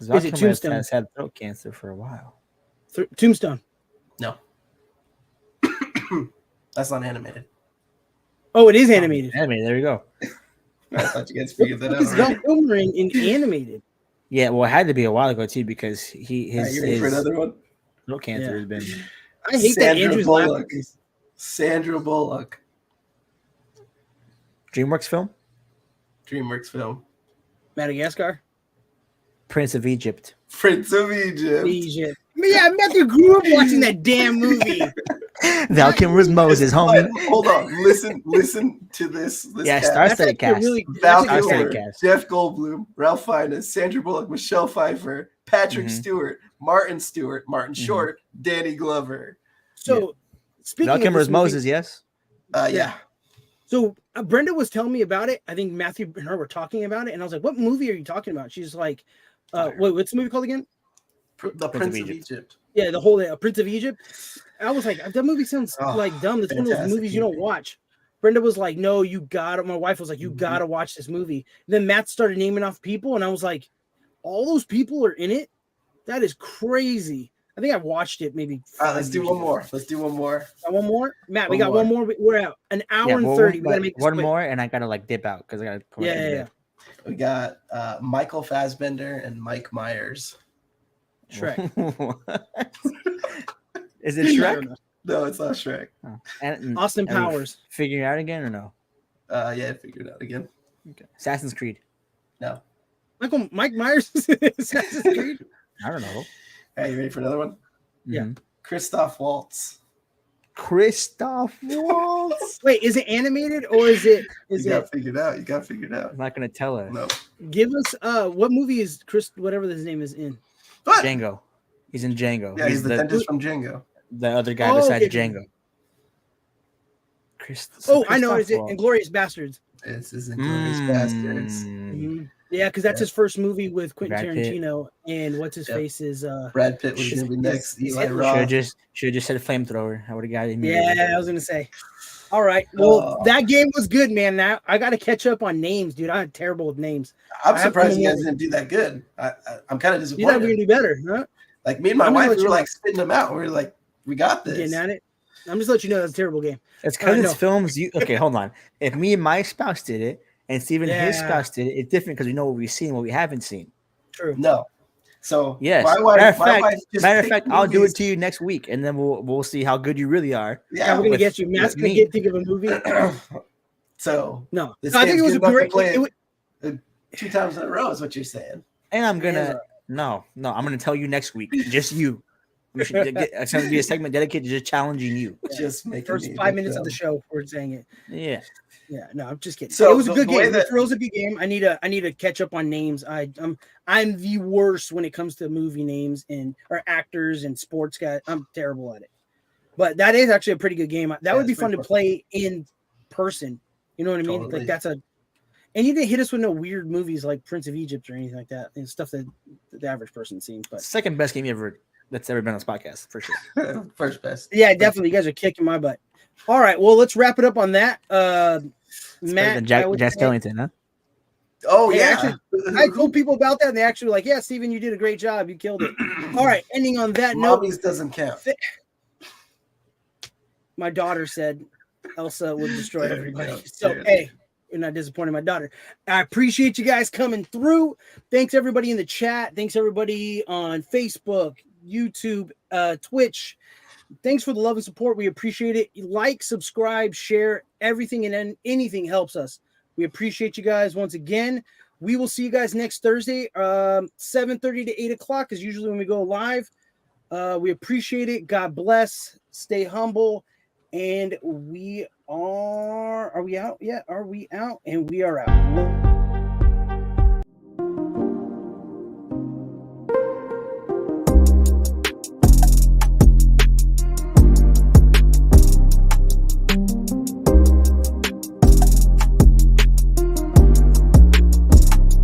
[SPEAKER 3] Val
[SPEAKER 1] Is it
[SPEAKER 3] Kilmer
[SPEAKER 1] Tombstone?
[SPEAKER 3] has had throat cancer for a while.
[SPEAKER 1] Tombstone.
[SPEAKER 2] no. That's not animated.
[SPEAKER 1] Oh, it is animated.
[SPEAKER 3] Animated. There you go.
[SPEAKER 2] I thought you guys figured that
[SPEAKER 1] What
[SPEAKER 2] out
[SPEAKER 1] is Val
[SPEAKER 2] already.
[SPEAKER 1] Kilmer in animated?
[SPEAKER 3] Yeah, well, it had to be a while ago too because
[SPEAKER 2] All right, you ready
[SPEAKER 3] his
[SPEAKER 2] for another one?
[SPEAKER 3] throat cancer
[SPEAKER 1] Yeah.
[SPEAKER 3] has been.
[SPEAKER 1] I hate that Andrew's
[SPEAKER 2] Bullock.
[SPEAKER 1] laughing.
[SPEAKER 2] Sandra Bullock.
[SPEAKER 3] DreamWorks film.
[SPEAKER 2] DreamWorks film.
[SPEAKER 1] Madagascar.
[SPEAKER 3] Prince of Egypt.
[SPEAKER 2] Prince of Egypt.
[SPEAKER 1] Egypt. Yeah, Matthew grew up watching that damn movie.
[SPEAKER 3] Val Kilmer's Moses,
[SPEAKER 2] But,
[SPEAKER 3] homie.
[SPEAKER 2] hold on. Listen to this.
[SPEAKER 3] Yeah,
[SPEAKER 2] cast.
[SPEAKER 3] star-studded
[SPEAKER 1] actually a
[SPEAKER 3] cast.
[SPEAKER 1] really-
[SPEAKER 2] Val
[SPEAKER 1] that's actually
[SPEAKER 3] Star-studded
[SPEAKER 2] Kilmer,
[SPEAKER 3] cast.
[SPEAKER 2] Jeff Goldblum, Ralph Fiennes, Sandra Bullock, Michelle Pfeiffer, Patrick
[SPEAKER 3] Mhm.
[SPEAKER 2] Stewart, Martin Stewart, Martin
[SPEAKER 3] Mhm.
[SPEAKER 2] Short, Danny Glover.
[SPEAKER 1] So, speaking
[SPEAKER 3] Val
[SPEAKER 1] of
[SPEAKER 3] Kilmer's
[SPEAKER 1] this movie-
[SPEAKER 3] Moses, yes.
[SPEAKER 2] Yeah.
[SPEAKER 1] So Brenda was telling me about it. I think Matthew and her were talking about it, and I was like, "What movie are you talking about?" She's like, what's the movie called again?"
[SPEAKER 2] The Prince of Egypt.
[SPEAKER 1] Yeah, the whole Prince of Egypt. I was like, that movie sounds
[SPEAKER 2] Oh,
[SPEAKER 1] like dumb. That's one of those
[SPEAKER 2] fantastic
[SPEAKER 1] movies you don't
[SPEAKER 2] movie.
[SPEAKER 1] watch. Brenda was like, no, you gotta. My wife was like, you
[SPEAKER 2] Mhm.
[SPEAKER 1] gotta watch this movie. Then Matt started naming off people, and I was like, all those people are in it? That is crazy. I think I watched it maybe.
[SPEAKER 2] All right,
[SPEAKER 1] 5
[SPEAKER 2] let's do
[SPEAKER 1] years
[SPEAKER 2] one
[SPEAKER 1] ago.
[SPEAKER 2] more. Let's do one more.
[SPEAKER 1] Got one more? Matt, we
[SPEAKER 2] One
[SPEAKER 1] got one more. We're out. An hour
[SPEAKER 3] Yeah,
[SPEAKER 1] and
[SPEAKER 3] well,
[SPEAKER 1] 30. We gotta
[SPEAKER 3] but
[SPEAKER 1] make this
[SPEAKER 3] one
[SPEAKER 1] quick.
[SPEAKER 3] more, and I gotta like dip out because I gotta. Come
[SPEAKER 1] Yeah,
[SPEAKER 3] back to
[SPEAKER 1] yeah,
[SPEAKER 3] bed.
[SPEAKER 2] We got Michael Fassbender and Mike Myers.
[SPEAKER 1] Shrek.
[SPEAKER 3] Is it
[SPEAKER 1] I don't
[SPEAKER 3] Shrek?
[SPEAKER 1] know.
[SPEAKER 2] No, it's not Shrek.
[SPEAKER 3] Oh. And,
[SPEAKER 1] Austin
[SPEAKER 3] are we
[SPEAKER 1] Powers.
[SPEAKER 3] Figuring it out again or no?
[SPEAKER 2] Yeah, I figured it out again.
[SPEAKER 3] Okay. Assassin's Creed.
[SPEAKER 2] No.
[SPEAKER 1] Mike Myers. Assassin's Creed.
[SPEAKER 3] I don't know.
[SPEAKER 2] Hey, you ready for another one?
[SPEAKER 1] Yeah.
[SPEAKER 3] Mhm.
[SPEAKER 2] Christoph Waltz.
[SPEAKER 3] Christoph Waltz.
[SPEAKER 1] Wait, is it animated or is it?
[SPEAKER 2] You got figured out. You got figured out.
[SPEAKER 3] I'm not gonna tell her.
[SPEAKER 2] No.
[SPEAKER 1] Give us what movie is Chris? Whatever his name is in.
[SPEAKER 2] What?
[SPEAKER 3] Django. He's in Django.
[SPEAKER 2] Yeah, he's the dentist from Django.
[SPEAKER 3] the other guy
[SPEAKER 1] Oh,
[SPEAKER 3] besides
[SPEAKER 1] okay.
[SPEAKER 3] Django.
[SPEAKER 1] I know. Is it
[SPEAKER 3] Waltz.
[SPEAKER 1] Inglorious Bastards?
[SPEAKER 2] This is Inglourious Bastards.
[SPEAKER 3] Mm.
[SPEAKER 1] Mhm. Yeah, because that's
[SPEAKER 2] Yeah.
[SPEAKER 1] his first movie with Quentin
[SPEAKER 3] Brad Pitt.
[SPEAKER 1] Tarantino, and what's his
[SPEAKER 2] Yep.
[SPEAKER 1] face is
[SPEAKER 2] Brad Pitt was
[SPEAKER 1] Is-
[SPEAKER 2] gonna be
[SPEAKER 1] is-
[SPEAKER 2] next.
[SPEAKER 1] is
[SPEAKER 2] Eli
[SPEAKER 1] Hitler.
[SPEAKER 2] Roth.
[SPEAKER 3] Should have just said flamethrower. I would have got it immediately.
[SPEAKER 1] Yeah, I was gonna say. All right. Well, that game was good, man. Now I got to catch up on names, dude. I'm terrible with names.
[SPEAKER 2] I'm
[SPEAKER 1] I have
[SPEAKER 2] surprised you
[SPEAKER 1] to-
[SPEAKER 2] guys didn't do that good. I'm kind of
[SPEAKER 1] You thought we were
[SPEAKER 2] disappointed.
[SPEAKER 1] gonna do better, huh?
[SPEAKER 2] Like me and my
[SPEAKER 1] I'm gonna
[SPEAKER 2] wife,
[SPEAKER 1] let
[SPEAKER 2] we
[SPEAKER 1] you
[SPEAKER 2] were
[SPEAKER 1] know.
[SPEAKER 2] like spitting them out. We were like, we got this.
[SPEAKER 1] Getting at it. I'm just letting you know that's a terrible game.
[SPEAKER 3] It's because it's
[SPEAKER 1] no.
[SPEAKER 3] films. Okay, hold on. If me and my spouse did it, and Steven and his
[SPEAKER 1] Yeah.
[SPEAKER 3] spouse did it, it's different because we know what we've seen, what we haven't seen.
[SPEAKER 1] True.
[SPEAKER 2] No. So
[SPEAKER 3] Yes.
[SPEAKER 2] my wife,
[SPEAKER 3] Matter of fact, I'll do it
[SPEAKER 2] movies.
[SPEAKER 3] to you next week, and then we'll see how good you really are.
[SPEAKER 1] Yeah,
[SPEAKER 2] Yeah.
[SPEAKER 1] we're gonna
[SPEAKER 3] with-
[SPEAKER 1] get you. Matt's
[SPEAKER 3] with
[SPEAKER 1] gonna
[SPEAKER 3] me.
[SPEAKER 1] think of a movie.
[SPEAKER 2] So
[SPEAKER 1] No,
[SPEAKER 2] This
[SPEAKER 1] I think
[SPEAKER 2] game's
[SPEAKER 1] it was a
[SPEAKER 2] good enough to
[SPEAKER 1] great.
[SPEAKER 2] play
[SPEAKER 1] it-
[SPEAKER 2] 2 times in a row is what you're saying.
[SPEAKER 3] And I'm
[SPEAKER 1] Yeah.
[SPEAKER 3] gonna no, I'm gonna tell you next week. Just you. We should it's gonna be a segment dedicated to just challenging you.
[SPEAKER 1] Yeah.
[SPEAKER 2] Just making
[SPEAKER 1] First
[SPEAKER 2] me
[SPEAKER 1] 5
[SPEAKER 2] look
[SPEAKER 1] minutes of the
[SPEAKER 2] dumb.
[SPEAKER 1] show, we're saying it.
[SPEAKER 3] Yeah.
[SPEAKER 1] Yeah, no, I'm just kidding.
[SPEAKER 2] So
[SPEAKER 1] it was a good
[SPEAKER 2] the way
[SPEAKER 1] game.
[SPEAKER 2] that-
[SPEAKER 1] The Thrill's a good game. I need to catch up on names. I'm the worst when it comes to movie names and or actors and sports guys. I'm terrible at it. But that is actually a pretty good game. That would
[SPEAKER 2] it's
[SPEAKER 1] be fun to
[SPEAKER 2] pretty
[SPEAKER 1] play in person. You know what I mean?
[SPEAKER 2] Totally.
[SPEAKER 1] Like that's a. And you didn't hit us with no weird movies like Prince of Egypt or anything like that, and stuff that the average person's seen. But
[SPEAKER 3] Second best game that's ever been on this podcast, for sure.
[SPEAKER 2] First best.
[SPEAKER 1] yeah, definitely, you guys are kicking my butt. All right, well, let's wrap it up on that.
[SPEAKER 3] It's better
[SPEAKER 1] Matt,
[SPEAKER 3] than Jack
[SPEAKER 1] I would say-
[SPEAKER 3] Skellington, huh?
[SPEAKER 2] Oh
[SPEAKER 1] Hey,
[SPEAKER 2] yeah.
[SPEAKER 1] actually, I told people about that, and they actually were like, "Yeah, Steven, you did a great job. You killed it." All right, ending on that note,
[SPEAKER 2] Mommies doesn't count.
[SPEAKER 1] my daughter said Elsa would destroy
[SPEAKER 2] There we
[SPEAKER 1] everybody.
[SPEAKER 2] go.
[SPEAKER 1] So,
[SPEAKER 2] There it
[SPEAKER 1] hey, you're not disappointing my daughter. I appreciate you guys coming through. Thanks everybody in the chat. Thanks everybody on Facebook, YouTube, Twitch. Thanks for the love and support. We appreciate it. Like, subscribe, share, everything and then anything helps us. We appreciate you guys once again. We will see you guys next Thursday, 7:30 to 8 o'clock is usually when we go live. We appreciate it. God bless. Stay humble. And we are we out? Yeah, are we out? And we are out.